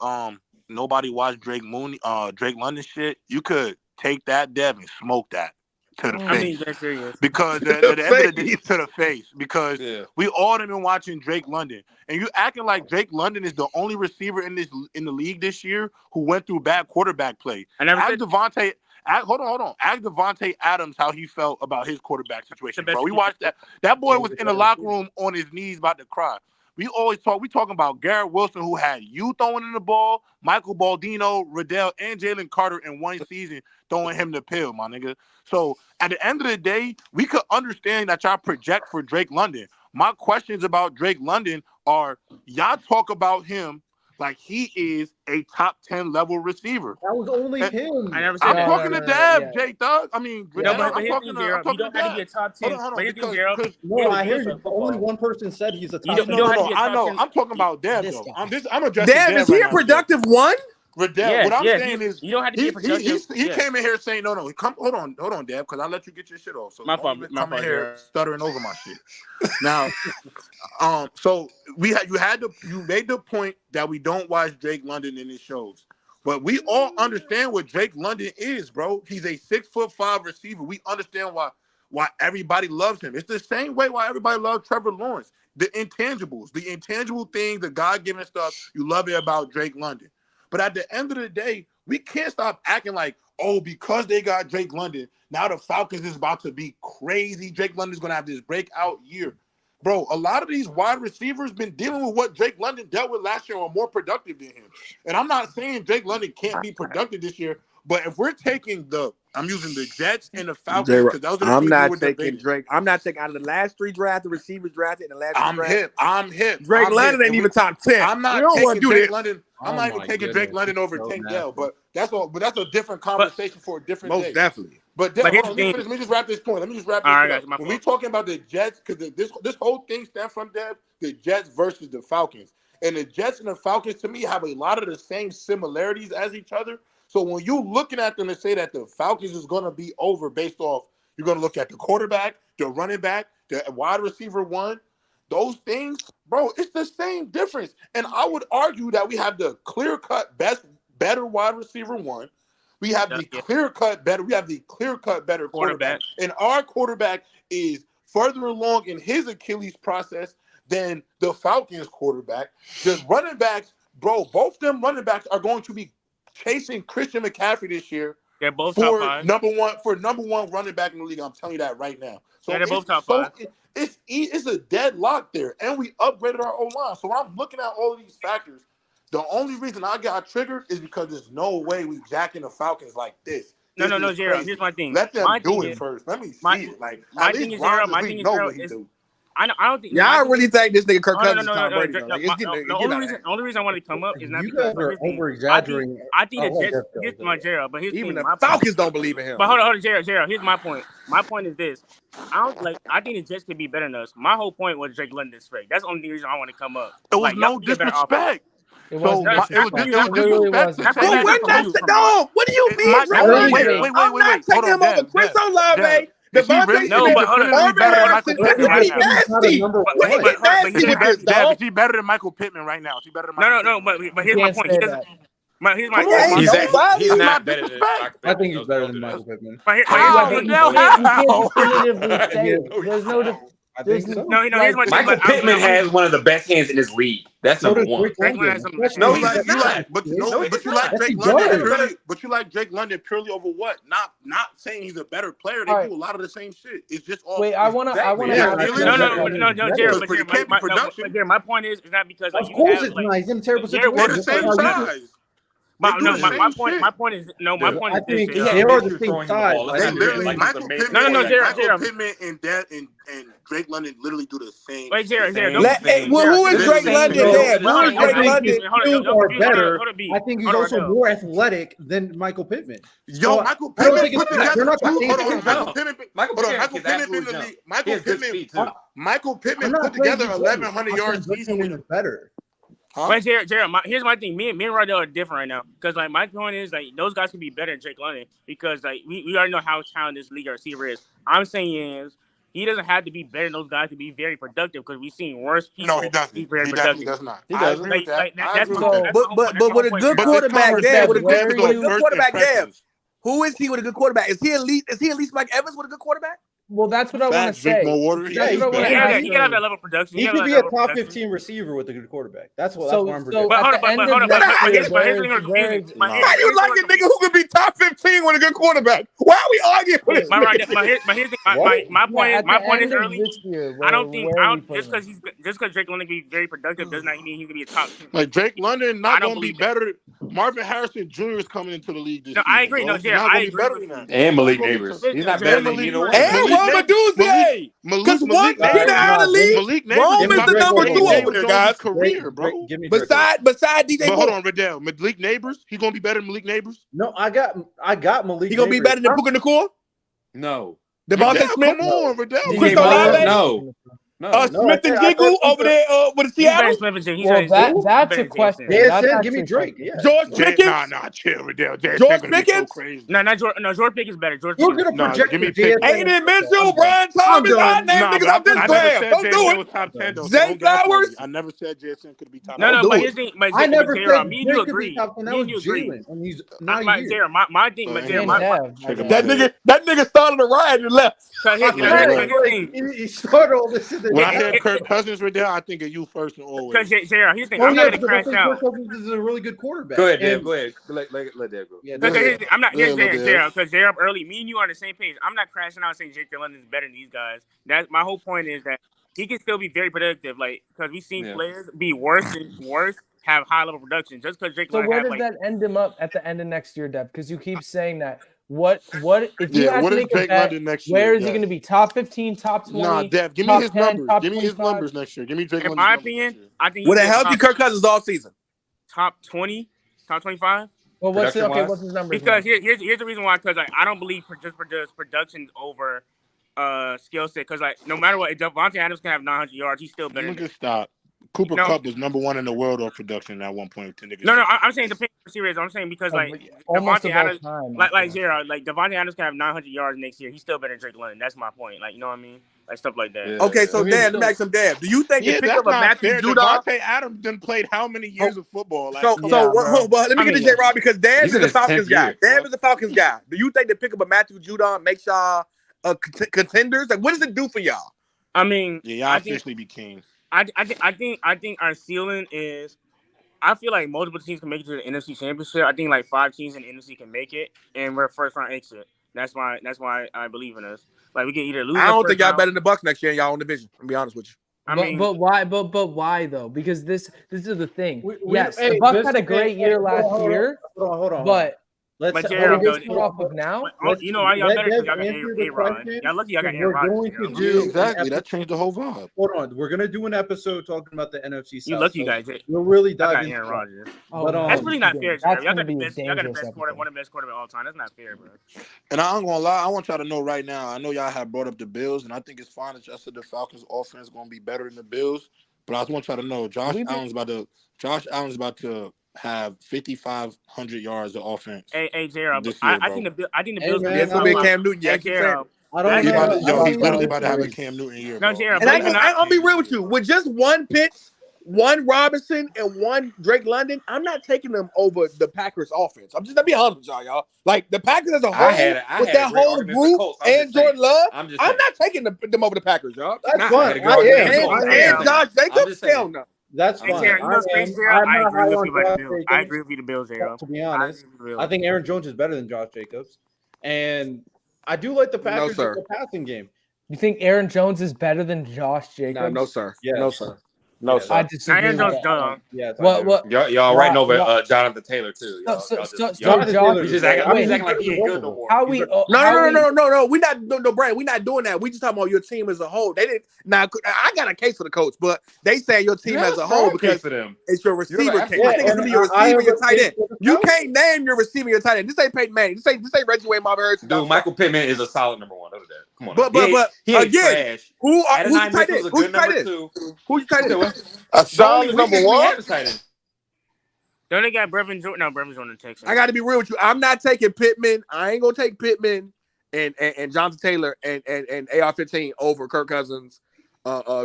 nobody watched Drake London shit. You could take that, Dev, and smoke that to the face. I mean, that's serious. Because at the end of the day, to the face. Because we all have been watching Drake London, and you acting like Drake London is the only receiver in the league this year who went through bad quarterback play. Ask Devontae. Hold on. Ask Devontae Adams how he felt about his quarterback situation, bro. We watched that. That boy was in the locker room on his knees about to cry. We talking about Garrett Wilson, who had you throwing in the ball, Michael Baldino, Riddell, and Jalen Carter in one season throwing him the pill, my nigga. So at the end of the day, we could understand that y'all project for Drake London. My questions about Drake London are, y'all talk about him like he is a top 10 level receiver. That was only him. I never said I'm that. talking to Dab, Jay Thug. I mean, but I'm here's talking the thing, Gerald. You don't have to be a top 10. No, I hear you. Only one person said he's a top 10. No, I know. I'm talking about Dab, though. I'm addressing Dab. Is he a productive one? Riddell, what I'm saying is, you don't have to be a productive. He came in here saying, no. Hold on, Dab, because I let you get your shit off. So my fault. Come in here stuttering over my shit. Now, so you made the point that we don't watch Drake London in his shows, but we all understand what Drake London is, bro. He's a 6'5" receiver. We understand why everybody loves him. It's the same way why everybody loves Trevor Lawrence. The intangibles, the intangible things, the God-given stuff. You love it about Drake London. But at the end of the day, we can't stop acting like, oh, because they got Drake London, now the Falcons is about to be crazy. Drake London's going to have this breakout year. Bro, a lot of these wide receivers been dealing with what Drake London dealt with last year or more productive than him. And I'm not saying Drake London can't be productive this year, but if we're taking I'm using the Jets and the Falcons because those are I'm not taking Drake. I'm not taking out of the last three drafted receivers drafted in the last. I'm hip. Drake London ain't even top 10. I'm not taking Drake London. I'm not even taking Drake London over Tank Dell, but that's a different conversation for a different day. Most definitely. But let me just wrap this point. When we talking about the Jets, because this whole thing stems from the Jets versus the Falcons, and the Jets and the Falcons to me have a lot of the same similarities as each other. So when you're looking at them and say that the Falcons is going to be over based off, you're going to look at the quarterback, the running back, the wide receiver one, those things, bro, it's the same difference. And I would argue that we have the clear-cut better wide receiver one. We have the clear-cut better quarterback. And our quarterback is further along in his Achilles process than the Falcons quarterback. The running backs, bro, both them running backs are going to be chasing Christian McCaffrey this year. They're both for top 5. number one running back in the league. I'm telling you that right now. So they're both top 5. It's a deadlock there, and we upgraded our O-line. So when I'm looking at all of these factors, the only reason I got triggered is because there's no way we jacking the Falcons like this. No, Gerald. Here's my thing. Let them do it is, first. Let me see it. Like my thing is, Gerald. My thing is, Gerald, I don't think. Yeah, I really think this nigga Kirk Cousins is Tom Brady. The only reason I wanted to come up is not you because guys are over exaggerating. I think the Jets. Here's my Gerald, but even the Falcons don't believe in him. But hold on, Gerald. Here's my point. My point is this: I think the Jets could be better than us. My whole point was Drake London's fake. That's the only reason I want to come up. It was no disrespect. It was disrespect. No, what do you mean? Wait. I'm not taking him over Chris Olave. Devontae Smith. She's better than Michael Pittman right now. She's better than Michael Pittman. But here's my point. He's not better than I think he's better than Michael Pittman. There's no. Here's my Michael Pittman has one of the best hands in this league. That's number one. No, he's not. But you like Drake London purely. But you like Drake London purely over what? Not saying he's a better player. They do a lot of the same shit. It's just all. Wait, I want to. No, Jared. My point is not because. Of course, it's not. He's in a terrible situation. They're the same size. My point is they are the same size. Michael Pittman and Drake London literally do the same. Wait, Jared. Who is Drake London? Are better. I think he's also more athletic than Michael Pittman. Yo, Michael Pittman put together. Michael Pittman put together 1,100 yards season. Better. Huh? But Jared, here's my thing. Me and Rydell are different right now because my point is those guys can be better than Drake London because we already know how talented this league receiver is. I'm saying is he doesn't have to be better than those guys to be very productive because we've seen worse people. No, he doesn't. He definitely does not. He doesn't. But with a good quarterback, who is he with a good quarterback? Is he elite? Is he at least Mike Evans with a good quarterback? Well, that's what I want to say. He can have that level of production. He could be a top 15 receiver with a good quarterback. That's what I'm predicting. But hold on. But here's the thing. How you like a nigga who could be top 15 with a good quarterback? Why are we arguing with this? My point is early. I don't think just because Drake London can be very productive does not mean he can be a top 10. Like Drake London not going to be better. Marvin Harrison Jr. is coming into the league this season. I agree. No, Jared, I agree. And Malik Neighbors. He's not better than either one. Meduze. Because once Peter out of the league, Rome is the number 2 over there, guys. Career, bro. Beside DJ. But hold on, Riddell. Malik Neighbors. He's gonna be better than Malik Neighbors. No, I got Malik. He gonna be better than Puka Nacua? No. Devontae Smith? Come on, Riddell. Chris Olave? No. Smith and Jiggle over there with the Seattle. Well, that's a question. Give me Drake. Yeah. George Pickens. Nah, chill, Riddell. George Pickens. George Pickens better. George You're gonna project give me Aiden Mitchell, Brian Thomas. I named niggas off this grab. Don't do it. Zay Flowers. I never said JSN could be top. No, but here's the thing. I never said me and you agree. That was Jalen, and he's not here. My thing, that nigga started a riot and left. He started all this. When I said Kirk Cousins, Riddell, I think of you first and always. Because here's the thing. I'm not going to crash out. Kirk Cousins is a really good quarterback. Go ahead, Dave. Go ahead. Let Dave go. I'm not. Here's Jared. Because they're up early. Me and you are on the same page. I'm not crashing out saying Jake London is better than these guys. That's my whole point is that he can still be very productive. Because we've seen players be worse, have high level production. Just because Jake London. So where does that end him up at the end of next year, Dev? Because you keep saying that. What if you have to make a bet, where is he going to be? Top 15, top 20? Nah, Dev, give me his numbers. Give me his numbers next year. Give me Drake London's numbers. In my opinion, I think would it help you Kirk Cousins all season? Top 20, top 25. Well, what's his numbers? Because here's the reason why. Because I don't believe production's over skill set. Because no matter what, if Devontae Adams can have 900 yards, he's still better. Look at stop. Cooper Kupp was number 1 in the world of production at one point. No, I'm saying the series. I'm saying because Devontae Adams, Devontae Adams can have 900 yards next year. He's still better than Drake London. That's my point. You know what I mean? Stuff like that. Yeah. Okay, so Dan, let me ask some Dan. Do you think the pick up of Matthew Judon? Devontae Adams done played how many years of football? Well, let me get to J-Rob because Dan is a Falcons guy. Dan is a Falcons guy. Do you think the pick up of Matthew Judon makes y'all contenders? What does it do for y'all? I mean, y'all officially be kings. I think our ceiling is. I feel like multiple teams can make it to the NFC Championship. I think 5 teams in the NFC can make it, and we're first round exit. That's why I believe in us. Like we can either lose. I don't think y'all better than the Bucks next year in y'all own division. I'll be honest with you. But why? But why though? Because this is the thing. Yes, hey, the Bucks had a great year last year. Hold on. But let's off of now. You know why y'all better because y'all got A-Rod. Y'all lucky y'all got A-Rod. Exactly. That changed the whole vibe. Hold on. We're gonna do an episode talking about the NFC South. You lucky you guys. We'll really dive into Aaron Rodgers. But that's really not fair, That's y'all gonna got the be a best. Y'all got the dangerous best quarterback, one of the best quarterbacks of all time. That's not fair, bro. And I ain't gonna lie, I want y'all to know right now. I know y'all have brought up the Bills, and I think it's fine that y'all said the Falcons' offense is gonna be better than the Bills. But I just want y'all to know, Josh Allen's about to have 5,500 yards of offense. Hey, Gerald. I think the Bills. It's gonna be a Cam Newton. Yeah, Gerald. I don't know. He's literally about to have a Cam Newton year. No, Gerald. And I'll be real with you. With just one Pitts, one Robinson, and one Drake London, I'm not taking them over the Packers offense. I'm just gonna be honest with y'all. Like the Packers as a whole, with that whole group and Jordan Love, I'm not taking them over the Packers, y'all. That's fine. And Josh Jacobs, hell no. That's fine. I agree with you, the Bills, Gerald. To be honest, I think Aaron Jones is better than Josh Jacobs, and I do like the Packers in the passing game. You think Aaron Jones is better than Josh Jacobs? No, sir. Yes. No, sir. No, sir. I disagree. Aaron Jones done. Yeah. What? Y'all writing over Jonathan Taylor too. He's just acting like he ain't good no more. No. We not Brad. We not doing that. We just talking about your team as a whole. They didn't. Now I got a case for the coach, but they say your team as a whole because it's your receiver case. I think it's gonna be your receiver, your tight end. You can't name your receiver, your tight end. This ain't Peyton Manning. This ain't Reggie Wayne, Marvin Harrison. Dude, Michael Pittman is a solid number one. Look at that. Come on. But he ain't again, trash. who's your tight end? Who's your tight end? A solid number one. Don't they got Brevin Jordan? No, Brevin's on the Texans. I got to be real with you. I'm not taking Pittman. I ain't gonna take Pittman and Jonathan Taylor and AR-15 over Kirk Cousins,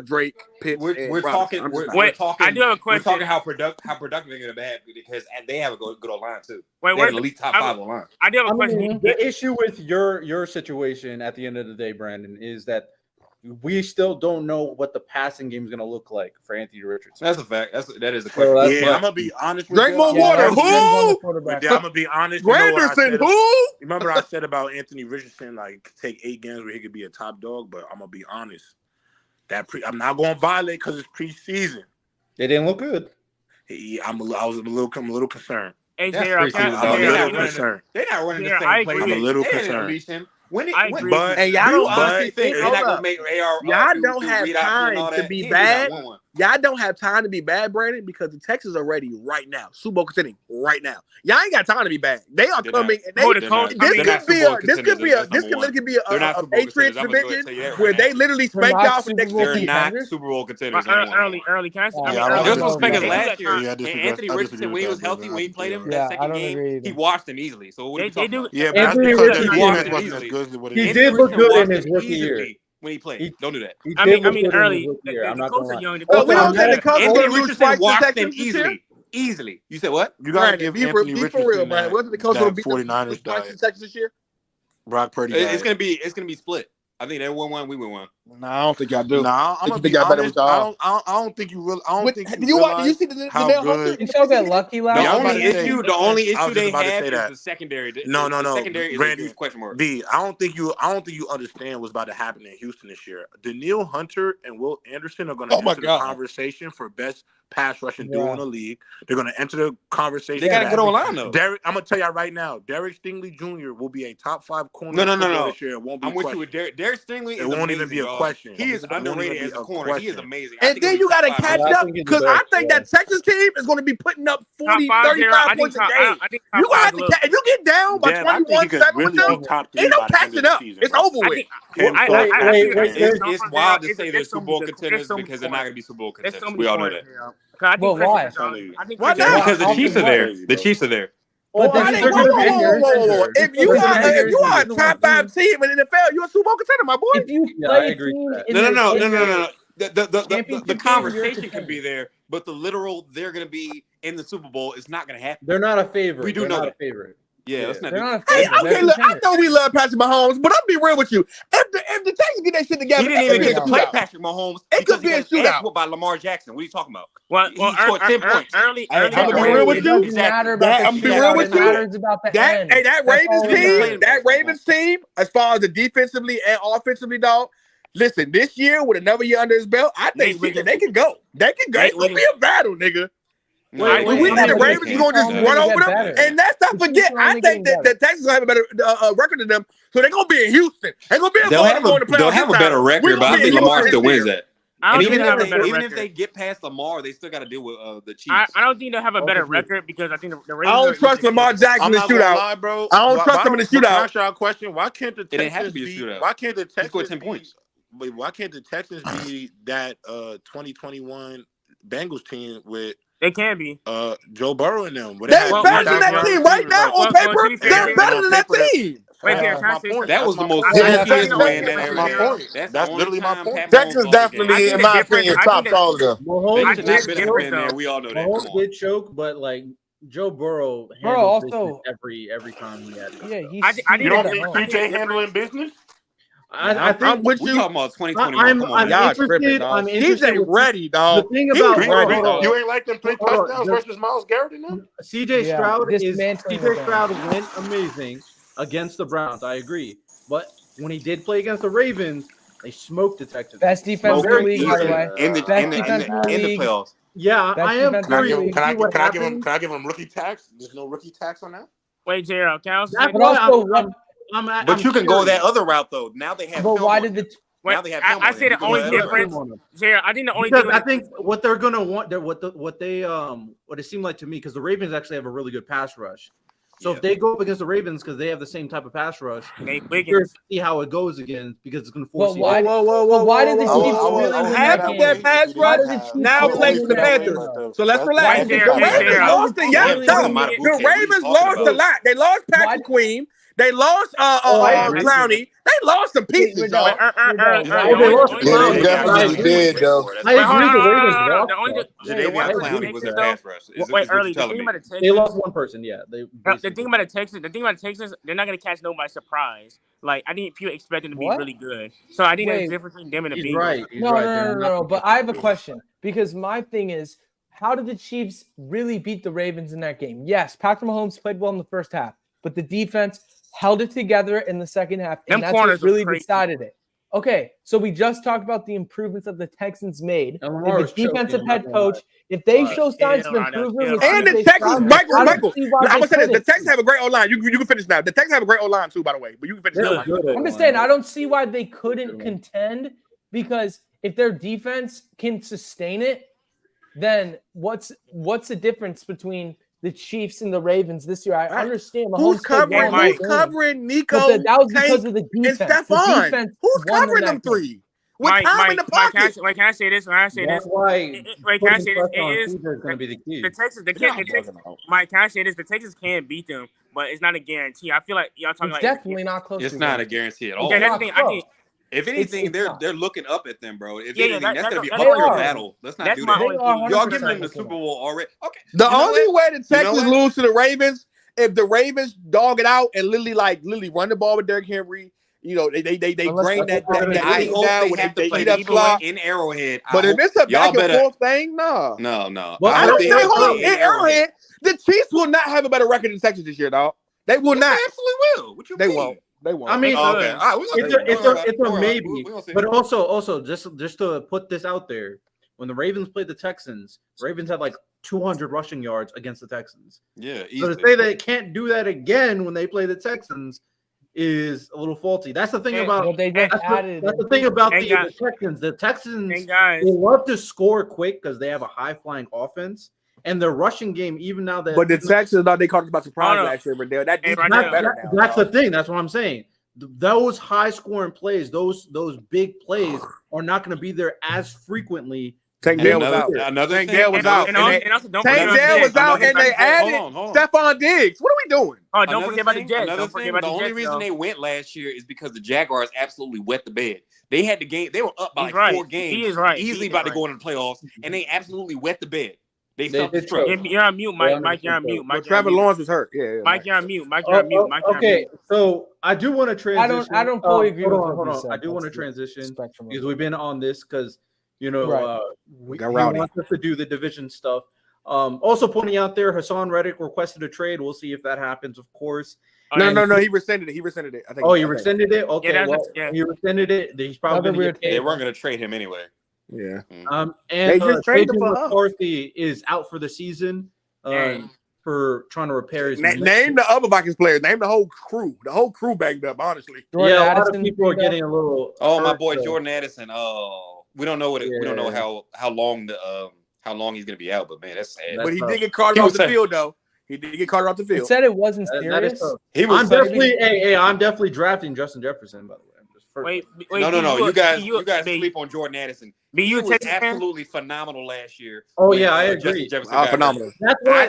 Drake, Pitts. We're talking. I do have a question. We're talking how productive they're gonna be because they have a good line too. Wait, they have an elite top 5 line. I do have a question. The issue with your situation at the end of the day, Brandon, is that we still don't know what the passing game is going to look like for Anthony Richardson. That's a fact. That is a question. I'm gonna be honest with you. Drink more water. Who? I'm gonna be honest. Granderson. Who? Remember I said about Anthony Richardson, like take 8 games where he could be a top dog, but I'm gonna be honest. I'm not going to violate because it's preseason. They didn't look good. I'm a little concerned. Hey, I'm a little concerned. They're not running the same play. I'm a little concerned. And y'all don't honestly think y'all don't have time to be bad. Y'all don't have time to be bad, Brandon, because the Texans are ready right now. Super Bowl contending right now. Y'all ain't got time to be bad. They are coming. This could be a Patriots division where they literally spank y'all for next year. They're not Super Bowl contenders. Early cancel. They're supposed to spank us last year. And Anthony Richardson, when he was healthy, when he played him that second game, he washed them easily. So what are you talking about? Yeah, but that's because the defense wasn't as good as what he did look good in his rookie year. When he played, don't do that. I mean, early. I'm not going to lie. Anthony Richardson watched them easily. You said what? You got to give Anthony Richardson for real, man. Wasn't the coach going to beat 49ers the Texans this year? Brock Purdy. It's gonna be split. I think they won one, we win one. No, I don't think y'all do. No, I'm gonna be honest. I don't think you really. I don't think you realize you see the good. You still got lucky last. The only issue they have is the secondary. No. The secondary is a huge question mark. B, I don't think you understand what's about to happen in Houston this year. Danielle Hunter and Will Anderson are going to enter the conversation for best pass rushing duo in the league. They're going to enter the conversation. They got a good old line though. I'm going to tell y'all right now, Derek Stingley Jr. will be a top 5 corner. No. This year. It won't be. I'm with you with Derek Stingley. It won't even be a question. He is underrated as a corner. He is amazing. And then you got to catch up because I think that Texas team is going to be putting up 40, 35 points a game. You got to catch. If you get down by 21-7 with them, ain't no catching up. It's over with. It's wild to say they're Super Bowl contenders because they're not going to be Super Bowl contenders. We all know that. Well, why? Why not? Because the Chiefs are there. The Chiefs are there. Whoa. If you are a top 5 team in the NFL, you're a Super Bowl contender, my boy. If you play No. The conversation can be there, but the literal they're going to be in the Super Bowl is not going to happen. They're not a favorite. We do know a favorite. Yeah, let's not. They're not a Hey, favorite. okay, look, I know we love Patrick Mahomes, but I'll be real with you. If the Texans get that shit together, He didn't even get to play Patrick Mahomes. It could be a shootout. By Lamar Jackson. What are you talking about? Well, He scored 10 points. Early. I'm gonna be real with you. It doesn't matter about the I'm gonna be real shootout. with It you. matters about the end. Hey, that That's all Ravens team, as far as the defensively and offensively, dog. Listen, this year with another year under his belt, I think they can go. They can go. It's gonna be a battle, nigga. We think the Ravens are gonna just run over them, and let's not forget. I think that the Texans will have a better record than them, so they're gonna be in Houston. They're gonna be in Baltimore. They'll have a better record, but I think Lamar still wins that. And even if they get past Lamar, they still got to deal with the Chiefs. I don't think they'll have a better record because I think the Ravens. I don't trust Lamar Jackson in the shootout. Lie, bro. I don't trust him in the shootout. Ask y'all a question. Why can't the Texans It have to be a shootout. Why can't the Texans score 10 points? Wait, why can't the Texans be that 2021 Bengals team with? They can be. Joe Burrow and them. They're better than that team right now on paper. They're better than that team. That was the most That's win that ever my happened. point. That's literally my point. Texans definitely, in my opinion, tops all of them. Mahomes They should not been in there. We all know that. Mahomes did choke, but like Joe Burrow also handled business every time he had it. Yeah, you don't think PJ handling business? I think I'm with we you. talking about 2021. I'm Y'all interested. tripping, dog. I'm interested. He's ready, dog. The thing about You ain't like them 3 touchdowns versus Myles Garrett and them? CJ Stroud dismantling CJ Stroud went amazing against the Browns. I agree, but when he did play against the Ravens, they smoked the Texans. Best defense in the league, by the way. In the playoffs. Yeah, I am curious. Can I give him rookie tax? There's no rookie tax on that. Wait, Gerald, can I also That's say- why But you can go that other route though. Now they have. But why did the Now they have. I say the only difference, Gerald. I think the only difference. I think what they're gonna want, what it seemed like to me, because the Ravens actually have a really good pass rush. So if they go up against the Ravens because they have the same type of pass rush, we're see how it goes again because it's going to force. Why did the Chiefs really half of their pass rush now plays for the Panthers? So let's relax. The Ravens lost it. Yeah, the Ravens lost a lot. They lost Patrick Queen. They lost Clowney. They lost some pieces, y'all. They definitely did, though. I agree. Clowney was a pass rush. Wait, early. The thing about the Texans, they lost one person. Yeah, the thing about the Texans, they're not gonna catch nobody by surprise. Like I think people expect them to be really good. So I think there's a difference between them and the Bengals. Right. No. But I have a question because my thing is, how did the Chiefs really beat the Ravens in that game? Yes, Patrick Mahomes played well in the first half, but the defense held it together in the second half, and that's what really decided it. Okay, so we just talked about the improvements that the Texans made. If the defensive head coach, if they show signs of improvement, and the Texans, Michael, I'm gonna say this: the Texans have a great O-line. You can finish now. The Texans have a great O-line too, by the way. But you can finish. I'm just saying, I don't see why they couldn't contend because if their defense can sustain it, then what's the difference between the Chiefs and the Ravens this year? I understand. Who's covering Nico? That was because of the defense. And Stephon. Who's covering them three? Mike, can I say this? Can I say this? Can I say this? It is going to be the key. The Texans, Mike, can I say this? The Texans can beat them, but it's not a guarantee. I feel like y'all talking it's definitely not close. It's not a guarantee at all. Okay, that's the thing. I think. If anything, they're looking up at them, bro. If anything, that's gonna be uphill battle. Let's not do that. Y'all giving them the Super Bowl already. Okay. The only way the Texans lose to the Ravens if the Ravens dog it out and literally run the ball with Derrick Henry. You know, they drain that I hope down they have to play in Arrowhead. But if it's a back and forth thing, no. Well, I don't think in Arrowhead, the Chiefs will not have a better record than the Texans this year, dog. They will not. They absolutely will. What you mean? They won't. I mean, okay. It's a maybe. But also, just to put this out there, when the Ravens played the Texans, the Ravens had like 200 rushing yards against the Texans. Yeah. So to say they can't do that again when they play the Texans is a little faulty. That's the thing about the thing about the Texans. The Texans they love to score quick because they have a high flying offense. And their rushing game, even now that. But the Texans, they talked about surprise last year, but that defense is better now. That's the thing. That's what I'm saying. Those high scoring plays, those big plays, are not going to be there as frequently. Tank Dell was out. Tank Dell was out. Tank Dell was out, and they added Stephon Diggs. What are we doing? Oh, don't forget about the Jets. The only reason they went last year is because the Jaguars absolutely wet the bed. They had the game. They were up by 4 games. He is right. Easily about to go into the playoffs, and they absolutely wet the bed. They self-destruct. You're on mute, Mike. Mike, you're on mute. Mike, Trevor Lawrence was hurt. Yeah. Mike, you're on mute. Mike, you're on mute. Mike, you're on mute. Okay, so I do want to transition. I don't fully agree with hold on. I do want to transition because we've been on this because we want us to do the division stuff. Also pointing out there, Hassan Reddick requested a trade. We'll see if that happens, of course. No, he rescinded it. He rescinded it. I think. Oh, he rescinded it. Okay, he rescinded it. He's probably going to get paid. They weren't going to trade him anyway. Yeah. And JJ McCarthy is out for the season for trying to repair his. Name the other Vikings players. Name the whole crew. The whole crew banged up. Honestly. A lot of people are getting a little. My boy Jordan Addison. Oh, we don't know we don't know how long he's going to be out. But man, that's sad. But he did get carted off the field though. He did get carted off the field. He said it wasn't serious. I'm definitely drafting Justin Jefferson, by the way. Wait, no. You guys sleep on Jordan Addison. He was absolutely phenomenal last year. Oh yeah, I agree. Phenomenal.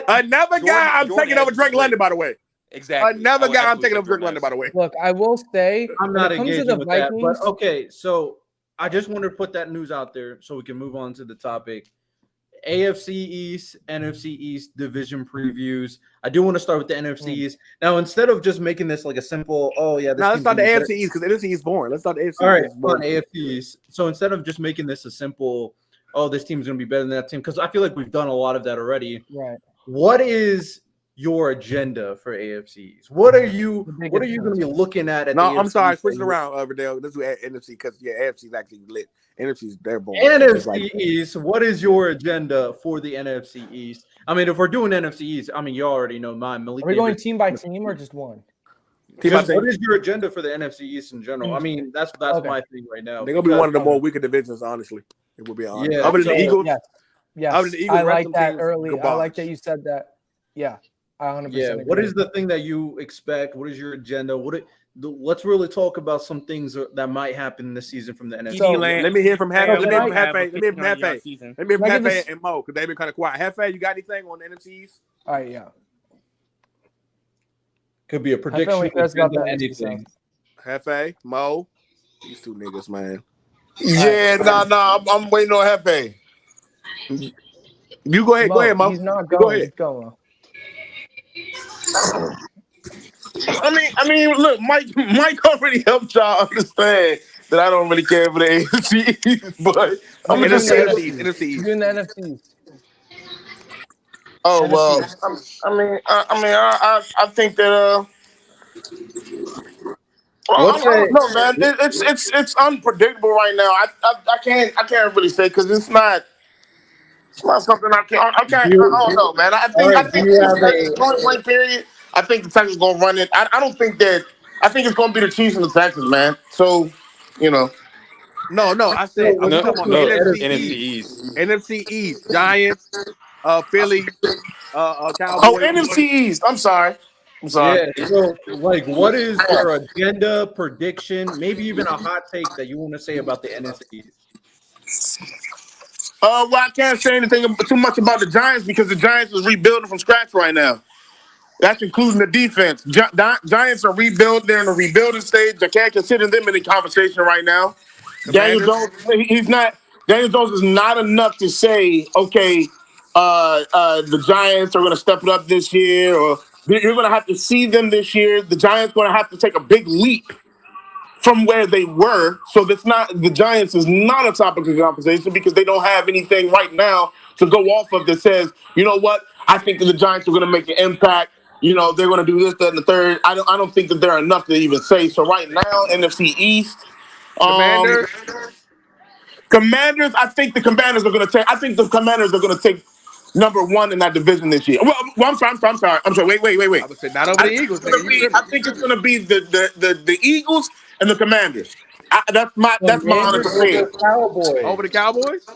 Another guy I'm taking over Drake London, by the way. Exactly. Another guy I'm taking over Drake London, by the way. Look, I will say I'm not engaging with that. But okay, so I just wanted to put that news out there so we can move on to the topic. AFC East, NFC East division previews. I do want to start with the NFC East. Now, instead of just making this like a simple, let's start the AFC East because the NFC East is boring. Let's start the AFC East. All right, AFC East. So instead of just making this a simple, this team's going to be better than that team, because I feel like we've done a lot of that already. Right. What is your agenda for AFC East? What are you going to be looking at? No, I'm sorry, switch it around, Vidal. Let's do NFC because AFC is actually lit. NFC's they're boring. NFC East. What is your agenda for the NFC East? I mean, if we're doing NFC East, you already know mine. Are we going team by team or just one? What is your agenda for the NFC East in general? I mean, that's my thing right now. They're gonna be one of the more weaker divisions, honestly. It will be honest. Yeah, other than the Eagles. Yes. I like that early. I like that you said that. Yeah. I 100% agree. What is the thing that you expect? What is your agenda? Let's really talk about some things that might happen this season from the NFC. So, let me hear from Hefe. Let me hear from Hefe and Mo because they've been kind of quiet. Hefe, you got anything on the NFC East? All right, yeah. Could be a prediction. Anything. Hefe, Mo, these two niggas, man. Yeah, I'm waiting on Hefe. You go ahead, Mo. He's not going. Go ahead. Go. I mean, look, Mike already helped y'all understand that I don't really care for the AFC, but I'm gonna just say NFC. You're in the NFC. Oh well, I think that I don't know, man. It's unpredictable right now. I can't really say because it's not something I don't know, man. I think this point period. I think the Texans gonna run it. I don't think that. I think it's gonna be the Chiefs and the Texans, man. So, No. I said NFC East. NFC East. Giants, Philly, Cowboys. Oh, NFC East. I'm sorry. Yeah. So, what is your agenda, prediction, maybe even a hot take that you want to say about the NFC East? Well, I can't say anything too much about the Giants because the Giants is rebuilding from scratch right now. That's including the defense. Giants are rebuilt. They're in the rebuilding stage. I can't consider them in the conversation right now. Daniel Jones is not enough to say, okay, the Giants are going to step it up this year, or you're going to have to see them this year. The Giants going to have to take a big leap from where they were. So the Giants is not a topic of conversation because they don't have anything right now to go off of that says, you know what? I think that the Giants are going to make an impact. They're going to do this, that, and the third. I don't think that they're enough to even say. So right now, NFC East, Commanders. I think the Commanders are going to take. I think the Commanders are going to take number one in that division this year. Well, I'm sorry. Wait. I would say not over the Eagles. I think it's going to be the Eagles and the Commanders. That's my honest opinion. Over the Cowboys.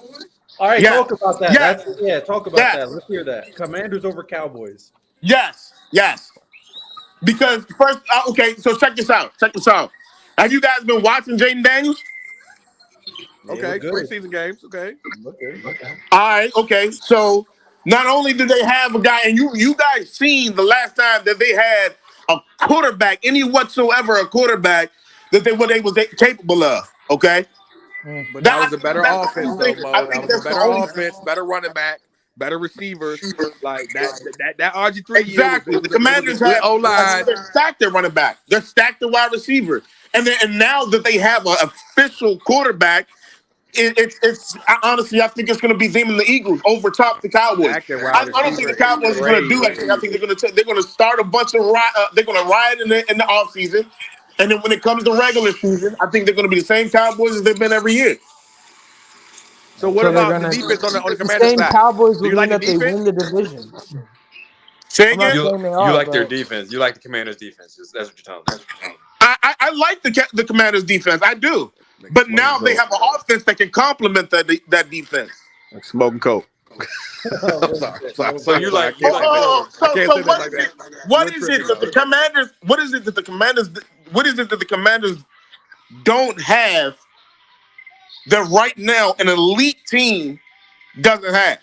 All right, talk about that. Talk about that. Let's hear that. Commanders over Cowboys. Yes. Because first, so check this out. Have you guys been watching Jayden Daniels? Okay, preseason games. Okay. All right. Okay. So not only do they have a guy, and you guys seen the last time that they had a quarterback, a quarterback that they was capable of. Okay. But that was a better offense, though, Mo. That was a better offense, better running back. better receivers. Like that RG3 exactly. year The Commanders have they're stacked at running back. They're stacked at wide receiver, and now that they have an official quarterback, it's honestly I think it's going to be them and the Eagles over top the Cowboys. I don't think the Cowboys are going to do anything. I think they're going to start a bunch of they're going to riot in the offseason, and then when it comes to regular season, I think they're going to be the same Cowboys as they've been every year. So what about the defense on the Commanders same side? Cowboys will mean like that they win the division. Say again? You like their defense. You like the Commanders' defense. That's what you're telling me. I like the Commanders' defense. I do. But now they have an offense that can complement that defense. Like smoking coke. Sorry. So you like what is it that the Commanders don't have that right now an elite team doesn't have?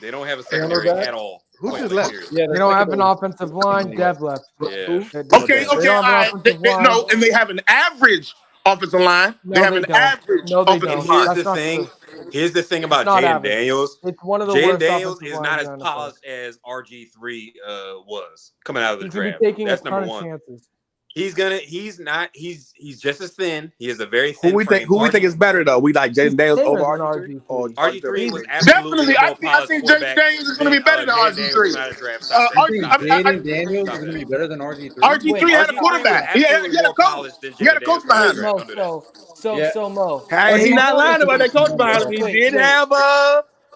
They don't have a secondary at all. Who's just left? Yeah, they don't have an offensive line. Dev left. Yeah. Okay. All right. No, and they have an average offensive line. No, they have an average offensive line. Here's the thing about Jadon Daniels. It's one of the Jadon worst Daniels is not as polished as RG3 was coming out of the draft. That's number one. Chances. He's just as thin. He is a very thin. Who we think is better though? We like Jadon Daniels over RG3. RG3 was absolutely definitely. I think Jadon Daniels is going to be better than RG3. Jadon Daniels is going to be better than RG3. RG3 had a quarterback. He had a coach. He had a coach behind him. So Mo. He's not lying about that coach behind him. He did have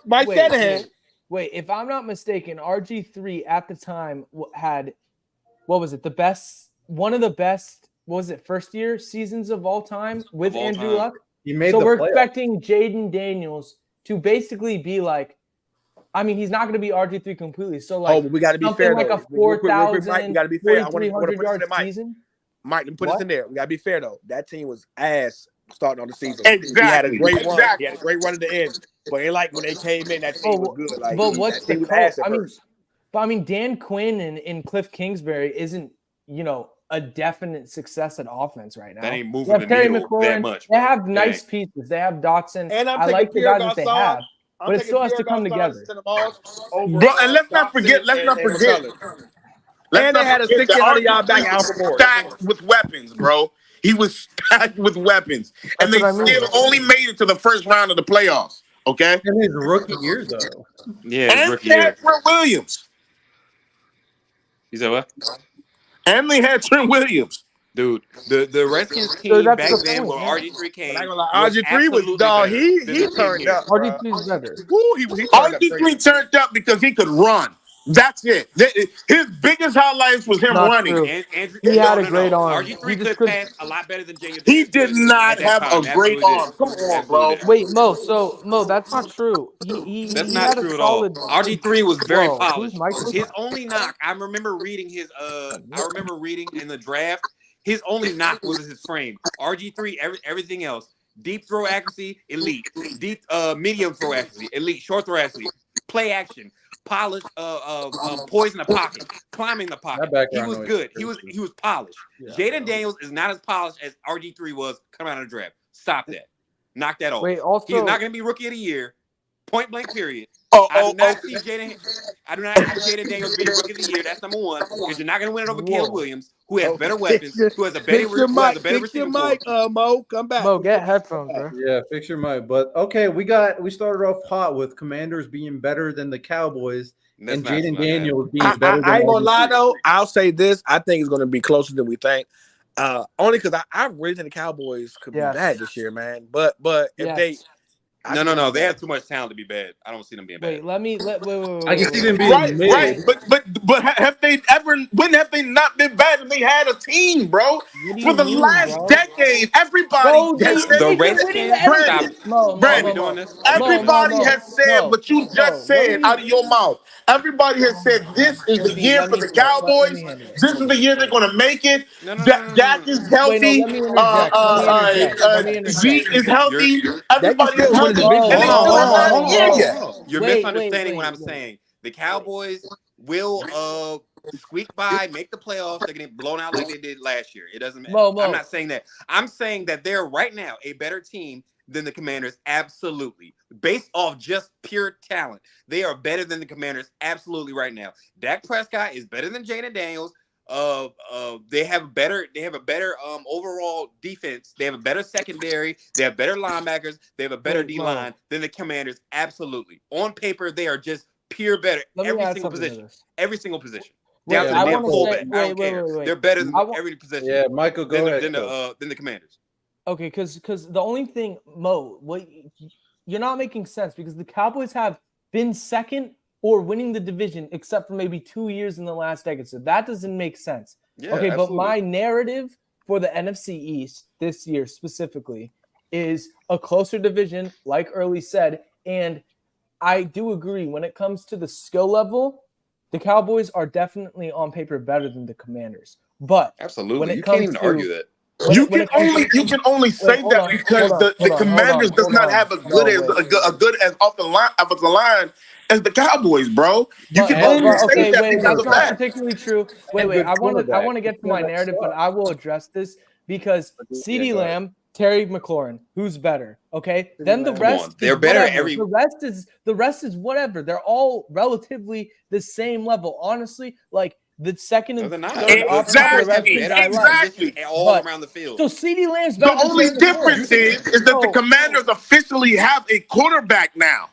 Mike Shanahan. Wait, if I'm not mistaken, RG3 at the time had what was it? One of the best, first year seasons of all time with Andrew Luck? So we're expecting Jadon Daniels to basically be like, I mean, he's not going to be RG3 completely. So like, but we got to be fair. Like a 4,000, we got to be fair. I want to 4,300 put yard this in season. Mike, put this in there. We got to be fair though. That team was ass starting on the season. Exactly. He had a great run. He had a great run at the end. But it like when they came in, that team was good. Like, but what's the ass at first. I mean, Dan Quinn and Cliff Kingsbury isn't, a definite success at offense right now. That ain't moving the needle that much. They have nice pieces. They have Dotson. And I like the guys that they have, but it still has to come together. Bro, and let's not forget. And they had a 600-yard back stacked with weapons, bro. He was stacked with weapons, and they still only made it to the first round of the playoffs. Okay, in his rookie years, though. Yeah, and rookie they year. had Trent Williams. You said what? And they had Trent Williams. Dude, the Redskins team back then when RG3 came. RG3 was dog. He turned up. RG3 is better. RG3 turned up because he could run. That's it. His biggest highlights was him running. He had a great arm. RG3 could pass a lot better than James. He did not have a great arm. Come on, bro. Wait, Mo, that's not true. That's not true at all. RG3 was very polished. His only knock, I remember reading in the draft, his only knock was his frame. RG3, everything else, deep throw accuracy, elite. Deep, medium throw accuracy, elite. Short throw accuracy, play action. Polished, poise in the pocket, climbing the pocket. He was good. He was polished. Yeah. Jadon Daniels is not as polished as RG3 was coming out of the draft. Stop that. Knock that off. Wait, also, he's not going to be rookie of the year. Point blank. Period. I do not see Jadon Daniels being rookie of the year. That's number one. Because you're not going to win it over Caleb Williams, who has better weapons, who has a better receiving mic, Mo, come back. Mo, get headphones, bro. Yeah, fix your mic. But okay, we started off hot with Commanders being better than the Cowboys and Jadon Daniels being better than I ain't gonna lie though. I'll say this. I think it's gonna be closer than we think. Only because I really think the Cowboys could be bad this year, man. But if they No. They have too much talent to be bad. I don't see them being bad. Wait. I can see them being mid. Right. But have they ever? When have they not been bad? If they had a team, bro. For the last decade, everybody has said. The Redskins. Everybody has said what you just said out of your mouth. Everybody has said this is the year for the Cowboys. This is the year they're going to make it. Dak is healthy. Zeke is healthy. Everybody is healthy. You're misunderstanding what I'm saying. The Cowboys will squeak by, make the playoffs. They're getting blown out like they did last year. It doesn't matter. I'm not saying that. I'm saying that they're right now a better team than the Commanders? Absolutely. Based off just pure talent, they are better than the Commanders absolutely right now. Dak Prescott is better than Jadon Daniels. They have a better overall defense. They have a better secondary. They have better linebackers. They have a better D line than the Commanders. Absolutely. On paper, they are just pure better. Every single position. Every single position. Down to the damn fullback. I don't care. They're better than every position. Yeah, Michael, go ahead. Than the Commanders. Okay, because the only thing, Mo, you're not making sense because the Cowboys have been second or winning the division except for maybe 2 years in the last decade. So that doesn't make sense. Yeah, okay, absolutely. But my narrative for the NFC East this year specifically is a closer division, like Early said. And I do agree when it comes to the skill level, the Cowboys are definitely on paper better than the Commanders. But absolutely, when it you comes can't even argue that. You can only say that because the Commanders does not have a good as offensive line as the Cowboys, bro. You can only say that because of that. That's not particularly true. Wait. I want to get to my narrative, but I will address this because CeeDee Lamb, Terry McLaurin, who's better? Okay, then the rest. They're better whatever. every. The rest is whatever. They're all relatively the same level. Honestly, like. The second and third exactly all around the field. So CeeDee Lamb's better. The only difference is that the Commanders officially have a quarterback now.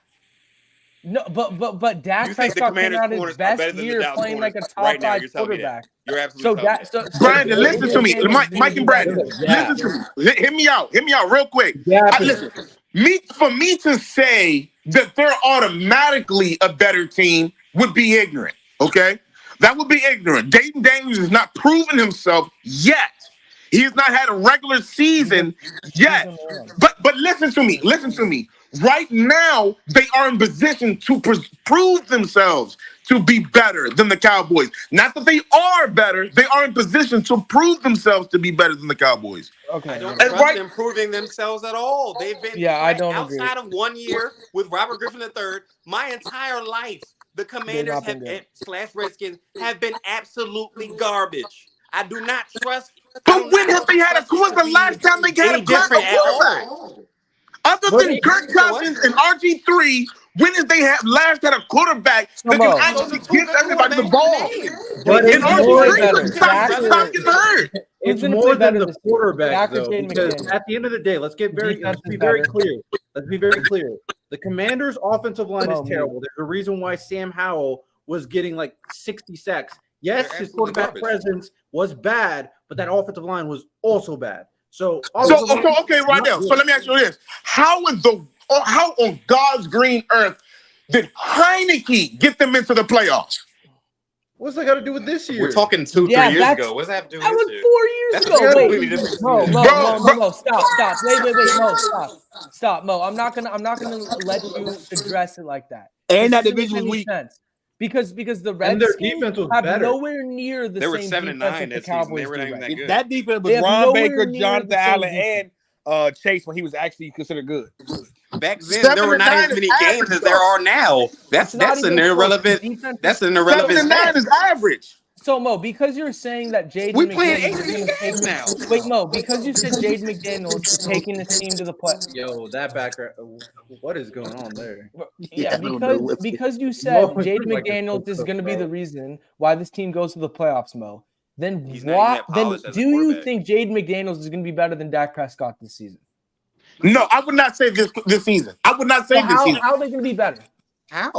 No, but Dak Prescott came out his best year playing like a top 5 quarterback. You're absolutely Brandon, listen to me. Mike and Brandon, listen to me. Hear me out real quick. Listen, for me to say that they're automatically a better team would be ignorant. Okay. That would be ignorant. Jadon Daniels has not proven himself yet. He has not had a regular season yet. But listen to me. Right now, they are in position to prove themselves to be better than the Cowboys. Not that they are better. They are in position to prove themselves to be better than the Cowboys. Okay. I don't trust them proving themselves at all. They've been outside of 1 year with Robert Griffin III my entire life. The Commanders / Redskins have been absolutely garbage. I do not trust. But when have they had when's the last time they had a quarterback? Other than Kirk Cousins and RG3, when did they have last had a quarterback that can actually give everybody the ball? But and RG3 stop getting hurt. It's more than the quarterback, though, because at the end of the day, let's be very clear. Let's be very clear. The Commanders' offensive line is terrible. There's a reason why Sam Howell was getting like 60 sacks. Yes, his quarterback presence was bad, but that offensive line was also bad. So okay, right now. So let me ask you this: how on God's green earth did Heineke get them into the playoffs? What's that got to do with this year? We're talking 2-3 years ago. What's that have to do with this year? That was 4 years ago. Mo, stop. Wait, Mo, stop, Mo. I'm not gonna let you address it like that. And that division was weak. Because the Redskins have nowhere near the same defense that the Cowboys do. That defense was Ron Baker, Jonathan Allen, and Chase when he was actually considered good. Back then, there were not as many games as there are now. That's an irrelevant. That's an irrelevant. 7-9 is average. So Mo, because you're saying that Jaden we playing 18 games now. Wait, Mo, because you said Jaden McDaniels is taking the team to the play. Yo, that background. What is going on there? Yeah, because you said Jaden McDaniels is going to be the reason why this team goes to the playoffs, Mo. Then what? Then do you think Jaden McDaniels is going to be better than Dak Prescott this season? No, I would not say this season. I would not say this season. How are they going to be better? How?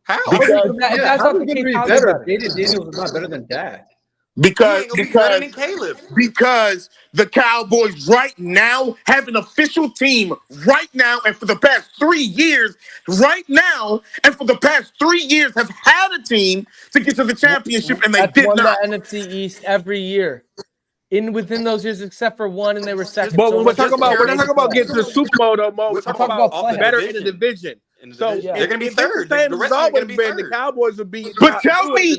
Because that's not the case. Better. Jaden Daniels is not better than Dak. Because the Cowboys right now have an official team right now, and for the past 3 years, have had a team to get to the championship, and they did not. The NFC East every year. Within those years, except for one, and they were second. But we're talking about getting to the Super Bowl, though, Mo. We're talking about better in the division. So they're going to be third. The rest are going to be third. The Cowboys will be. But tell me,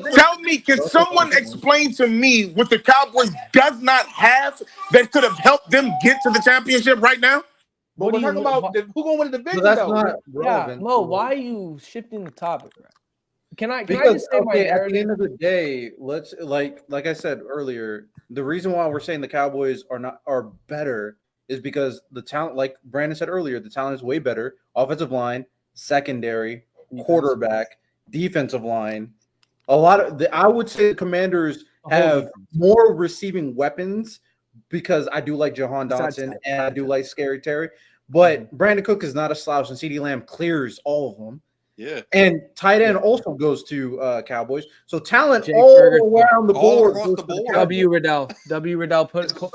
can someone explain to me what the Cowboys does not have that could have helped them get to the championship right now? But we're talking about who's going to win the division, though. Not relevant. Mo, why are you shifting the topic? Can I just say at the end of the day, let's like I said earlier, the reason why we're saying the Cowboys are better is because the talent, like Brandon said earlier, the talent is way better. Offensive line, secondary, quarterback, defensive line. A lot of I would say the Commanders have more receiving weapons because I do like Jahan Dotson and I do like Scary Terry. But Brandon Cook is not a slouch, and CeeDee Lamb clears all of them. Yeah. And tight end also goes to Cowboys. So talent all around the board. W. Riddell.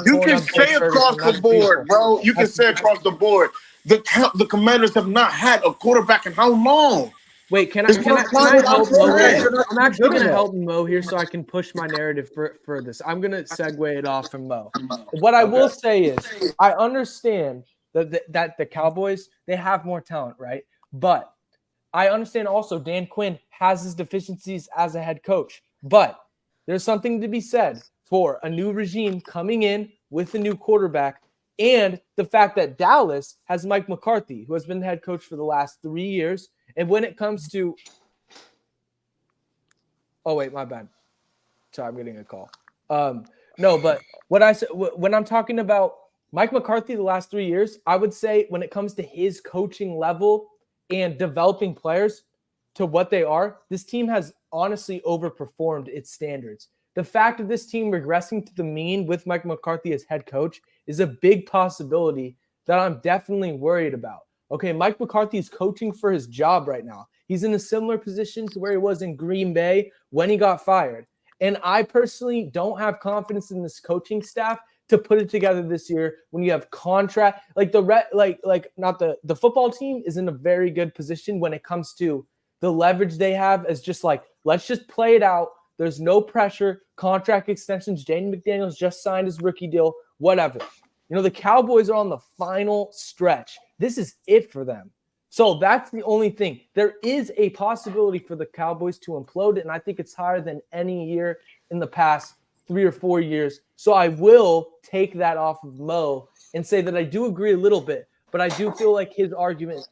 You can say across the board, bro. You can say across the board. The Commanders have not had a quarterback in how long? Wait, can I help Mo here? I'm actually going to help Mo here so I can push my narrative for this. I'm going to segue it off from Mo. What I will say is I understand that the Cowboys, they have more talent, right? But I understand also Dan Quinn has his deficiencies as a head coach. But there's something to be said for a new regime coming in with a new quarterback and the fact that Dallas has Mike McCarthy, who has been the head coach for the last 3 years. And when it comes to – oh, wait, my bad. Sorry, I'm getting a call. No, but what I said when I'm talking about Mike McCarthy the last 3 years, I would say when it comes to his coaching level and developing players to what they are, this team has honestly overperformed its standards. The fact of this team regressing to the mean with Mike McCarthy as head coach is a big possibility that I'm definitely worried about. Okay, Mike McCarthy is coaching for his job right now. He's in a similar position to where he was in Green Bay when he got fired. And I personally don't have confidence in this coaching staff to put it together this year when you have contract like the football team is in a very good position when it comes to the leverage they have as just like, let's just play it out. There's no pressure, contract extensions. Jaden McDaniels just signed his rookie deal, whatever. You know, the Cowboys are on the final stretch. This is it for them. So that's the only thing. There is a possibility for the Cowboys to implode, and I think it's higher than any year in the past 3 or 4 years. So I will take that off of Mo and say that I do agree a little bit, but I do feel like his argument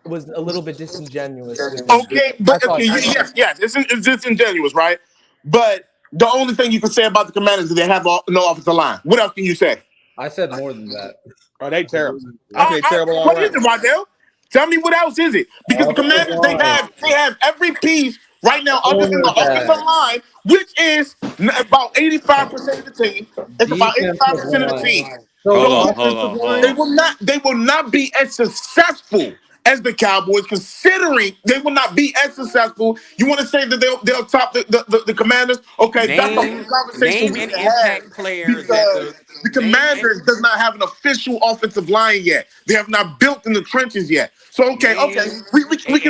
was a little bit disingenuous. Okay, yes, it's disingenuous, right? But the only thing you can say about the Commanders is they have no offensive line. What else can you say? I said more than that. Oh, they terrible. I think terrible all What around. is it, Waddell? Tell me what else is it? Because the Commanders, they have every piece right now other than the offensive line, which is about 85% of the team. It's about 85% of the team. Hold on. They will not be as successful as the Cowboys, considering they will not be as successful. You want to say that they'll top the Commanders? Okay, that's the conversation we have. Because the Commanders does not have an official offensive line yet. They have not built in the trenches yet. So we can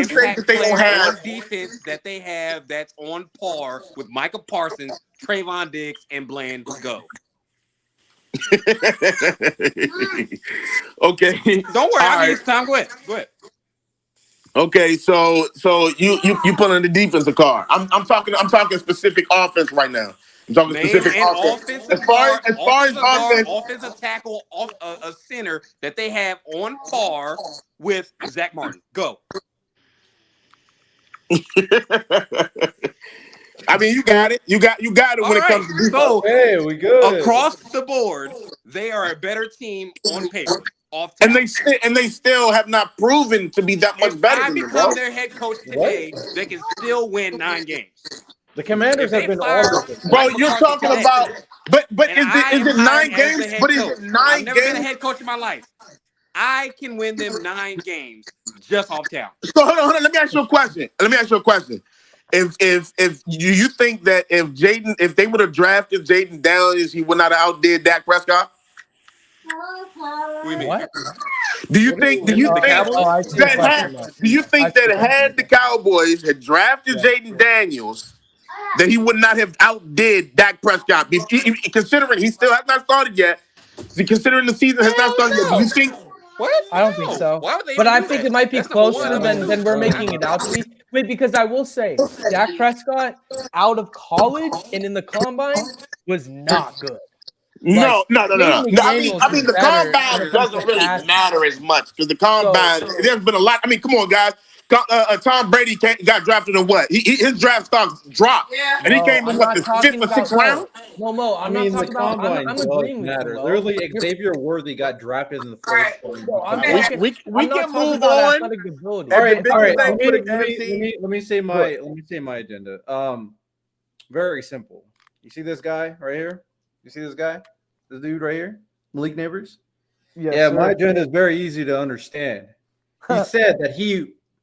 say that they don't have defense that they have that's on par with Micah Parsons, Trayvon Diggs, and Bland. Go. Okay. Don't worry. I mean, it's time. Go ahead. Okay, so you pulling the defensive card. I'm talking specific offense right now. I'm talking specific offense. As far as offense, offensive tackle, a center that they have on par with Zach Martin. Go. I mean, you got it. You got it when it comes to defense. So, hey, we good. Across the board, they are a better team on paper. And they still have not proven to be that much better than them. If I become their head coach today, they can still win 9 games. The Commanders have been awesome. Bro, you're talking about, but is it 9 games? But is it 9 games? I've never been a head coach in my life. I can win them 9 games just off talent. So hold on. Let me ask you a question. If you think that if they would have drafted Jayden Daniels, he would not have outdid Dak Prescott? What? Do you think that had the Cowboys had drafted Jayden Daniels, that he would not have outdid Dak Prescott? Considering he still has not started yet, considering the season has not started yet, do you think? What? I don't think so. But I think it might be closer than we're making it out to be. Wait, because I will say, Dak Prescott out of college and in the combine was not good. No. I mean, the combine doesn't really matter as much because the combine, there's been a lot. I mean, come on, guys. Tom Brady got drafted in what? His draft stock dropped, and he came in what, the 5th or 6th round. No, Mo, I'm not talking about. I'm agreeing with you, Mo. Literally, Xavier Worthy got drafted in the first round. We can move on. All right. Let me say my agenda. Very simple. You see this guy right here? You see this guy? This dude right here? Malik Neighbors? Yeah, my agenda is very easy to understand. He said that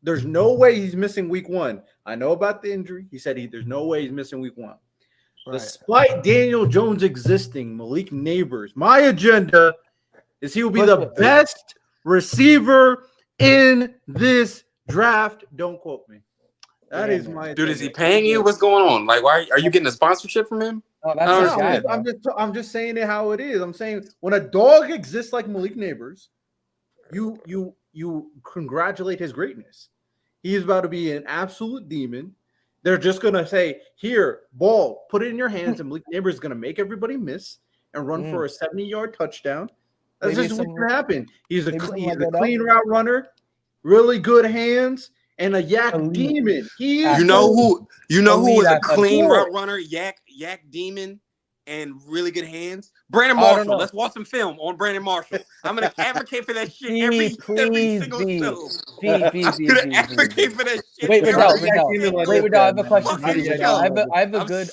there's no way he's missing week 1. I know about the injury. He said there's no way he's missing week 1. Right. Despite Daniel Jones existing, Malik Neighbors, my agenda is he will be the best receiver in this draft. Don't quote me. That is my agenda. Dude, is he paying you? What's going on? Like, why are you getting a sponsorship from him? Oh, that's I'm just saying it how it is. I'm saying when a dog exists like Malik Neighbors, you congratulate his greatness. He's about to be an absolute demon. They're just gonna say, "Here, ball, put it in your hands," and Malik Neighbors is gonna make everybody miss and run for a 70-yard touchdown. That's just what's gonna happen. He's a clean route runner, really good hands, and a yak demon. You know who was a clean route runner, yak demon, and really good hands? Brandon Marshall. Let's watch some film on Brandon Marshall. I'm gonna advocate for that shit every single show. Advocate for that shit. Wait, Riddell, I have a question for you. I have a good.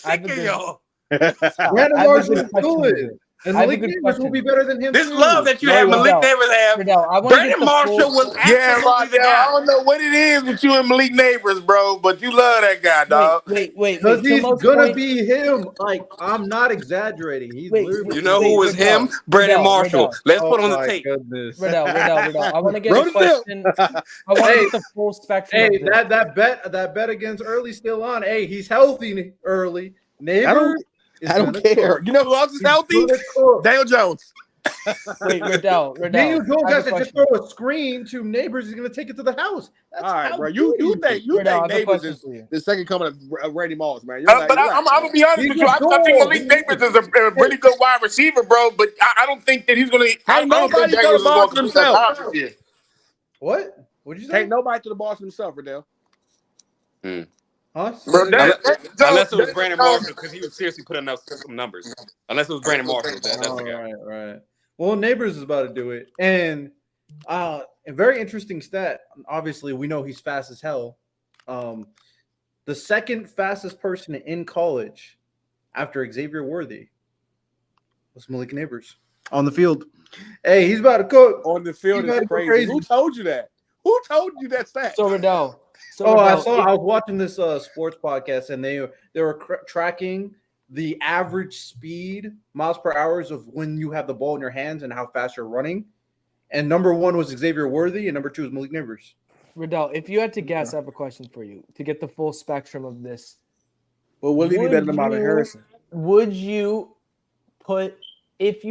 Brandon Marshall is good. And Malik Neighbors will be better than him. This love that you have, Malik Neighbors have. Brandon Marshall was absolutely the guy. I don't know what it is with you and Malik Neighbors, bro, but you love that guy, dog. Wait. Because he's gonna be him. Like, I'm not exaggerating. He's literally. You know who was him? Brandon Marshall. Let's put on the tape. Riddell. I want to get a question. I want to get the full spectrum. Hey, that bet against Early still on. Hey, he's healthy early. Neighbors. I don't care. You know who else is healthy? Daniel Jones. Wait, Riddell. Daniel Jones has to just throw a screen to Neighbors. He's going to take it to the house. That's all right, bro. You think Neighbors is the second coming of Randy Moss, man? I'm gonna be honest with you. I think Malik Neighbors is a really good wide receiver, bro. But I don't think that he's going to. Ain't nobody to the Boston himself. What? What'd you say? Ain't nobody to the Boston himself, Riddell. Huh? Unless it was Brandon Marshall, because he was seriously putting up some numbers. Unless it was Brandon Marshall, that's the guy. Right. Well, Neighbors is about to do it, and a very interesting stat. Obviously, we know he's fast as hell. The second fastest person in college after Xavier Worthy was Malik Neighbors on the field. Hey, he's about to cook. On the field is crazy. Who told you that? Who told you that stat? So Riddell. I was watching this sports podcast, and they were tracking the average speed, miles per hour, of when you have the ball in your hands and how fast you're running. And number 1 was Xavier Worthy, and number 2 was Malik Neighbors. Riddell, if you had to guess, I have a question for you to get the full spectrum of this. Well, will he be better than Marvin Harrison? Would you put if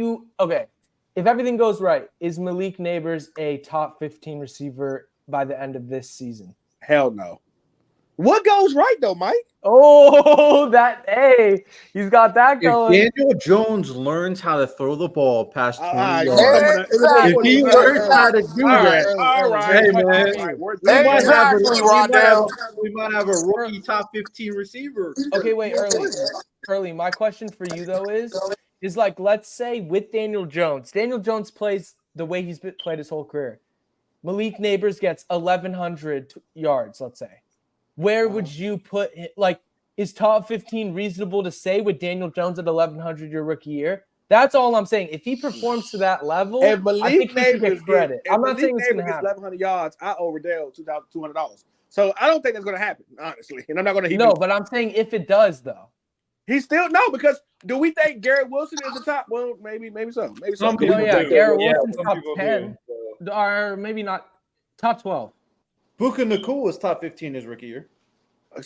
everything goes right, is Malik Neighbors a top 15 receiver by the end of this season? Hell no. What goes right though, Mike? Oh, he's got that going. If Daniel Jones learns how to throw the ball past 20 yards, if he learns how to do that, all right, hey man, we might have a rookie top 15 receiver. Okay, wait, early. My question for you though is like, let's say with Daniel Jones plays the way he's played his whole career. Malik Neighbors gets 1,100 yards, let's say. Where would you put it? Like, is top 15 reasonable to say with Daniel Jones at 1,100 your rookie year? That's all I'm saying. If he performs to that level, I think he should get credit. I'm not saying it's going to happen. 1,100 yards, I owe Riddell $2,200. So I don't think that's going to happen, honestly. And I'm not going to. No, but I'm saying if it does, though. He still because do we think Garrett Wilson is the top? Well, maybe so. Maybe so. Garrett Wilson's top 10. Or maybe not top 12. Puka Nacua was top 15 his rookie year.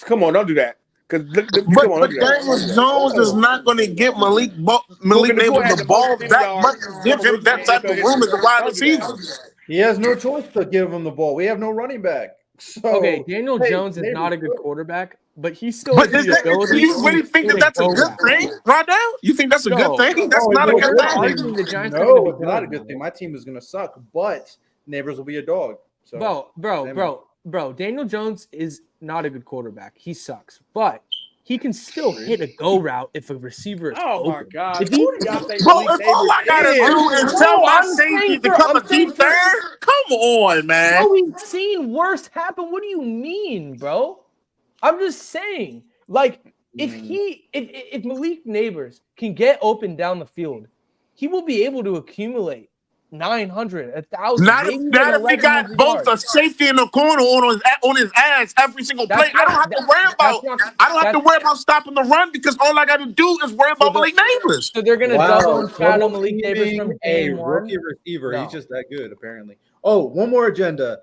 Come on, don't do that. But Daniel Jones is not going to get Malik Neighbors the ball that much. Give him that type of room as a wide receiver. He has no choice to give him the ball. We have no running back. So, Daniel Jones is not a good quarterback, but he's still. But do you really think that's a good thing right now? You think that's a good thing? That's not a good thing. No, it's not a good thing. My team is going to suck, but Neighbors will be a dog. So, bro. bro, Daniel Jones is not a good quarterback. He sucks, but he can still hit a go route if a receiver is Oh open. my God! If he, Bro, if all I gotta do is tell my safety to come a deep third, come on, man. Bro, we've seen worse happen. What do you mean, bro? I'm just saying, like, if Malik Neighbors can get open down the field, he will be able to accumulate 900, 1,000. Not if he got both a safety in the corner on his ass every single play. I don't have to worry about stopping the run because all I got to do is worry about Malik Neighbors. So they're gonna double and shadow Malik Neighbors from game one. Rookie receiver. No. He's just that good, apparently. Oh, one more agenda.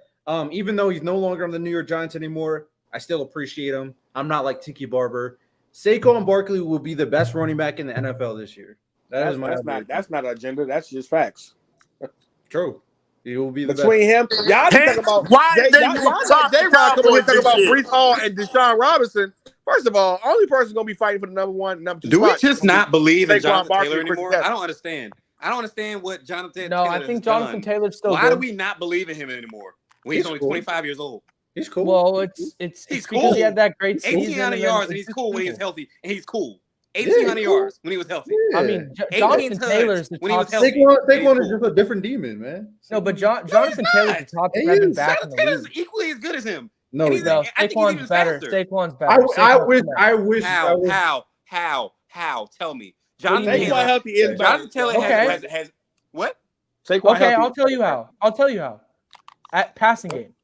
Even though he's no longer on the New York Giants anymore, I still appreciate him. I'm not like Tiki Barber. Saquon Barkley will be the best running back in the NFL this year. That's not an agenda. That's just facts. True. He will be the between best. him. Y'all talking about J-Rod coming here talking about Breece Hall and Deshaun Robinson. First of all, only person gonna be fighting for the number 1, number 2. Do we just not believe in Jonathan Taylor anymore? I don't understand. I don't understand what Jonathan Taylor I think Jonathan Taylor's still Why good. do we not believe in him anymore when he's only 25 years old? He's cool. Well, it's he's cool because he had that great season. 1,800 yards and he's cool when he was healthy, and he's cool. 1,800 yards when he was healthy. I mean, Jonathan Taylor's the when he was top. healthy. Saquon is just a different demon, man. No, but Jonathan Taylor's the top 7 back in the Taylor's league. equally as good as him. No, Saquon's better. Saquon's better. I wish. How? Tell me. Jonathan Taylor has what? Okay, I'll tell you how. At passing game,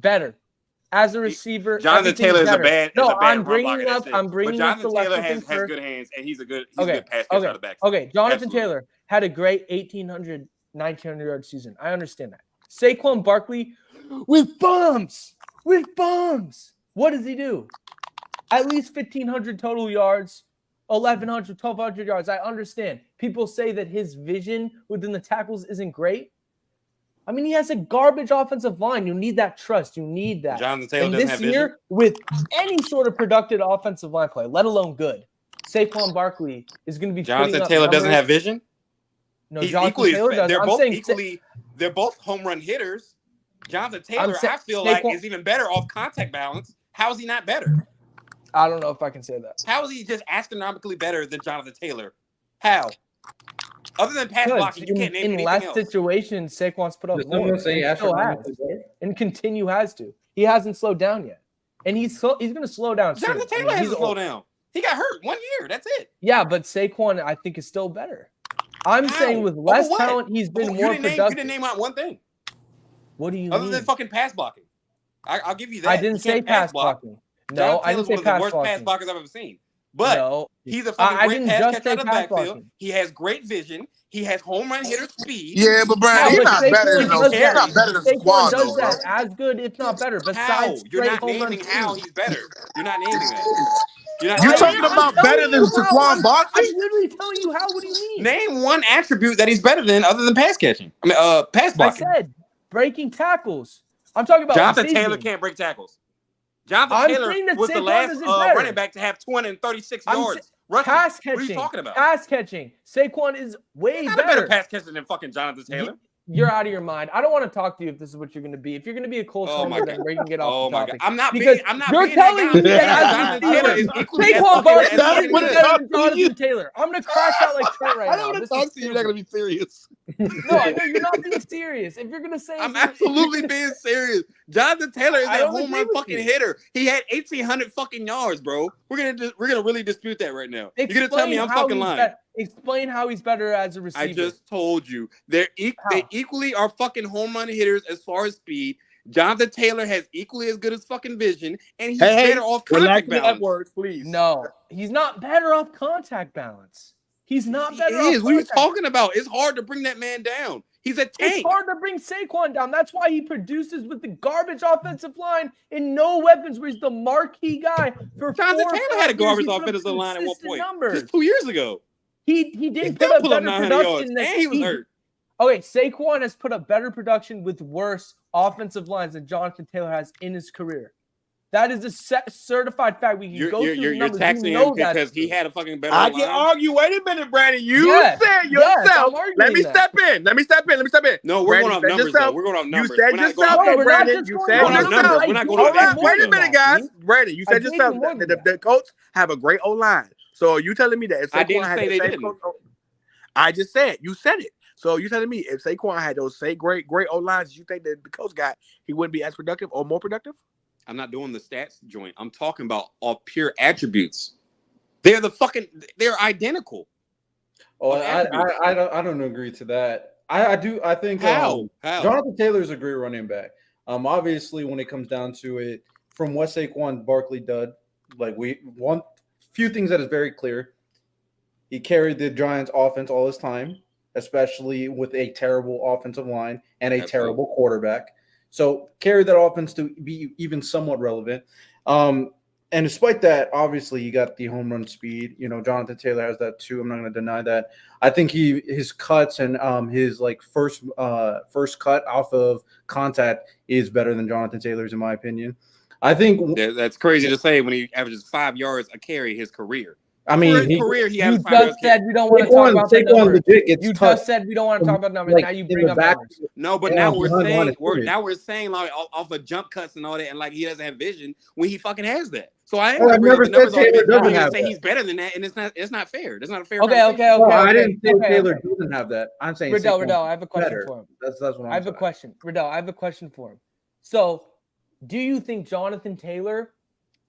better. As a receiver, Jonathan Taylor is a bad. No, I'm bringing up the Taylor has good hands, and he's a good pass catcher out of the back. Okay, Jonathan Taylor had a great 1,800, 1,900 yard season. I understand that. Saquon Barkley with bombs. What does he do? At least 1,500 total yards, 1,100, 1,200 yards. I understand. People say that his vision within the tackles isn't great. I mean, he has a garbage offensive line. You need that trust. You need that. Jonathan Taylor and doesn't this have year, vision? with any sort of productive offensive line play, let alone good, Saquon Barkley is going to be. Jonathan Taylor doesn't have vision. No, Jonathan Taylor does. They're both home run hitters. Jonathan Taylor, I feel like, is even better off contact balance. How is he not better? I don't know if I can say that. How is he just astronomically better than Jonathan Taylor? How? Other than pass blocking, you can't name anything else. In less situations, Saquon's put up more. And continue has to. He hasn't slowed down yet. And he's going to slow down soon. Jonathan Taylor hasn't slowed down. He got hurt 1 year. That's it. Yeah, but Saquon, I think, is still better. I'm saying with less talent, he's been more productive. You didn't name out one thing. What do you mean? Other than fucking pass blocking. I'll give you that. I didn't say pass blocking. No, I didn't say pass blocking. One of the worst pass blockers I've ever seen. But he's a fucking great pass catcher out of the backfield. He has great vision. He has home run hitter speed. Yeah, but Brian, he's not better than those. He's not better than Saquon, does that as good, if not better. Besides, you're not naming how he's better. You're not naming that. You're talking about better than Saquon Barkley? I'm literally telling you how. What do you mean? Name one attribute that he's better than other than pass catching. I mean, pass blocking. I said breaking tackles. I'm talking about Jonathan Taylor can't break tackles. Jonathan Taylor was the last running back to have 236 yards. Pass catching. What are you talking about? Pass catching. Saquon is way He's better. Not a better pass catcher than fucking Jonathan Taylor. You're out of your mind. I don't want to talk to you if this is what you're going to be. If you're going to be a Colts homer, then we can get off the topic. I'm not because being. You're telling me that Jonathan Taylor is equally Saquon Barkley is better than Jonathan Taylor. I'm going to crash out like Trent right now. I don't want to talk to you. You're not going to be serious. No, I know you're not being serious. If you're going to say, I'm absolutely being serious. Jonathan Taylor is a home run fucking hitter. He had 1,800 fucking yards, bro. We're gonna really dispute that right now. You're gonna tell me I'm fucking lying. Explain how he's better as a receiver. I just told you. They equally are fucking home run hitters as far as speed. Jonathan Taylor has equally as good as fucking vision, and he's better off contact balance. Words, please. No, he's not better off contact balance. He's not better off. What are you talking about? It's hard to bring that man down. He's a tank. It's hard to bring Saquon down. That's why he produces with the garbage offensive line and no weapons, where he's the marquee guy for Jonathan Taylor had a garbage offensive line at one point. Just 2 years ago. He didn't put up better production and he was hurt. Okay, Saquon has put up better production with worse offensive lines than Jonathan Taylor has in his career. That is a certified fact. We can go through the numbers. Taxing him because he had a fucking better I line. can argue. Wait a minute, Brandon. You said yourself. Let me step in. No, we're going off numbers, though. We're going off numbers. You said yourself, Brandon. You said yourself. We're not going off numbers. Wait a minute, guys. Brandon, you said yourself that the Colts have a great O-line. So you telling me that if Saquon had the same Colts, I just said, you said it. So you telling me if Saquon had those same great O-lines, you think that the Colts got, he wouldn't be as productive or more productive? I'm not doing the stats joint. I'm talking about all pure attributes. They're identical. Oh, I don't agree to that. I think how Jonathan Taylor's a great running back. Obviously when it comes down to it, from what Saquon Barkley did, like few things that is very clear. He carried the Giants offense all his time, especially with a terrible offensive line and a terrible quarterback. So carry that offense to be even somewhat relevant. And despite that, obviously you got the home run speed. You know, Jonathan Taylor has that too. I'm not going to deny that. I think his cuts and his like first cut off of contact is better than Jonathan Taylor's in my opinion. I think that's crazy to say when he averages 5 yards a carry his career. I mean, he you just said we don't want to talk about the numbers. You just said we don't want to talk about numbers. Now you bring up numbers. No, but now we're saying like off of jump cuts and all that, and like he doesn't have vision when he fucking has that. So I've never said Taylor doesn't have that. He's better than that, and it's not fair. That's not a fair. Okay. I didn't say Taylor doesn't have that. I'm saying Riddell, I have a question for him. That's what I'm saying. I have a question, Riddell. I have a question for him. So, do you think Jonathan Taylor,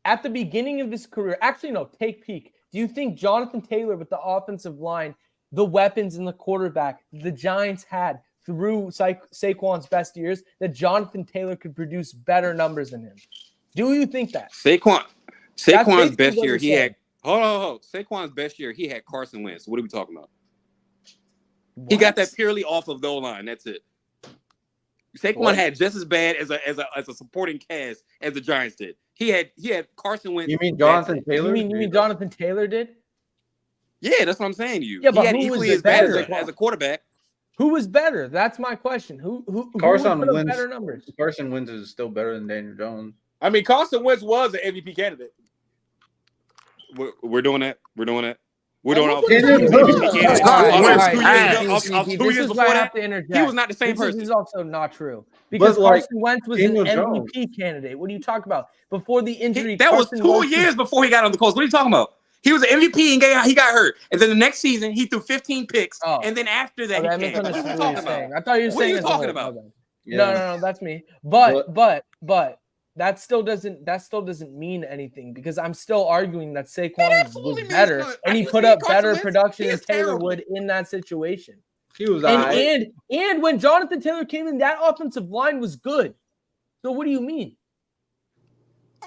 at the beginning of his career, actually no, take peek. Do you think Jonathan Taylor with the offensive line, the weapons and the quarterback the Giants had through Saquon's best years, that Jonathan Taylor could produce better numbers than him? Do you think that? Saquon's best year, he had Saquon's best year, he had Carson Wentz. What are we talking about? What? He got that purely off of the O-line. That's it. Saquon had just as bad as a supporting cast as the Giants did. He had Carson Wentz. You mean Jonathan Taylor? You mean Jonathan Taylor did? Yeah, that's what I'm saying to you. Yeah, but he had equally as bad as a quarterback. Who was better? That's my question. Who Carson Wentz better numbers? Carson Wentz is still better than Daniel Jones. I mean, Carson Wentz was an MVP candidate. We're doing that. We're doing that. We're doing all 2 years before that. He was not the same person. This is also not true because Carson Wentz was an MVP candidate. What are you talking about? Before the injury, that was 2 years before he got on the Colts. What are you talking about? He was an MVP and he got hurt, and then the next season he threw 15 picks, and then after that he came. What are you talking about? I thought you were saying. What are you talking about? No, that's me. But that still doesn't mean anything because I'm still arguing that Saquon was better and he put up better production than Taylor would in that situation. He was and when Jonathan Taylor came in, that offensive line was good. So what do you mean?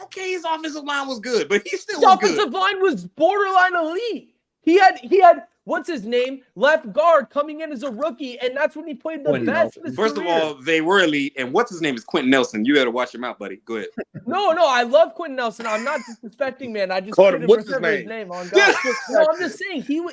Okay, his offensive line was good, but he still was good. His offensive line was borderline elite. He had what's his name? Left guard coming in as a rookie, and that's when he played the best. First of all, they were elite, and what's his name is Quentin Nelson. You better watch him out, buddy. Go ahead. No, I love Quentin Nelson. I'm not disrespecting, man. I just couldn't remember his name on God. No, I'm just saying he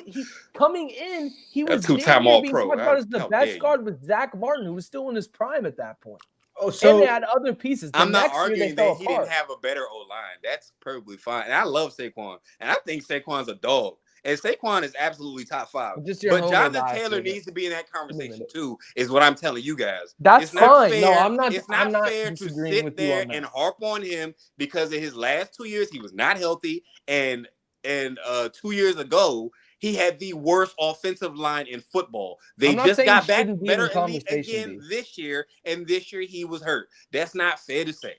coming in. He was two-time All-Pro. Being talked about as the best guard with Zach Martin, who was still in his prime at that point. Oh, so and they had other pieces. I'm not arguing that he didn't have a better O-line. That's perfectly fine. And I love Saquon, and I think Saquon's a dog. And Saquon is absolutely top 5. But Jonathan Taylor needs to be in that conversation too, is what I'm telling you guys. That's fine. Fair. No, I'm not. It's not fair to sit there and harp on him because in his last 2 years he was not healthy, and 2 years ago he had the worst offensive line in football. They just got back better again this year, and this year he was hurt. That's not fair to say.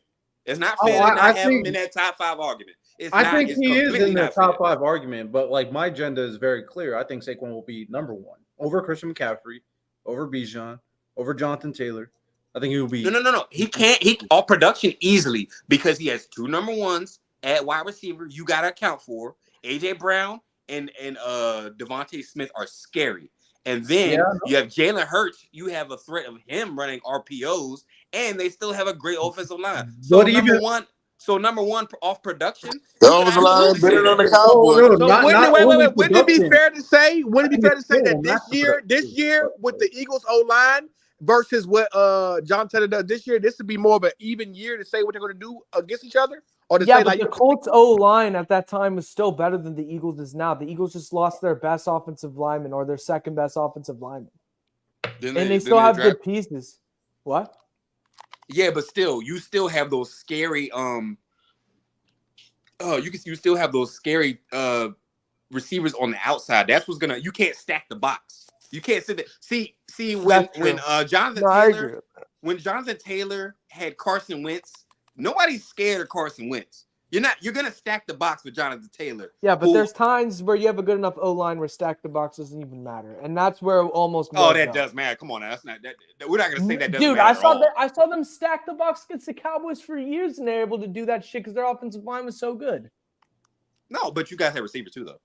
It's not fair to not have him in that top 5 argument. I think he is in the top 5 argument, but like my agenda is very clear. I think Saquon will be number 1 over Christian McCaffrey, over Bijan, over Jonathan Taylor. I think he will be. No. He can't. He all production easily because he has 2 number 1s at wide receiver. You got to account for AJ Brown and Devontae Smith are scary. And then you have Jalen Hurts. You have a threat of him running RPOs, and they still have a great offensive line. So number one off production. The offensive line better than the Cowboys. Wait. Wouldn't it be fair to say? that this year with the Eagles O-line versus what John Taylor does this year, this would be more of an even year to say what they're going to do against each other? Or to yeah, say, but like, the Colts O-line at that time was still better than the Eagles is now. The Eagles just lost their best offensive lineman or their second best offensive lineman. And they still have good pieces. What? Yeah, but still, you still have those scary you still have those scary receivers on the outside. That's what's gonna. You can't stack the box. You can't sit there. See when Jonathan Taylor had Carson Wentz, nobody's scared of Carson Wentz. You're gonna stack the box with Jonathan Taylor. Yeah, but there's times where you have a good enough O-line where stack the box doesn't even matter, and that's where almost. Does matter. Come on, now. That's not that. We're not gonna say that doesn't Dude, matter. I saw them stack the box against the Cowboys for years, and they're able to do that shit because their offensive line was so good. No, but you guys have receivers too, though.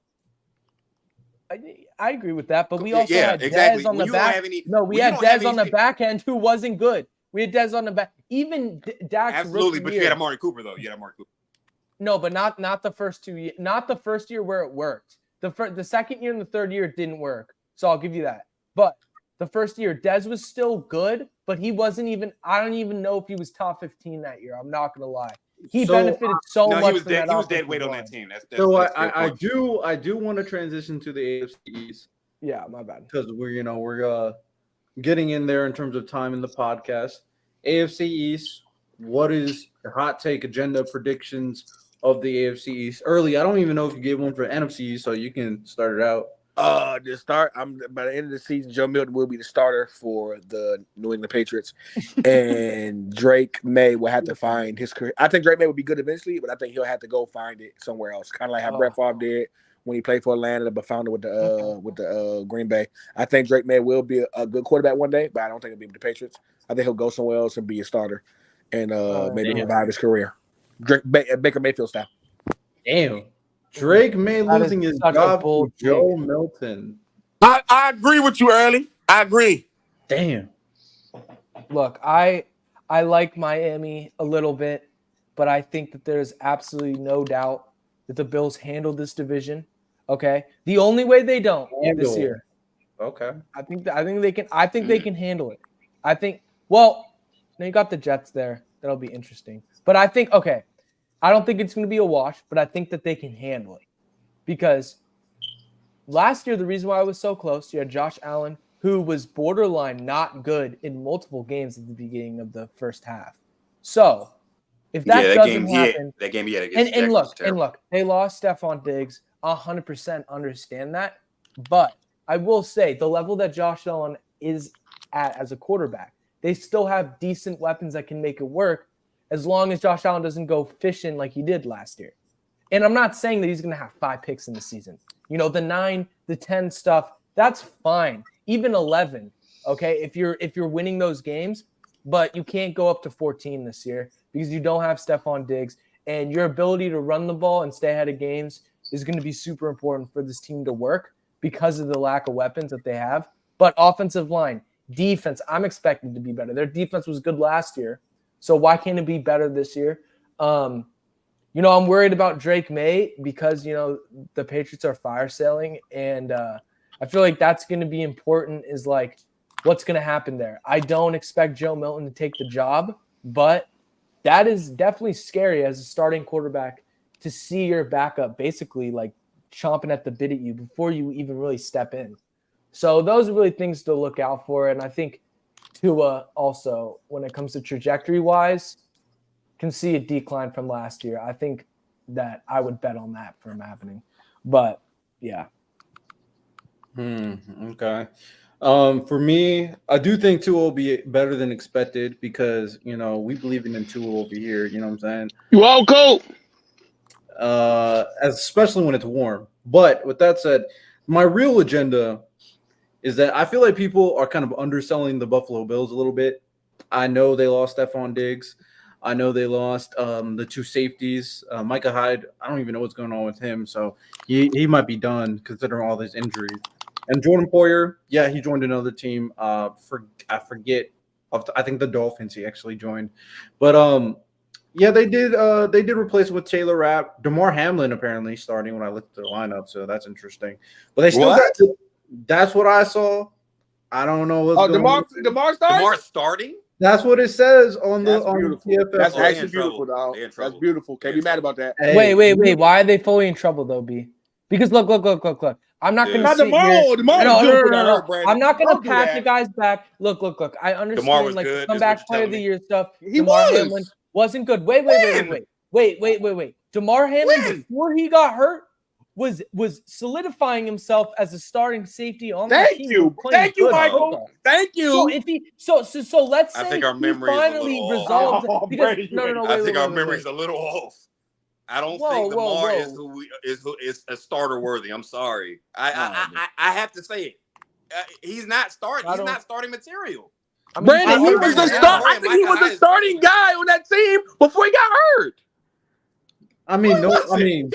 I agree with that, but we also had Dez on the back. We had Dez on the back end who wasn't good. We had Dez on the back. Even Dak's absolutely, but you had Amari Cooper though. You had Amari Cooper. No, but not the first 2 years. Not the first year where it worked. The second year and the third year it didn't work. So I'll give you that. But the first year, Dez was still good, but he wasn't even. I don't even know if he was top 15 that year. I'm not gonna lie. He benefited so much. He was dead weight on that team. I do want to transition to the AFC East. Yeah, my bad. Because we're getting in there in terms of time in the podcast. AFC East. What is the hot take agenda predictions of the AFC East? Early, I don't even know if you gave one for NFC East, so you can start it out. By the end of the season, Joe Milton will be the starter for the New England Patriots, and Drake May will have to find his career. I think Drake May will be good eventually, but I think he'll have to go find it somewhere else, kind of like how Brett Favre did when he played for Atlanta, but found it with the Green Bay. I think Drake May will be a good quarterback one day, but I don't think he'll be with the Patriots. I think he'll go somewhere else and be a starter, and maybe revive his career, Baker Mayfield style. Damn. Drake May losing his job to Joe Milton. I agree with you, Early. I agree. Damn. Look, I like Miami a little bit, but I think that there's absolutely no doubt that the Bills handle this division. Okay, the only way they don't this year. Okay. I think they can. I think they can handle it. I think. Well, now you got the Jets there. That'll be interesting. But I think okay. I don't think it's going to be a wash, but I think that they can handle it. Because last year, the reason why I was so close, you had Josh Allen, who was borderline not good in multiple games at the beginning of the first half. So, if that doesn't happen, that game, and look, they lost Stephon Diggs, 100% understand that. But I will say, the level that Josh Allen is at as a quarterback, they still have decent weapons that can make it work, as long as Josh Allen doesn't go fishing like he did last year. And I'm not saying that he's going to have 5 picks in the season. You know, the 9, the 10 stuff, that's fine. Even 11, okay, if you're winning those games, but you can't go up to 14 this year because you don't have Stephon Diggs, and your ability to run the ball and stay ahead of games is going to be super important for this team to work because of the lack of weapons that they have. But offensive line, defense, I'm expecting to be better. Their defense was good last year. So why can't it be better this year? I'm worried about Drake May because, the Patriots are fire selling. And I feel like that's going to be important is like what's going to happen there. I don't expect Joe Milton to take the job, but that is definitely scary as a starting quarterback to see your backup basically like chomping at the bit at you before you even really step in. So those are really things to look out for. And I think Tua also, when it comes to trajectory-wise, can see a decline from last year. I think that I would bet on that from happening. But, yeah. Okay. For me, I do think Tua will be better than expected because, we believe in Tua over here. You know what I'm saying? You all cold. Especially when it's warm. But with that said, my real agenda is that I feel like people are kind of underselling the Buffalo Bills a little bit. I know they lost Stephon Diggs. I know they lost the 2 safeties. Micah Hyde, I don't even know what's going on with him, so he might be done considering all these injuries. And Jordan Poyer, yeah, he joined another team. I forget. I think the Dolphins he actually joined. But, yeah, they did replace with Taylor Rapp. DeMar Hamlin apparently starting when I looked at the lineup, so that's interesting. But they still got – that's what I saw. I don't know what's going on. DeMar starting? That's what it says on the TFF. That's actually beautiful, dog. That's beautiful. Can't be mad about that. Hey. Wait. Why are they fully in trouble though, B? Because look. I'm not going to sit here. No. I'm not going to pat the guys back. Look. I understand like the comeback player of the year stuff. DeMar Hamlin wasn't good. Wait. DeMar Hamlin before he got hurt was solidifying himself as a starting safety on the team. Thank you, Michael. Thank you. So if he so let's say I think our memory finally is a little resolves off. because I think our memory is a little off. I don't think DeMar is a starter worthy. I'm sorry. I have to say it. He's not starting. He's not starting material. Brandon, he was the start. I think he was the starting guy on that team before he got hurt. I mean, Jordan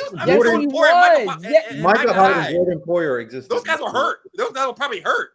Michael Hyde and Jordan Poyer existed. Those guys were hurt. Those guys were probably hurt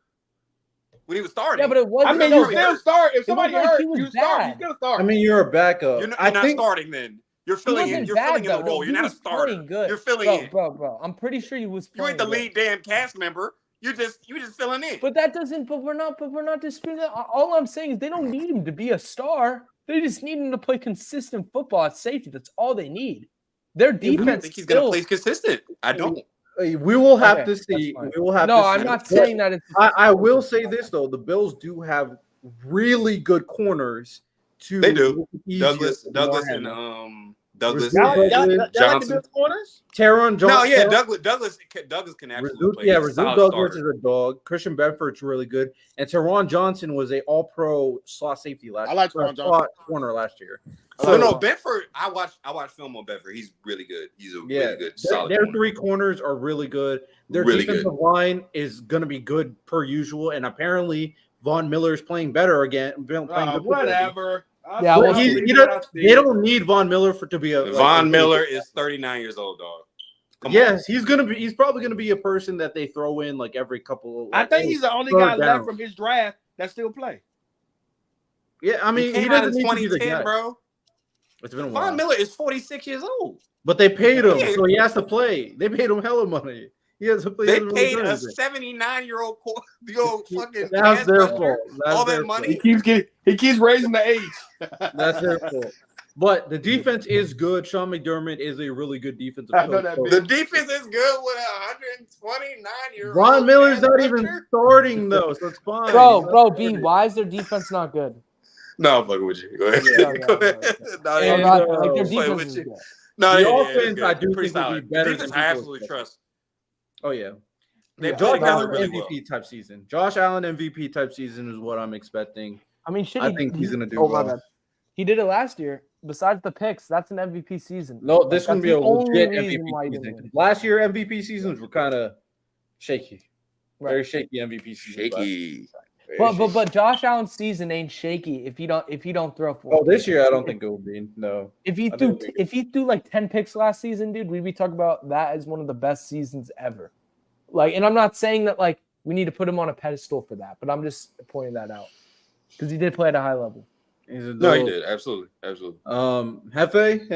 when he was starting. Yeah, but it wasn't. I mean, you still start. If somebody hurt, you start. You still start. I mean, you're a backup. You're not starting then. You're filling in. You're filling in the role. You're not a starter. You're filling in. Bro. I'm pretty sure he was. You ain't the lead damn cast member. You just filling in. But that doesn't. But we're not disputing that. All I'm saying is they don't need him to be a star. They just need him to play consistent football at safety. That's all they need. Their defense. I think he's gonna play consistent. I don't. We will have to see. We will have. No, I'm not saying that. I will say this though: the Bills do have really good corners. They do. Douglas and Douglas Johnson. Teron Johnson. No, yeah, Douglas can absolutely play. Yeah, Razul Douglas is a dog. Christian Bedford's really good, and Teron Johnson was a All-Pro slot safety last year. I like Teron Johnson. Corner last year. So no, Bedford. I watched film on Bedford. He's really good. He's a really good, solid. Their three corners are really good. Their defensive line is going to be good per usual, and apparently Von Miller is playing better again. Whatever. Yeah, they don't need Von Miller to be a. Von Miller is 39 years old, dog. Yes, he's probably gonna be a person that they throw in like every couple. I think he's the only guy left from his draft that still play. Yeah, I mean he doesn't need to be the guy, bro. It's been a while. Von Miller is 46 years old. But they paid him, so he has to play. They paid him hella money. He has to play. They paid a 79-year-old fucking. That's their fault. All that money. He keeps raising the age. That's their fault. But the defense is good. Sean McDermott is a really good defensive coach. The defense is good with a 129-year-old. Von Miller's not even starting though, so it's fine. Bro, B, why is their defense not good? No, I'm fucking with you. Go ahead. Go ahead. Their defense is good. No, the offense I do think will be better. Defense I absolutely trust. Oh yeah. Josh Allen MVP type season. Josh Allen MVP type season is what I'm expecting. I mean, I think he's gonna do well. He did it last year. Besides the picks, that's an MVP season. No, this one be a legit MVP season. Last year MVP seasons were kind of shaky. Very shaky MVP season. Shaky. But Josh Allen's season ain't shaky if you don't throw for. Oh, this year I don't think it will be. No. If he threw like 10 picks last season, dude, we'd be talking about that as one of the best seasons ever. Like, and I'm not saying that like we need to put him on a pedestal for that, but I'm just pointing that out because he did play at a high level. No, he did. Absolutely. Hefe,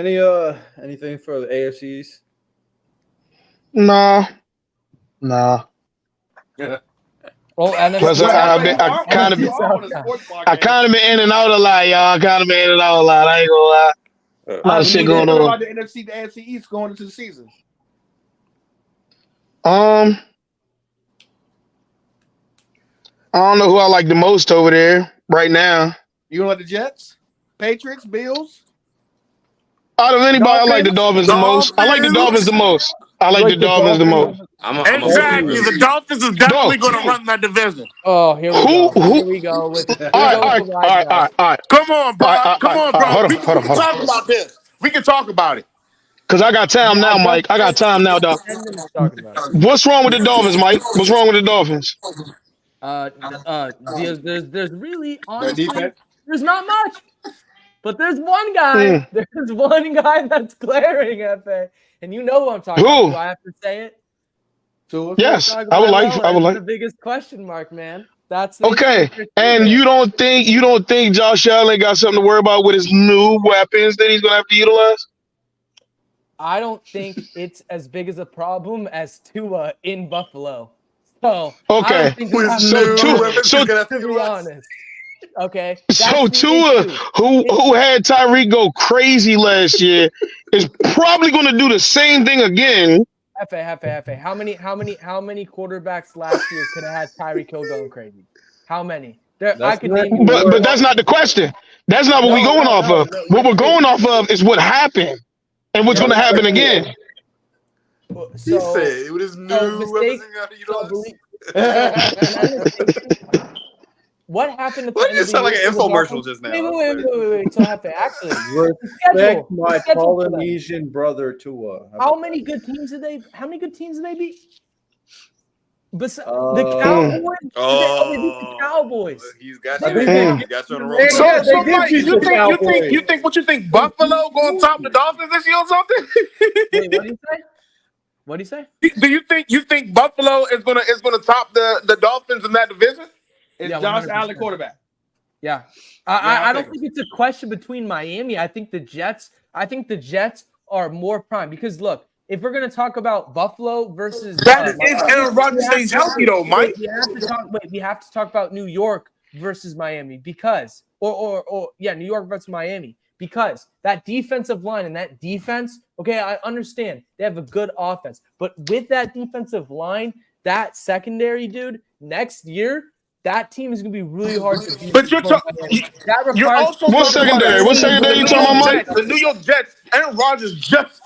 anything for the AFCs? Nah. Well, plus, I kind of been in and out a lot, y'all. I ain't gonna lie. A lot of shit going on. What about the NFC, the AFC East going into the season? I don't know who I like the most over there right now. You don't like the Jets, Patriots, Bills? Out of anybody, I like the Dolphins the most. I like the Dolphins the most. Exactly. The Dolphins is definitely going to run that division. Oh, here we go. All right. Come on, bro. Hold on. Talk about this. We can talk about it. Because I got time now, Mike. I got time now, dog. What's wrong with the Dolphins, Mike? What's wrong with the Dolphins? There's really, honestly, there's not much. But there's one guy. There's one guy that's glaring, F.A. And you know who I'm talking about. Do I have to say it? Yes, I would like. The biggest question mark, man. That's okay. And you don't think Josh Allen got something to worry about with his new weapons that he's gonna have to utilize? I don't think it's as big as a problem as Tua in Buffalo. So okay. to be honest. Okay. So Tua, who had Tyreek go crazy last year, is probably going to do the same thing again. Hefe. How many quarterbacks last year could have had Tyreek Hill going crazy? How many? But that's not the question. That's not what we're going off of. What we're going off of is what happened and what's going to happen again. He said with his new what happened? What did you sound like an infomercial just now? Wait. So Hefe, actually, respect my Polynesian brother Tua. How many good teams did they beat? The Cowboys. They beat the Cowboys. He's got you. You got you on the road. So Mike, you think what you think? Buffalo going to top the Dolphins this year or something? Wait, what do you say? Do you think Buffalo is gonna top the Dolphins in that division? Is Josh Allen quarterback? Yeah. I don't think it's a question between Miami. I think the Jets are more prime because look, if we're gonna talk about Buffalo versus Aaron Rodgers stays healthy though, Mike. We have to talk about New York versus Miami because New York versus Miami because that defensive line and that defense, okay, I understand they have a good offense, but with that defensive line, that secondary, dude, next year. That team is going to be really hard to beat. But you're also what secondary? What secondary you talking about, Mike? The New York Jets. Aaron Rodgers just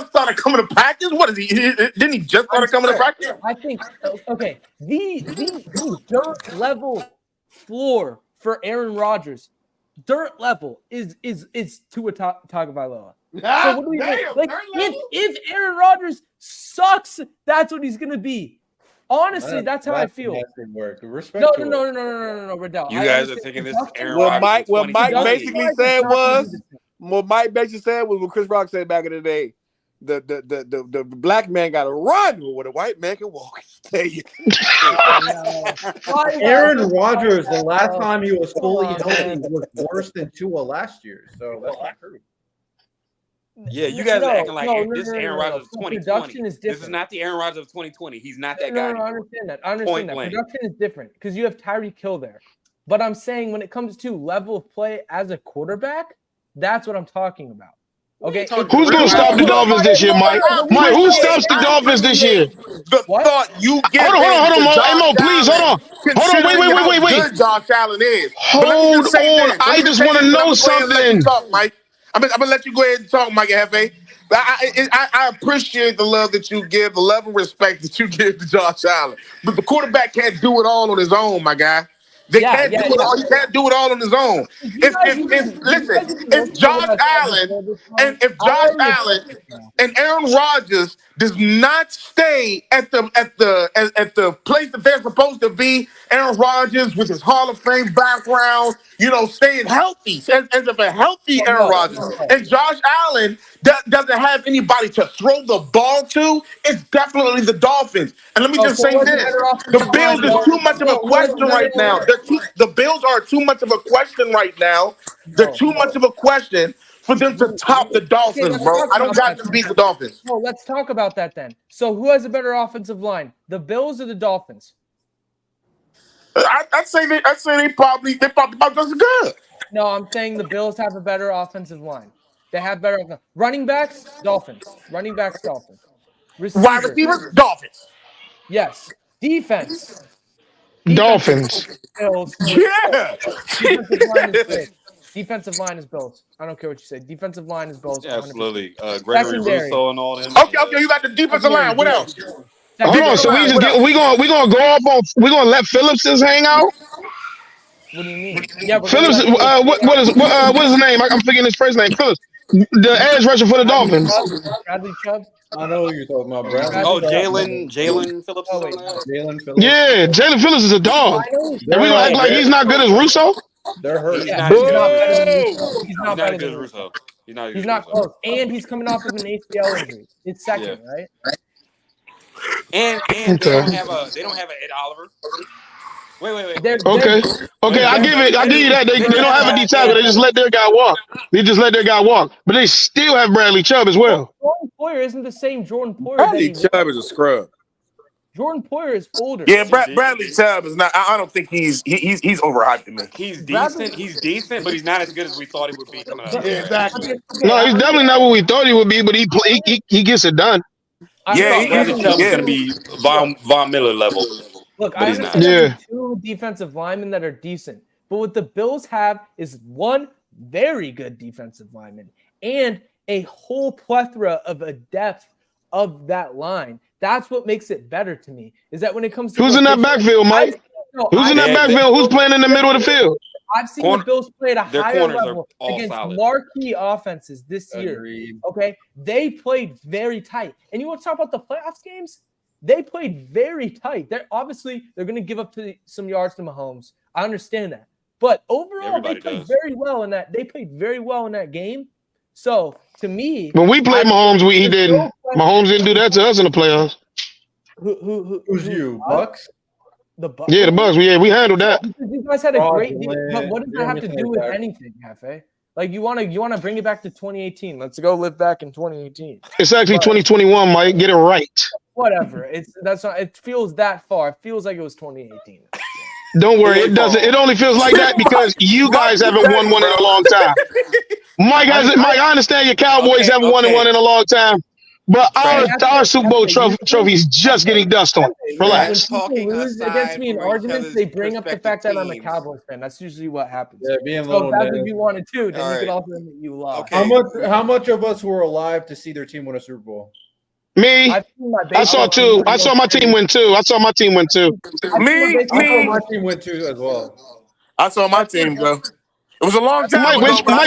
started coming to practice. What is he? Didn't he just start coming to practice? I think okay. The dirt level floor for Aaron Rodgers, dirt level is Tua Tagovailoa. So what do we think? Like if Aaron Rodgers sucks, that's what he's going to be. Honestly, that's how I feel. No, Riddell. You guys are taking this Aaron Rodgers. What Mike basically said was what Chris Rock said back in the day. The black man got to run where the white man can walk. Aaron Rodgers, the last time he was fully healthy, was worse than Tua last year. So that's not true. Yeah, you guys are acting like this is Aaron Rodgers of 2020. This is not the Aaron Rodgers of 2020. He's not that guy. No, I understand that. Production is different because you have Tyreek Hill there. But I'm saying when it comes to level of play as a quarterback, that's what I'm talking about. Okay. Who's going to stop the Dolphins this year, Mike? Mike, who stops the Dolphins this year? Thought you get hold on. Hey, Mo, please, hold on. Wait. Good Josh Allen is. Hold on. I just want to know something. I'm gonna let you go ahead and talk, Mike Hefe. I appreciate the love that you give, the love and respect that you give to Josh Allen. But the quarterback can't do it all on his own, my guy. He can't do it all on his own. If Josh Allen and Aaron Rodgers does not stay at the place that they're supposed to be, Aaron Rodgers with his Hall of Fame background, staying healthy, as of a healthy Aaron Rodgers, and Josh Allen doesn't have anybody to throw the ball to, it's definitely the Dolphins. And let me just say this: the Bills is too much of a question right now. The Bills are too much of a question right now. They're too much of a question for them to top the Dolphins, bro. I don't got to beat the Dolphins. No, let's talk about that then. So who has a better offensive line, the Bills or the Dolphins? I'd say they probably about just good. No, I'm saying the Bills have a better offensive line. They have better running backs, Dolphins. Running backs, Dolphins. Wide receivers, Dolphins. Yes. Defense. Dolphins. Bills. Yeah. Defensive line is Bills. I don't care what you say. Defensive line is Bills. Yeah, absolutely. Gregory Rousseau and all them. Okay. You got the defensive line. What else? Hold on. So we gonna go up on. We gonna let Phillips just hang out. What do you mean? Yeah, Phillips. What is his name? I'm forgetting his first name. Phillips. The edge rusher for the Dolphins. Bradley Chubb. I know who you're talking about, Bradley. Oh, Jalen Phillips. Jalen Phillips. Yeah, Jalen Phillips is a dog. And we gonna act like he's not good as Russo. They're hurt. He's not as good as Russo. He's not close. And he's coming off of an ACL injury. It's second, right? And they don't have an Ed Oliver. Wait. Okay. I give you that. They don't have a D tackle. They just let their guy walk. But they still have Bradley Chubb as well. Jordan Poyer isn't the same Jordan Poyer. Bradley Chubb is a scrub. Jordan Poyer is older. Yeah, Bradley Chubb is not. I don't think he's overhyped to me. He's decent. He's decent, but he's not as good as we thought he would be coming out. Yeah, exactly. No, he's definitely not what we thought he would be, but he gets it done. Bradley Chubb is going to be Von Miller level. Look, I understand two defensive linemen that are decent, but what the Bills have is one very good defensive lineman and a whole plethora of a depth of that line. That's what makes it better to me. Is that when it comes to who's in that backfield, Mike? Who's in that backfield? Who's playing in the middle of the field? I've seen the Bills play at a higher level against marquee offenses this year. Okay, they played very tight. And you want to talk about the playoffs games? They played very tight. They're going to give up some yards to Mahomes. I understand that, but overall, they played very well in that. They played very well in that game. So to me, when we played Mahomes, he didn't. Mahomes didn't do that to us in the playoffs. Who's you, Bucks? The Bucks. Yeah, the Bucks. We handled that. You guys had a great deal, but what does that have to do with anything, Cafe? Like you want to bring it back to 2018. Let's go live back in 2018. It's actually 2021, Mike. Get it right. Whatever. It feels that far. It feels like it was 2018. Don't worry, it doesn't. It only feels like that because you guys haven't won one in a long time. Mike, I understand your Cowboys haven't won one in a long time, but our Super Bowl trophy's just getting dust on. Relax. When people lose against me in arguments, they bring up the fact that I'm a Cowboys fan. That's usually what happens. Yeah, so if you wanted to, then you could also admit you lost. Okay. How much of us were alive to see their team win a Super Bowl? Me, I saw two. I saw my team win two. Me. I saw my team win two as well. I saw my team go. It was a long time. Mike,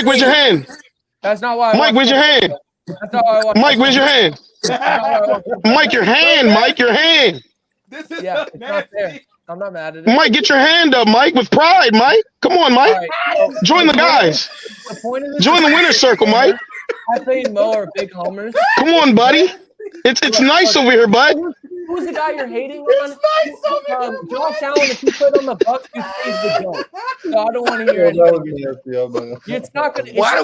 where's your hand? That's not why. Mike, where's your hand? That's not why. Mike, where's your hand? Mike, your hand. Mike, your hand. This is it's not there. I'm not mad at it. Mike, get your hand up, Mike, with pride, Mike. Come on, Mike. Right. Join the guys. Join the winner's circle, Mike. I think Mo are big homers. Come on, buddy. It's nice over here, bud. Who's the guy you're hating on? It's nice Josh Allen, if you put on the Bucks, you stays the goat. So I don't want to hear anything. It's not going to. How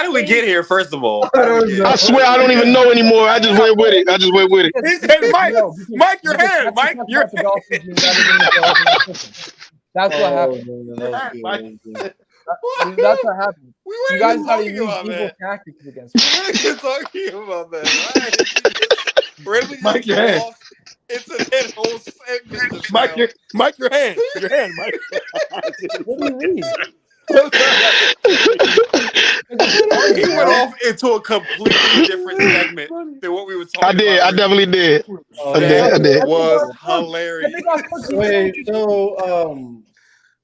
do we get here? First of all, I swear I don't even know anymore. I just went with it. He said, Mike, your hand. Mike, your hand. That's what happened. That's what happened. You guys got to use evil tactics against me. We're talking about that. Mike, your hand. It's a whole segment. Mike, your hand. Your hand, Mike. What do you mean? He went off into a completely different segment than what we were talking about. I definitely did. It was hilarious. Wait,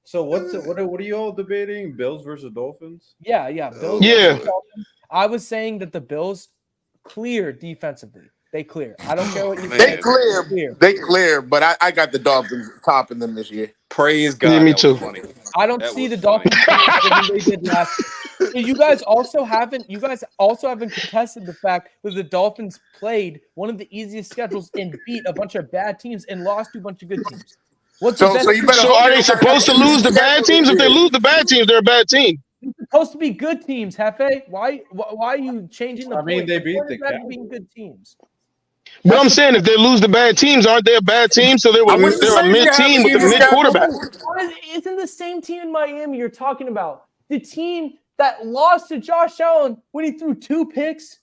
so what are you all debating? Bills versus Dolphins? Yeah. Bills versus Dolphins. I was saying that the Bills clear defensively. They clear. I don't care what you say. They clear, but I got the Dolphins topping them this year. Praise God. Yeah, me too. I don't see the Dolphins than they did last year. You guys also haven't contested the fact that the Dolphins played one of the easiest schedules and beat a bunch of bad teams and lost to a bunch of good teams. So are they supposed to lose the bad teams? If they lose the bad teams, they're a bad team. It's supposed to be good teams, Hefe. Why are you changing the point? They beat the Cowboys. Being good teams. But I'm saying if they lose the bad teams, aren't they a bad team? So they're a mid team with a mid quarterback. Isn't the same team in Miami you're talking about the team that lost to Josh Allen when he threw 2 picks?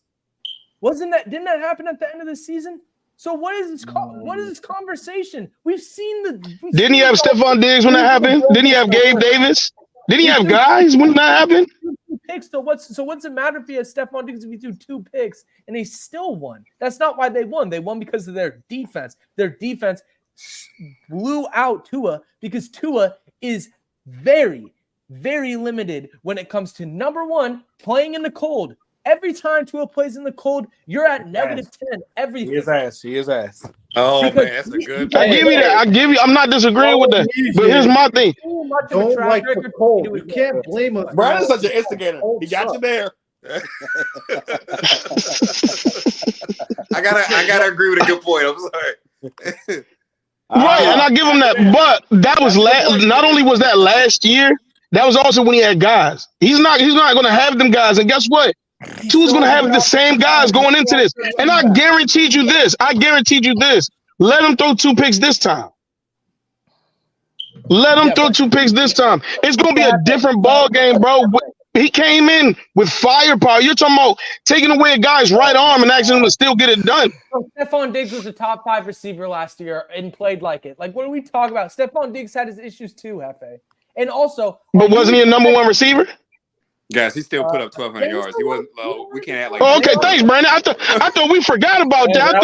Didn't that happen at the end of the season? So what is this conversation? We've seen Didn't he have Stephon Diggs when that happened? Didn't he have Gabe Davis? Didn't he have guys when that happened? 2 picks. So what's it matter if he has Stephon Diggs if he threw 2 picks and he still won? That's not why they won. They won because of their defense. Their defense blew out Tua because Tua is very, very limited when it comes to, number one, playing in the cold. Every time Tua plays in the cold, you're at -10. Everything. He is ass. Oh, man, that's a good. I give you that. I'm not disagreeing with that. But here's my thing. Don't like the cold. You can't blame us. Brian is such an instigator. He got you there. I gotta agree with a good point. I'm sorry. Right, and I give him that. But that was not only was that last year, that was also when he had guys. He's not going to have them guys. And guess what? Tua's going to have the same guys going into this. And I guaranteed you this. Let him throw 2 picks this time. Let him throw 2 picks this time. It's going to be a different ball game, bro. He came in with firepower. You're talking about taking away a guy's right arm and asking him to still get it done. Stephon Diggs was a top 5 receiver last year and played like it. Like, what are we talking about? Stephon Diggs had his issues too, Hefe. And also, but wasn't he a number 1 receiver? Guys, he still put up 1,200 yards. He wasn't low. We can't act like. Oh, okay, thanks, Brandon. I thought we forgot about that. I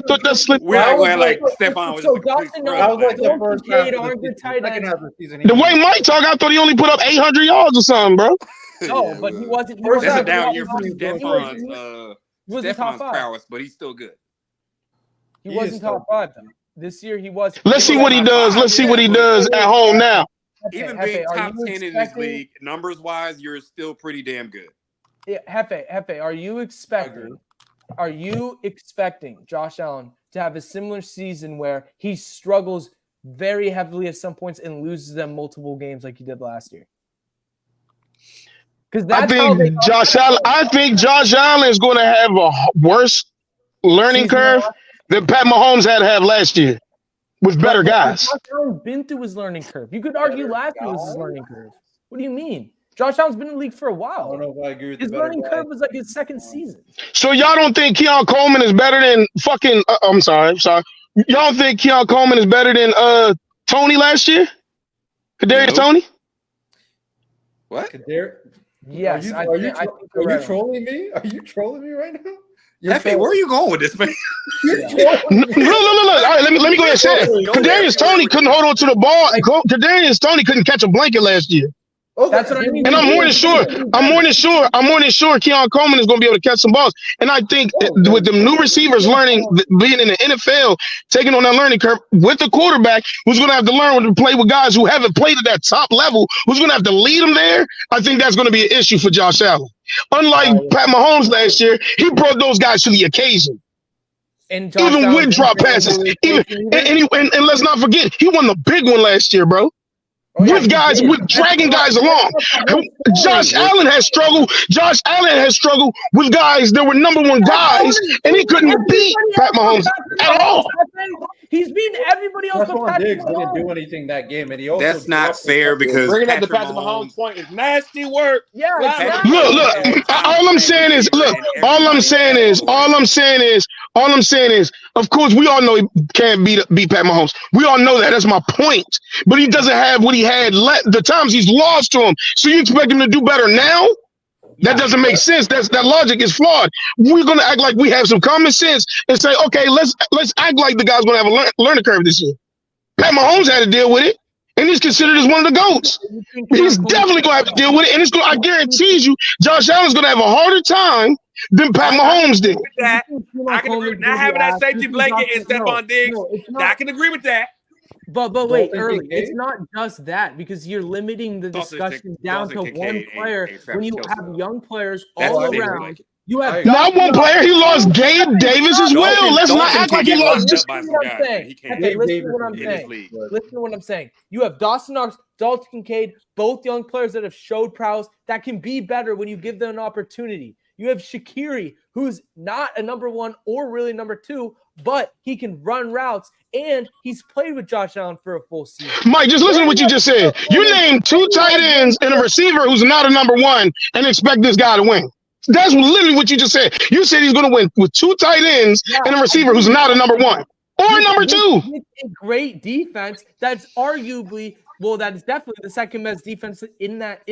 thought that slipped. We act like Stephon was just a complete fraud. I was like the first half of the season. The way Mike talk, I thought he only put up 800 yards or something, bro. No, but he wasn't. It's a down year for Stephon's prowess, but he's still good. He wasn't top 5 though. This year he was. Let's see what he does. Let's see what he does at home now. Even being top 10 in this league, numbers-wise, you're still pretty damn good. Yeah, Hefe, are you expecting Josh Allen to have a similar season where he struggles very heavily at some points and loses them multiple games like he did last year? Because I think Josh Allen is going to have a worse learning curve than Pat Mahomes had to have last year. With better guys. Josh Allen's been through his learning curve. You could argue last year was his learning curve. What do you mean? Josh Allen's been in the league for a while. I don't know if I agree with his learning curve was like his second season. So y'all don't think Keon Coleman is better than fucking I'm sorry. Y'all don't think Keon Coleman is better than Tony last year? Kadarius Tony? What? Yes. Are you trolling me? Are you trolling me right now? Hefe, where are you going with this, man? Look. All right, let me go ahead and say it. Kadarius Tony couldn't hold on to the ball. Kadarius Tony couldn't catch a blanket last year. Oh, that's what I mean. And I'm more than sure Keon Coleman is going to be able to catch some balls. And I think with the new receivers learning, being in the NFL, taking on that learning curve with the quarterback who's going to have to learn to play with guys who haven't played at that top level, who's going to have to lead them there, I think that's going to be an issue for Josh Allen. Unlike Pat Mahomes last year, he brought those guys to the occasion. And even with drop passes, and let's not forget, he won the big one last year, bro. With guys, with dragging guys along. Josh Allen has struggled. Josh Allen has struggled with guys that were number 1 guys, and he couldn't beat Pat Mahomes at all. He's beaten everybody else. Stephon Diggs didn't do anything that game, and he also that's not fair because bringing up the Patrick Mahomes point is nasty work. Yeah, look. All I'm saying is, of course, we all know he can't beat Pat Mahomes. We all know that. That's my point. But he doesn't have what he had the times he's lost to him. So you expect him to do better now? That doesn't make sense. That logic is flawed. We're gonna act like we have some common sense and say, okay, let's act like the guy's gonna have a learning curve this year. Pat Mahomes had to deal with it, and he's considered as one of the GOATs. He's definitely gonna have to deal with it, and I guarantee you, Josh Allen's gonna have a harder time than Pat Mahomes did. I can agree with not having that safety blanket in Stephon Diggs. I can agree with that. But wait, early. It's not just that because you're limiting the discussion down to one player when you have young players all around. You have not one player. He lost Gabe Davis as well. Let's not act like he lost. Listen to what I'm saying. You have Dawson Knox, Dalton Kincaid, both young players that have showed prowess that can be better when you give them an opportunity. You have Shaqiri, who's not a number 1 or really number 2, but he can run routes, and he's played with Josh Allen for a full season. Mike, just listen to what you just said. You named 2 tight ends and a receiver who's not a number 1 and expect this guy to win. That's literally what you just said. You said he's going to win with 2 tight ends and a receiver who's not a number 1 or a number 2. A great defense that's arguably – well, that is definitely the second best defense in that.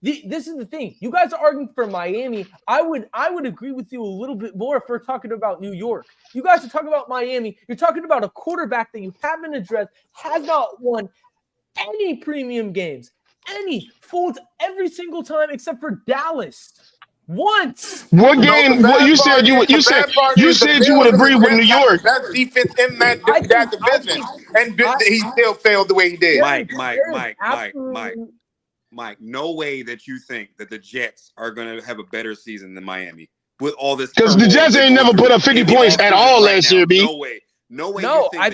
This is the thing. You guys are arguing for Miami. I would agree with you a little bit more if we're talking about New York. You guys are talking about Miami. You're talking about a quarterback that you haven't addressed, has not won any premium games, folds every single time except for Dallas. Once. What game? What you said? You said you would agree with New York. Best defense in that division, and he still failed the way he did. Mike. No way that you think that the Jets are going to have a better season than Miami with all this. Because the Jets ain't never put up 50 points at all last year, B. No way. I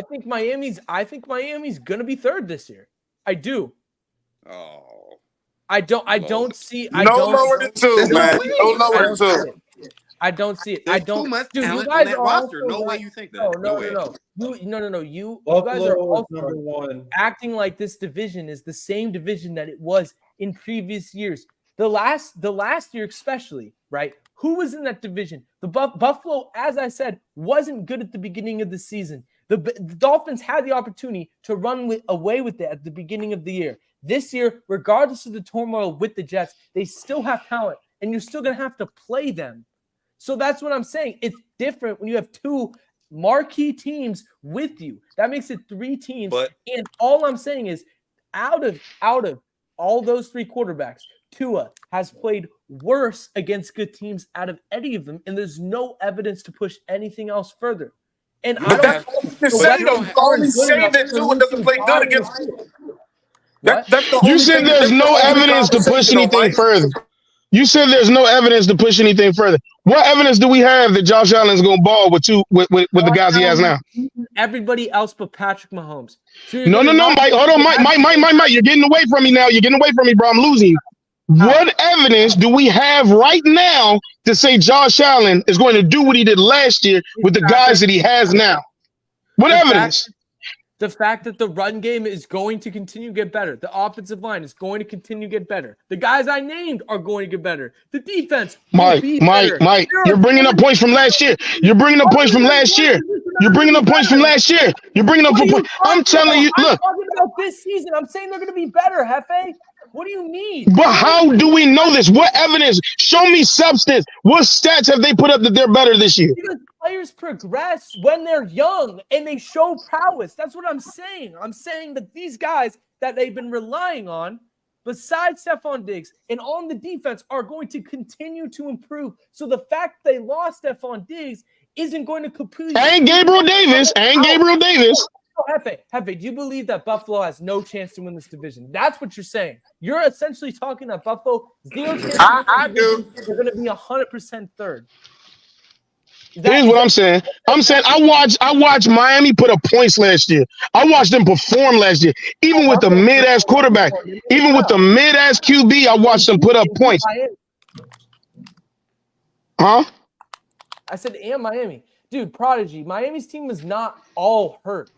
think Miami's going to be 3rd this year. I do. Oh. I don't see. No lower than 2, man. No lower than 2. I don't see it. There's I don't. too much Dude, you talent guys on that are roster. also No way like- you think that. No. You guys are Buffalo is also number one. acting like this division is the same division that it was in previous years. The last year especially, right? Who was in that division? The Buffalo, as I said, wasn't good at the beginning of the season. The Dolphins had the opportunity to run away with it at the beginning of the year. This year, regardless of the turmoil with the Jets, they still have talent, and you're still going to have to play them. So that's what I'm saying. It's different when you have two marquee teams with you. That makes it 3 teams. And all I'm saying is out of all those 3 quarterbacks, Tua has played worse against good teams out of any of them, and there's no evidence to push anything else further. And But that's all you can say, though. You always say that Tua doesn't play good against. That's the You only said thing there's no evidence to push anything further. You said there's no evidence to push anything further. What evidence do we have that Josh Allen's going to ball with the guys he has now? Everybody else but Patrick Mahomes. So No, Mike. Hold on, Mike. You're getting away from me now. You're getting away from me, bro. I'm losing you. What evidence do we have right now to say Josh Allen is going to do what he did last year with the guys that he has now? What evidence? The fact that the run game is going to continue to get better. The offensive line is going to continue to get better. The guys I named are going to get better. The defense will be better. Mike, you're bringing up points from last year. You're bringing up points from last year. I'm telling you, look. I'm talking about this season. I'm saying they're going to be better, Hefe. What do you mean? But how do we know this? What evidence? Show me substance. What stats have they put up that they're better this year? Because players progress when they're young and they show prowess. That's what I'm saying. I'm saying that these guys that they've been relying on, besides Stephon Diggs and on the defense, are going to continue to improve. So the fact they lost Stephon Diggs isn't going to completely. And Gabriel Davis. Hefe, do you believe that Buffalo has no chance to win this division? That's what you're saying. You're essentially talking that Buffalo, 0 chance. I do. They're going to be 100% third. Here's what I'm saying. I watched Miami put up points last year. I watched them perform last year. Even with the mid-ass quarterback, even with the mid-ass QB, I watched them put up points. Huh? I said, and Miami. Dude, Prodigy, Miami's team was not all hurt.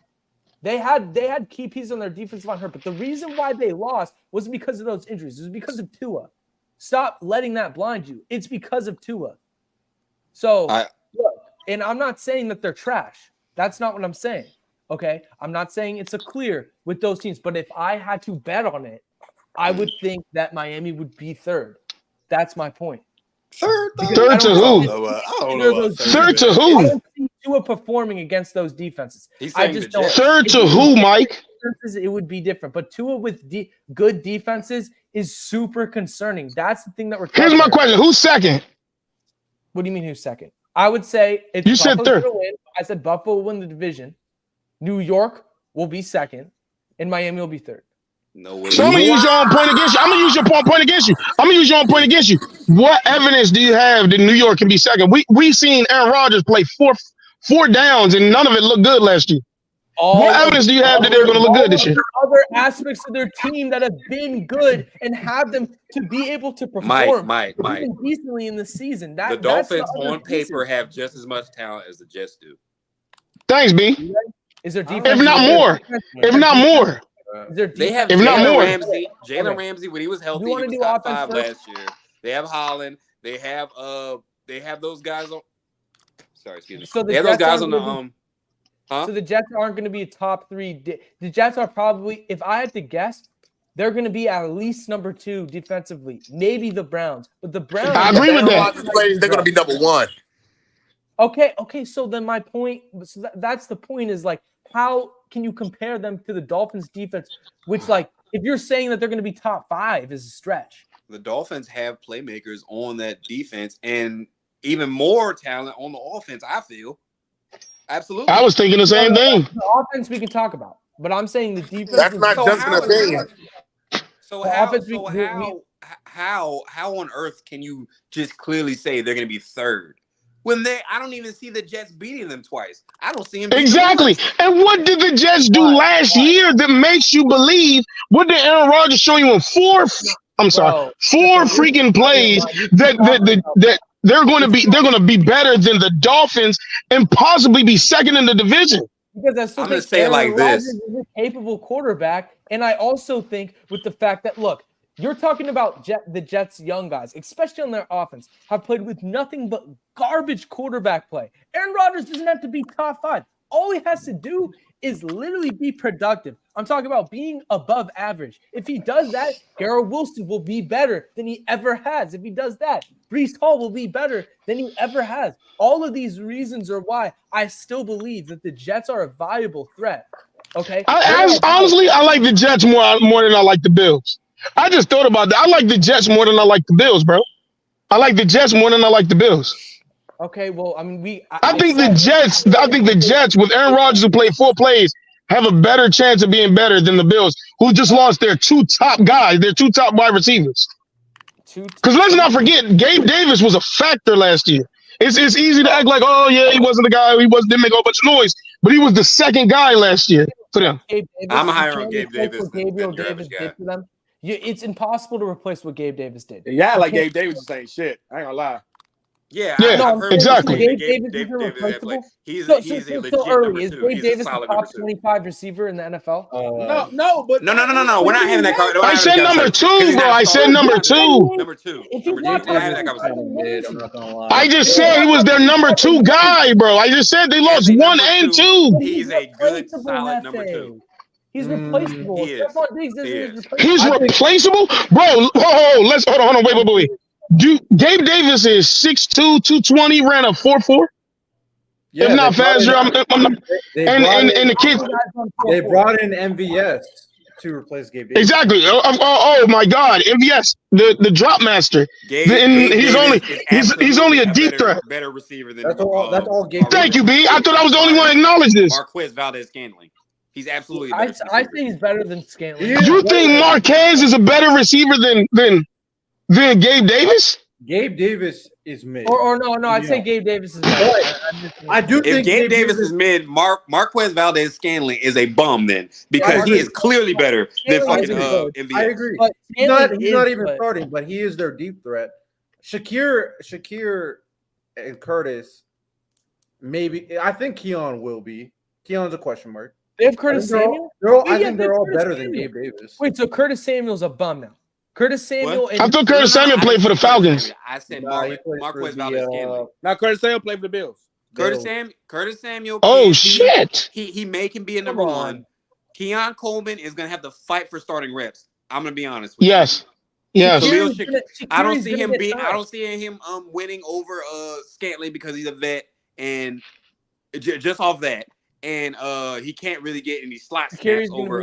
They had key pieces on their defensive line hurt, but the reason why they lost wasn't because of those injuries. It was because of Tua. Stop letting that blind you. It's because of Tua. So, look, and I'm not saying that they're trash. That's not what I'm saying, okay? I'm not saying it's a clear with those teams, but if I had to bet on it, I would think that Miami would be third. That's my point. Third to who? Third to who? I don't see Tua performing against those defenses. I just don't. Third to who, Mike? It would be different, but Tua with good defenses is super concerning. That's the thing that we're. Here's my question: who's second? What do you mean who's second? I would say if you said third. Win, I said Buffalo will win the division. New York will be second, and Miami will be third. No way. So I'm gonna use your own point against you. I'm gonna use your point against you. What evidence do you have that New York can be second? We seen Aaron Rodgers play four downs and none of it looked good last year. What evidence do you have that they're going to look good this year? Other aspects of their team that have been good and have them to be able to perform Mike. decently in the season. The Dolphins on paper have just as much talent as the Jets do. Thanks, B. Is there defense? If not more. They have Jalen Ramsey when he was healthy. He was top 5 last year. They have Holland. They have those guys on. Sorry, excuse me. So they have those guys on the So the Jets aren't going to be a top 3. The Jets are probably, if I had to guess, they're going to be at least number 2 defensively. Maybe the Browns, but the Browns. I agree with that. They're going to be number 1. Okay. So then my point. So that's the point. Is like, how can you compare them to the Dolphins defense? Which, like, if you're saying that they're going to be top 5, is a stretch. The Dolphins have playmakers on that defense and even more talent on the offense. I feel. Absolutely. I was thinking the same thing. The offense we can talk about, but I'm saying the defense. That's not just an opinion. So how on earth can you just clearly say they're going to be third when I don't even see the Jets beating them twice. I don't see them exactly. And what did the Jets do last year that makes you believe? What did Aaron Rodgers show you in 4 freaking plays that they're going to be better than the Dolphins and possibly be second in the division. Because I still think Aaron Rodgers is a capable quarterback, and I also think with the fact that look, you're talking about the Jets' young guys, especially on their offense, have played with nothing but garbage quarterback play. Aaron Rodgers doesn't have to be top 5. All he has to do is literally be productive. I'm talking about being above average. If he does that, Garrett Wilson will be better than he ever has. If he does that, Breece Hall will be better than he ever has. All of these reasons are why I still believe that the Jets are a viable threat. Okay. Honestly, I like the Jets more than I like the Bills. I just thought about that. I like the Jets more than I like the Bills, bro. I like the Jets more than I like the Bills. Okay, well, I mean, I think the Jets with Aaron Rodgers, who played 4 plays, have a better chance of being better than the Bills, who just lost their 2 top guys, their 2 top wide receivers. Because let's not forget, Gabe Davis was a factor last year. It's easy to act like, oh yeah, he wasn't the guy, didn't make a bunch of noise, but he was the second guy last year for them. I'm higher on Gabe Davis than your average guy. It's impossible to replace what Gabe Davis did. Yeah, like Gabe Davis is saying shit. I ain't gonna lie. Yeah, exactly. Gabe Davis is replaceable. He's so legit early. Is Gabe Davis the top 25 receiver in the NFL? No. We're not having that. I said number 2, bro. I said number 2. Number 2. I just said he was their number 2 guy, bro. I just said they lost 1 and 2. He's a good, solid number 2. He's replaceable. He's replaceable, bro. Hold on. Wait. Gabe Davis is 6'2", 220, ran a 4.4. Yeah, if not faster, and the kids. They brought in MVS to replace Gabe Davis. Exactly. Oh my God, MVS, the drop master. He's only a deep threat. Better receiver than that's all Gabe. Thank you, B. I thought I was the only one to acknowledge this. Marquez Valdez-Scantling. He's absolutely. I say he's better than Scantling. You think Marquez is a better receiver than Gabe Davis? Gabe Davis is mid. Or no, I'd say Gabe Davis is mid. I do think Gabe Davis is mid. Marquez Valdez-Scantling is a bum then because he is clearly better than fucking MVS. I agree. But he's not even starting, but he is their deep threat. Shakir and Curtis, maybe. I think Keon will be. Keon's a question mark. They have Curtis Samuel? I think they're all better than Gabe Davis. Wait, so Curtis Samuel's a bum now. Curtis Samuel. I thought Curtis Samuel played for the Falcons. I said Marquez Valdez-Scantling. Now Curtis Samuel played for the Bills. Curtis Samuel. Oh shit! He can be a number 1. Keon Coleman is gonna have to fight for starting reps. I'm gonna be honest with you. Yes. I don't see him winning over Scantling because he's a vet and just off that. And he can't really get any slot snaps over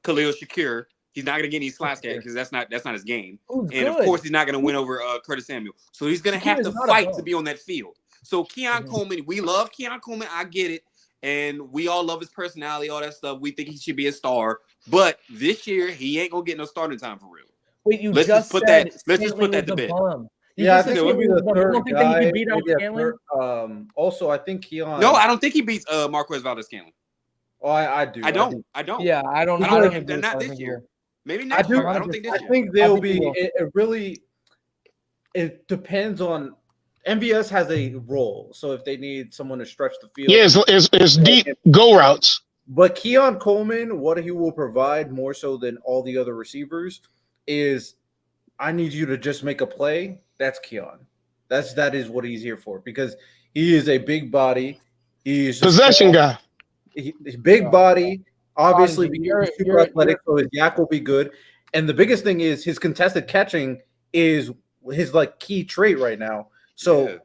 Khalil Shakir. He's not going to get any slot snaps because that's not his game. Of course, he's not going to win over Curtis Samuel. So he's going to have to fight to be on that field. So Keon Coleman, we love Keon Coleman. I get it. And we all love his personality, all that stuff. We think he should be a star. But this year, he ain't going to get no starting time for real. Wait, let's just put that to bed. Yeah, I think he'll be the third guy. Also, I think Keon. No, I don't think he beats Marquez Valdez-Scantling. Oh, I do. I don't. Yeah, I don't. Not this year. Maybe next year. I don't think this year. I think they'll be. It really. It depends on. MVS has a role, so if they need someone to stretch the field, it's deep go routes. But Keon Coleman, what he will provide more so than all the other receivers is, I need you to just make a play. That's Keon. That is what he's here for because he is a big body. He's possession guy. He's big body. Obviously, super athletic, so his yak will be good. And the biggest thing is his contested catching is his key trait right now. So,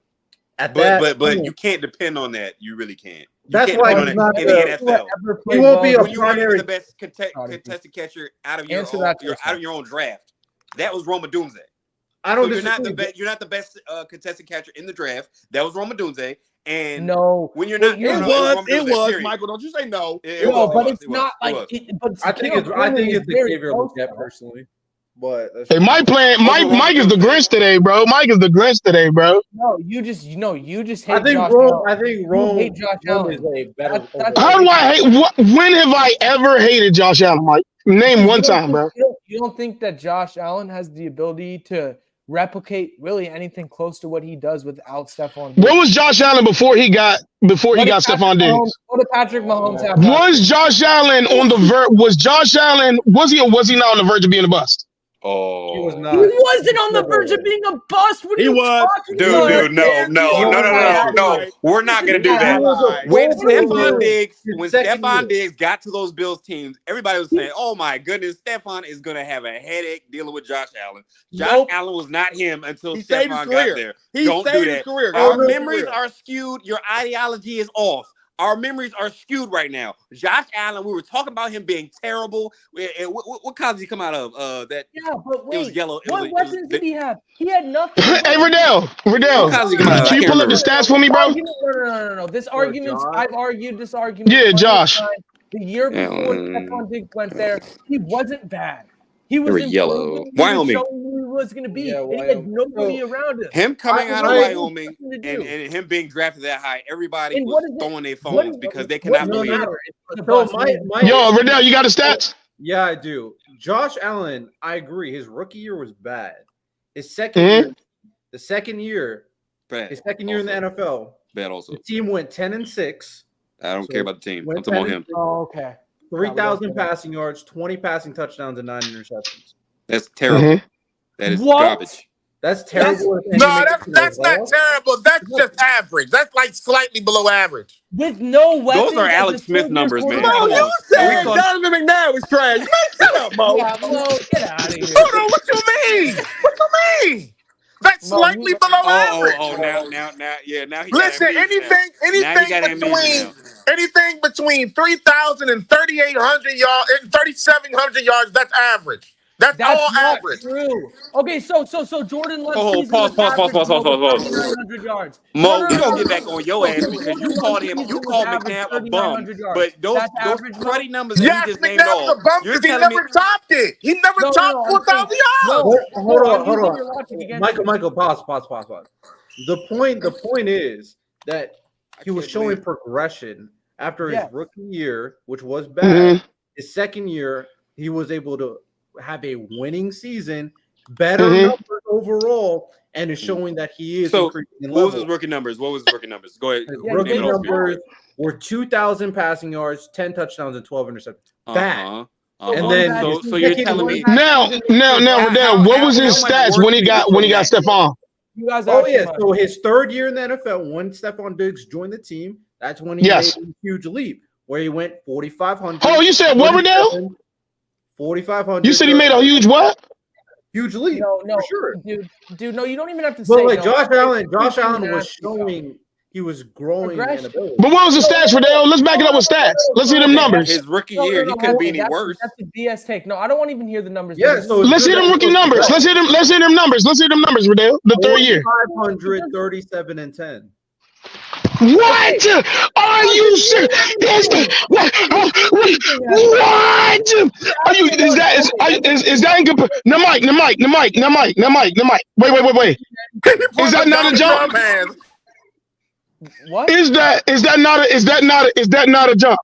but you can't depend on that. You really can't. That's why he's not in the NFL. He won't be a primary. The best contested catcher out of your own draft. That was Roma Dunze. You're not the best contested catcher in the draft. That was Roma Dunze. And when you're not, it was Michael. Don't you say no? But it's not like. I think it's Xavier Legette personally. But hey, Mike is the Grinch today, bro. Mike is the Grinch today, bro. No, you just hate. I think Rome hate Josh Allen. Is a better. How do I hate? When have I ever hated Josh Allen, Mike? Name one time, bro. You don't think that Josh Allen has the ability to replicate really anything close to what he does without Stephon Diggs. What was Josh Allen before he got Stephon Diggs? What did Patrick Mahomes have? Was Josh Allen on the verge? Was Josh Allen? Was he or was he not on the verge of being a bust? Oh, he was not. He wasn't on the verge of being a bust. What are you talking about? Dude, no. We're not gonna do that. When Stephon Diggs got to those Bills teams, everybody was saying, "Oh my goodness, Stephon is gonna have a headache dealing with Josh Allen." Josh Allen was not him until Stephon got there. Don't do that. Our memories are skewed. Your ideology is off. Our memories are skewed right now. Josh Allen, we were talking about him being terrible. What college did he come out of? But wait, it was yellow. What weapons did he have? He had nothing. Hey, Riddell, can you pull up the stats for me, bro? No. This argument, I've argued this argument. Yeah, Josh. The year before Stephon Diggs went there, he wasn't bad. He was yellow. Wyoming. He was going to be. He had nobody around him. Him coming out of Wyoming and him being drafted that high, everybody was throwing their phones because they cannot believe it. Yo, Riddell, you got the stats? Yeah, I do. Josh Allen, I agree. His rookie year was bad. His second year, in the NFL, bad also. The team went 10-6. I don't care about the team. I'm talking about him. Oh, okay. 3,000 passing yards, 20 passing touchdowns, and 9 interceptions. That's terrible. That is garbage. That's terrible. That's not terrible. That's just average. That's like slightly below average. With no weapons. Those are Alex Smith numbers, man. Mo, you said Donovan McNabb was trash. Man, shut up, Mo. Yeah, Mo, get out of here. Hold on, what you mean? What you mean? That's slightly below average. Now he listen, anything between 3,000 and 3,800 yards and 3,700 yards, that's average. That's all average. True. Okay, so Jordan left season. Pause. 900 yards. Mo, we gonna get back on your ass because you called McNabb a bum. But those cruddy numbers that he just named off, you're telling me he never topped it. He never topped 4,000 yards. Hold on. Michael, pause. The point is that he was showing progression after his rookie year, which was bad. His second year, he was able to have a winning season, better numbers overall, and is showing that he is increasing in level. What was his rookie numbers? Go ahead. His rookie numbers were 2,000 passing yards, 10 touchdowns, and 12 interceptions. Bad. And then so you're telling me now, Riddell, what was his stats when he got Stephon? So his third year in the NFL, when Stephon Diggs joined the team, that's when he made a huge leap, where he went 4,500. Oh, you said what, Riddell? 4,500. You said he made a huge what? Huge leap. No, for sure. Dude, no, you don't even have to say. But Josh Allen was showing he was growing in ability. But what was the stats, Riddell? Let's back it up with stats. Let's see them numbers. His rookie year, he couldn't be any worse. That's a BS take. No, I don't want to even hear the numbers. Yeah, so let's hear them rookie numbers. Let's hear them numbers. Let's hear them numbers, Riddell. The third year. 500, 37, and 10. What? Are you serious? What? Are you? Is that in good? No, Mike. Wait. Is that not a jump? What? Is that not a jump?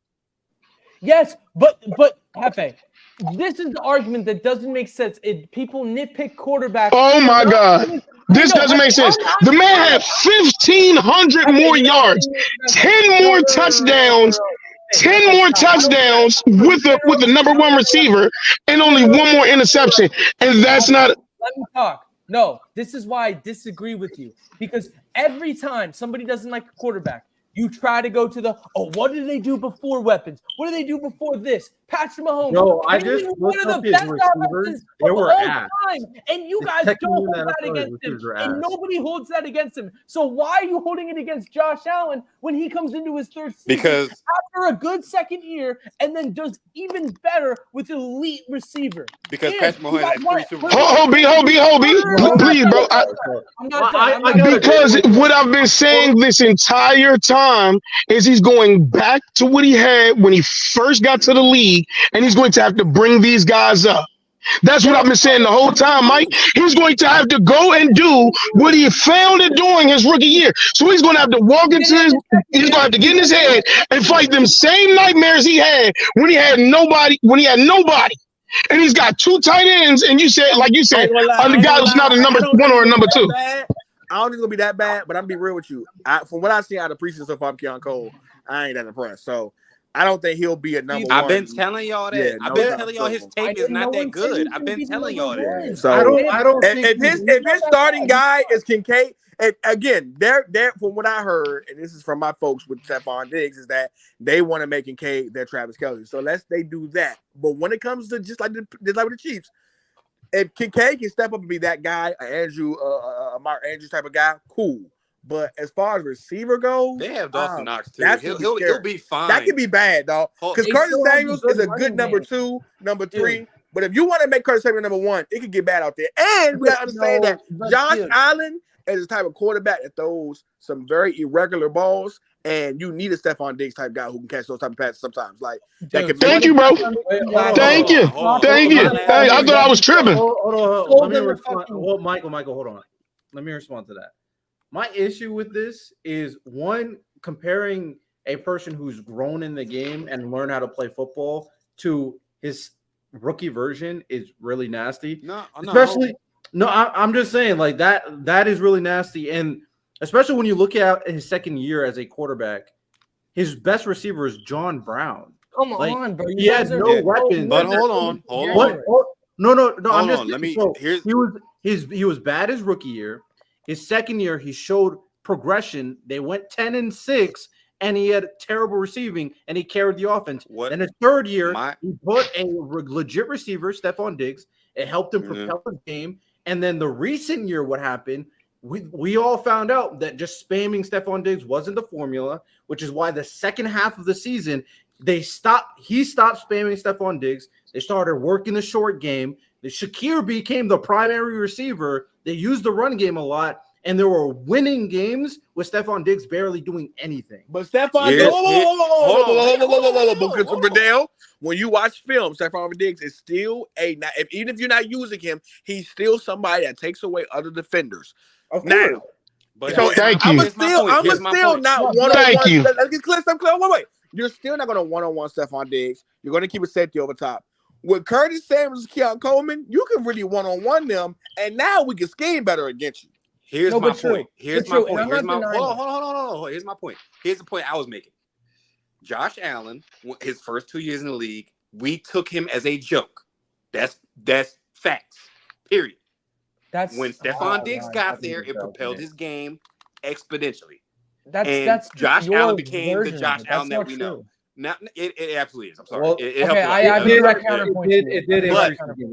Yes, but Hefe, this is the argument that doesn't make sense. People nitpick quarterbacks. Oh my God. This doesn't make sense. The man had 1,500 more yards, 10 more touchdowns, 10 more touchdowns with the number one receiver, and only one more interception. And that's not. Let me talk. No, this is why I disagree with you. Because every time somebody doesn't like a quarterback, you try to go to what did they do before weapons? What did they do before this? Patrick Mahomes. No, I just looked up his receivers. They were ass. And you guys don't hold that against him. And nobody holds that against him. So why are you holding it against Josh Allen when he comes into his third season? Because after a good second year and then does even better with an elite receiver. Because Patrick Mahomes had 3 Super Bowls. Hold, please, bro. Because what I've been saying this entire time is he's going back to what he had when he first got to the league, and he's going to have to bring these guys up. That's what I've been saying the whole time, Mike. He's going to have to go and do what he failed at doing his rookie year. So he's going to have to walk into he's going to have to get in his head and fight them same nightmares he had when he had nobody. and he's got 2 tight ends, and you said, the guy was not a number 1 or a number 2. I don't think it's gonna be that bad, but I'm gonna be real with you. From what I've seen out of the preseason so far, I'm Keon Cole. I ain't that impressed. So I don't think he'll be a number 1. I've been telling y'all that. Yeah, I've been telling y'all his tape is not that good. I've been telling y'all that. So I don't think if his starting guy is Kincaid, and again, they're from what I heard, and this is from my folks with Stephon Diggs, is that they want to make Kincaid their Travis Kelce. So they do that. But when it comes to just like with the Chiefs, if Kincaid can step up and be that guy, Mark Andrews type of guy, cool. But as far as receiver goes, they have Dawson Knox too. He'll be fine. That could be bad, dog. Because Curtis Samuels is a good number 2, number 3. Dude. But if you want to make Curtis Samuel number 1, it could get bad out there. And we got to understand that Josh Allen is the type of quarterback that throws some very irregular balls, and you need a Stephon Diggs type guy who can catch those type of passes sometimes. Like that can. Thank you, bro. Thank you. I thought I was tripping. Hold on. Let me respond. Michael, hold on. Let me respond to that. My issue with this is, one, comparing a person who's grown in the game and learned how to play football to his rookie version is really nasty. I'm just saying, like, that is really nasty. And especially when you look at his second year as a quarterback, his best receiver is John Brown. Come on, bro. He has no weapons. But hold on. No. I'm just he was bad his rookie year. His second year, he showed progression. They went 10-6, and he had terrible receiving, and he carried the offense. Then his third year, he put a legit receiver, Stephon Diggs. It helped him propel his game. And then the recent year, what happened? We all found out that just spamming Stephon Diggs wasn't the formula, which is why the second half of the season, he stopped spamming Stephon Diggs. They started working the short game. The Shakir became the primary receiver. They used the run game a lot, and there were winning games with Stephon Diggs barely doing anything. But Stephon Diggs, when you watch film, Stephon Diggs is still even if you're not using him, he's still somebody that takes away other defenders. Now, but so thank you. I'm still not one. Thank you. Let's get clear. Wait. You're still not going to one-on-one Stephon Diggs. You're going to keep a safety over top. With Curtis Samuels and Keon Coleman, you can really one-on-one them, and now we can scheme better against you. Here's my point. Here's my point. Hold on. Here's my point. Here's the point I was making. Josh Allen, his first 2 years in the league, we took him as a joke. That's facts. Period. When Stephon Diggs got there, it propelled his game exponentially. That's Josh Allen became the Josh Allen that we know. Now, it absolutely is. I'm sorry. Well, it helped. I did that counterpoint. It did.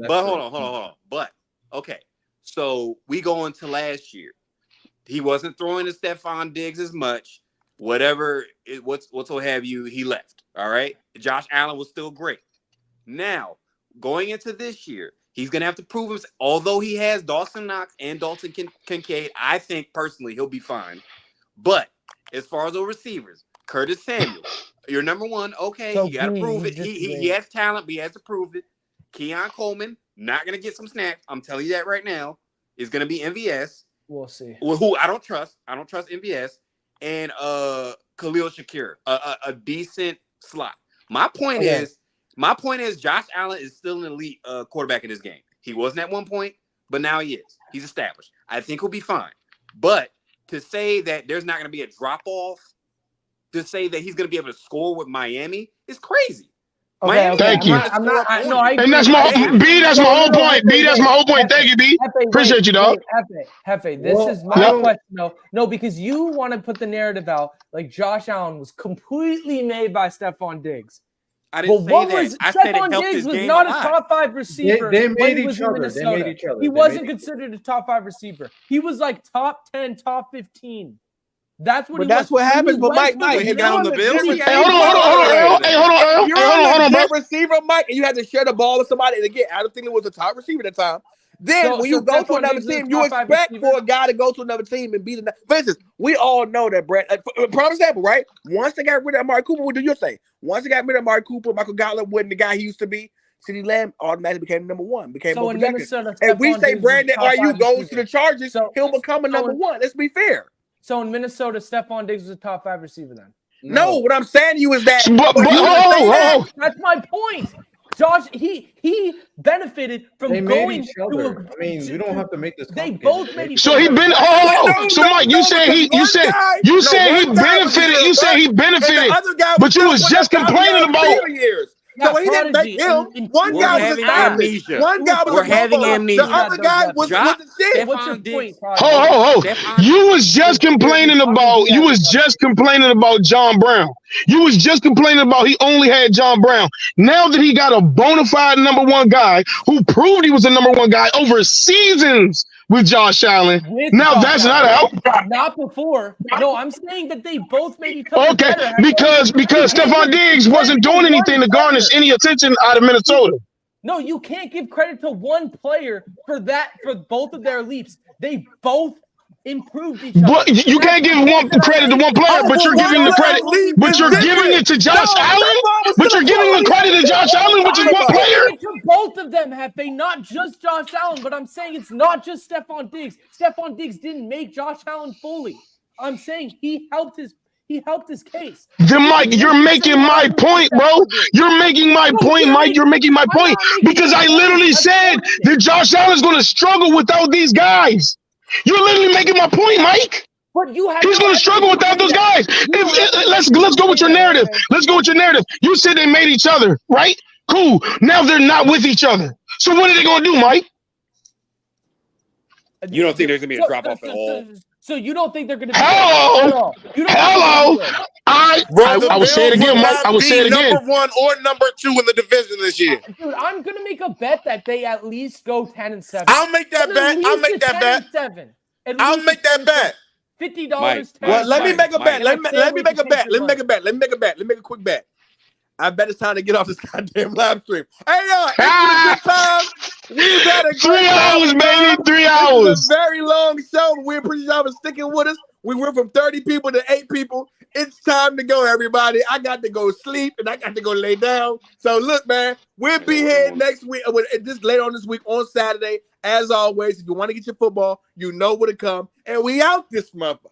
But hold on. But okay, so we go into last year. He wasn't throwing to Stephon Diggs as much. Whatever, what's have you? He left. All right. Josh Allen was still great. Now going into this year, he's gonna have to prove himself. Although he has Dawson Knox and Dalton Kincaid, I think personally he'll be fine. But as far as the receivers, Curtis Samuel. You're number 1. Okay, you got to prove it. He has talent, but he has to prove it. Keon Coleman, not going to get some snaps. I'm telling you that right now. Is going to be MVS. We'll see. Who I don't trust. I don't trust MVS. And Khalil Shakir, a decent slot. My point is Josh Allen is still an elite quarterback in this game. He wasn't at one point, but now he is. He's established. I think he'll be fine. But to say that there's not going to be a drop-off, to say that he's going to be able to score with Miami is crazy. Okay, thank you. And that's my whole point. That's my whole point. Thank you, B. Appreciate you, dog. Hefe, this is my question. No, because you want to put the narrative out like Josh Allen was completely made by Stephon Diggs. I didn't say that. I said Stephon Diggs was not a top 5 receiver. They made each other. He wasn't considered a top 5 receiver. He was like top 10, top 15. That's what happens. But Mike, he got on the Bills. Hold on, bro. Receiver, Mike, and you had to share the ball with somebody. And again, I don't think it was a top receiver at the time. Then when you go to another team, you expect for a guy to go to another team and be the. For instance, we all know that, Brett. Prime example, right? Once they got rid of Amari Cooper, what do you say? Once they got rid of Amari Cooper, Michael Gallup wasn't the guy he used to be. CeeDee Lamb automatically became number 1. Became more productive. And we say Brandon RU goes to the Chargers, he'll become a number 1. Let's be fair. So in Minnesota, Stephon Diggs was a top 5 receiver then? No, what I'm saying to you is that. That's my point. Josh, he benefited from they going made each other. I mean, we don't have to make this. They both made each So other. he been. So Mike, you said he benefited. You said he benefited, but you was just complaining about. So he didn't make him. One guy was a amnesia. One guy was having amnesia. The other guy was the shit. What's your point? Ho. You was just complaining about. You was just complaining about John Brown. You was just complaining about he only had John Brown. Now that he got a bona fide number one guy who proved he was a number one guy over seasons with Josh Allen. Now that's not a help. Not before. No, I'm saying that they both made each other better. Because Stephon Diggs wasn't doing anything to garnish any attention out of Minnesota. No, you can't give credit to one player for both of their leaps. They both improved each other. But you can't give credit to one player, but you're giving the credit. But you're giving it to Josh Allen. But you're giving the credit to Josh Allen, which is one player. To both of them, Hefe, not just Josh Allen. But I'm saying it's not just Stephon Diggs. Stephon Diggs didn't make Josh Allen fully. I'm saying he helped his case. Then Mike, you're making my point, bro. You're making my point, Mike. You're making my point because I literally said that Josh Allen's going to struggle without these guys. You're literally making my point, Mike. But he's going to struggle without those guys. Let's go with your narrative. Let's go with your narrative. You said they made each other, right? Cool. Now they're not with each other. So what are they going to do, Mike? You don't think there's going to be a drop off at all? So you don't think they're going to be Hello. I will say it again, Mike. I will say it again. Number one or number two in the division this year. Dude, I'm going to make a bet that they at least go 10-7. I'll make that bet. I'll make that bet. I'll make that bet. $50. Well, let me make a bet. Let me make a bet. Let me make a bet. Let me make a bet. Let me make a quick bet. I bet it's time to get off this goddamn live stream. Hey, yo, it's a good time. We've had a 3 hours, baby. 3 hours. It's a very long show. We appreciate y'all for sticking with us. We went from 30 people to 8 people. It's time to go, everybody. I got to go sleep and I got to go lay down. So look, man, we'll be here next week, just later on this week on Saturday. As always, if you want to get your football, you know where to come. And we out this motherfucker.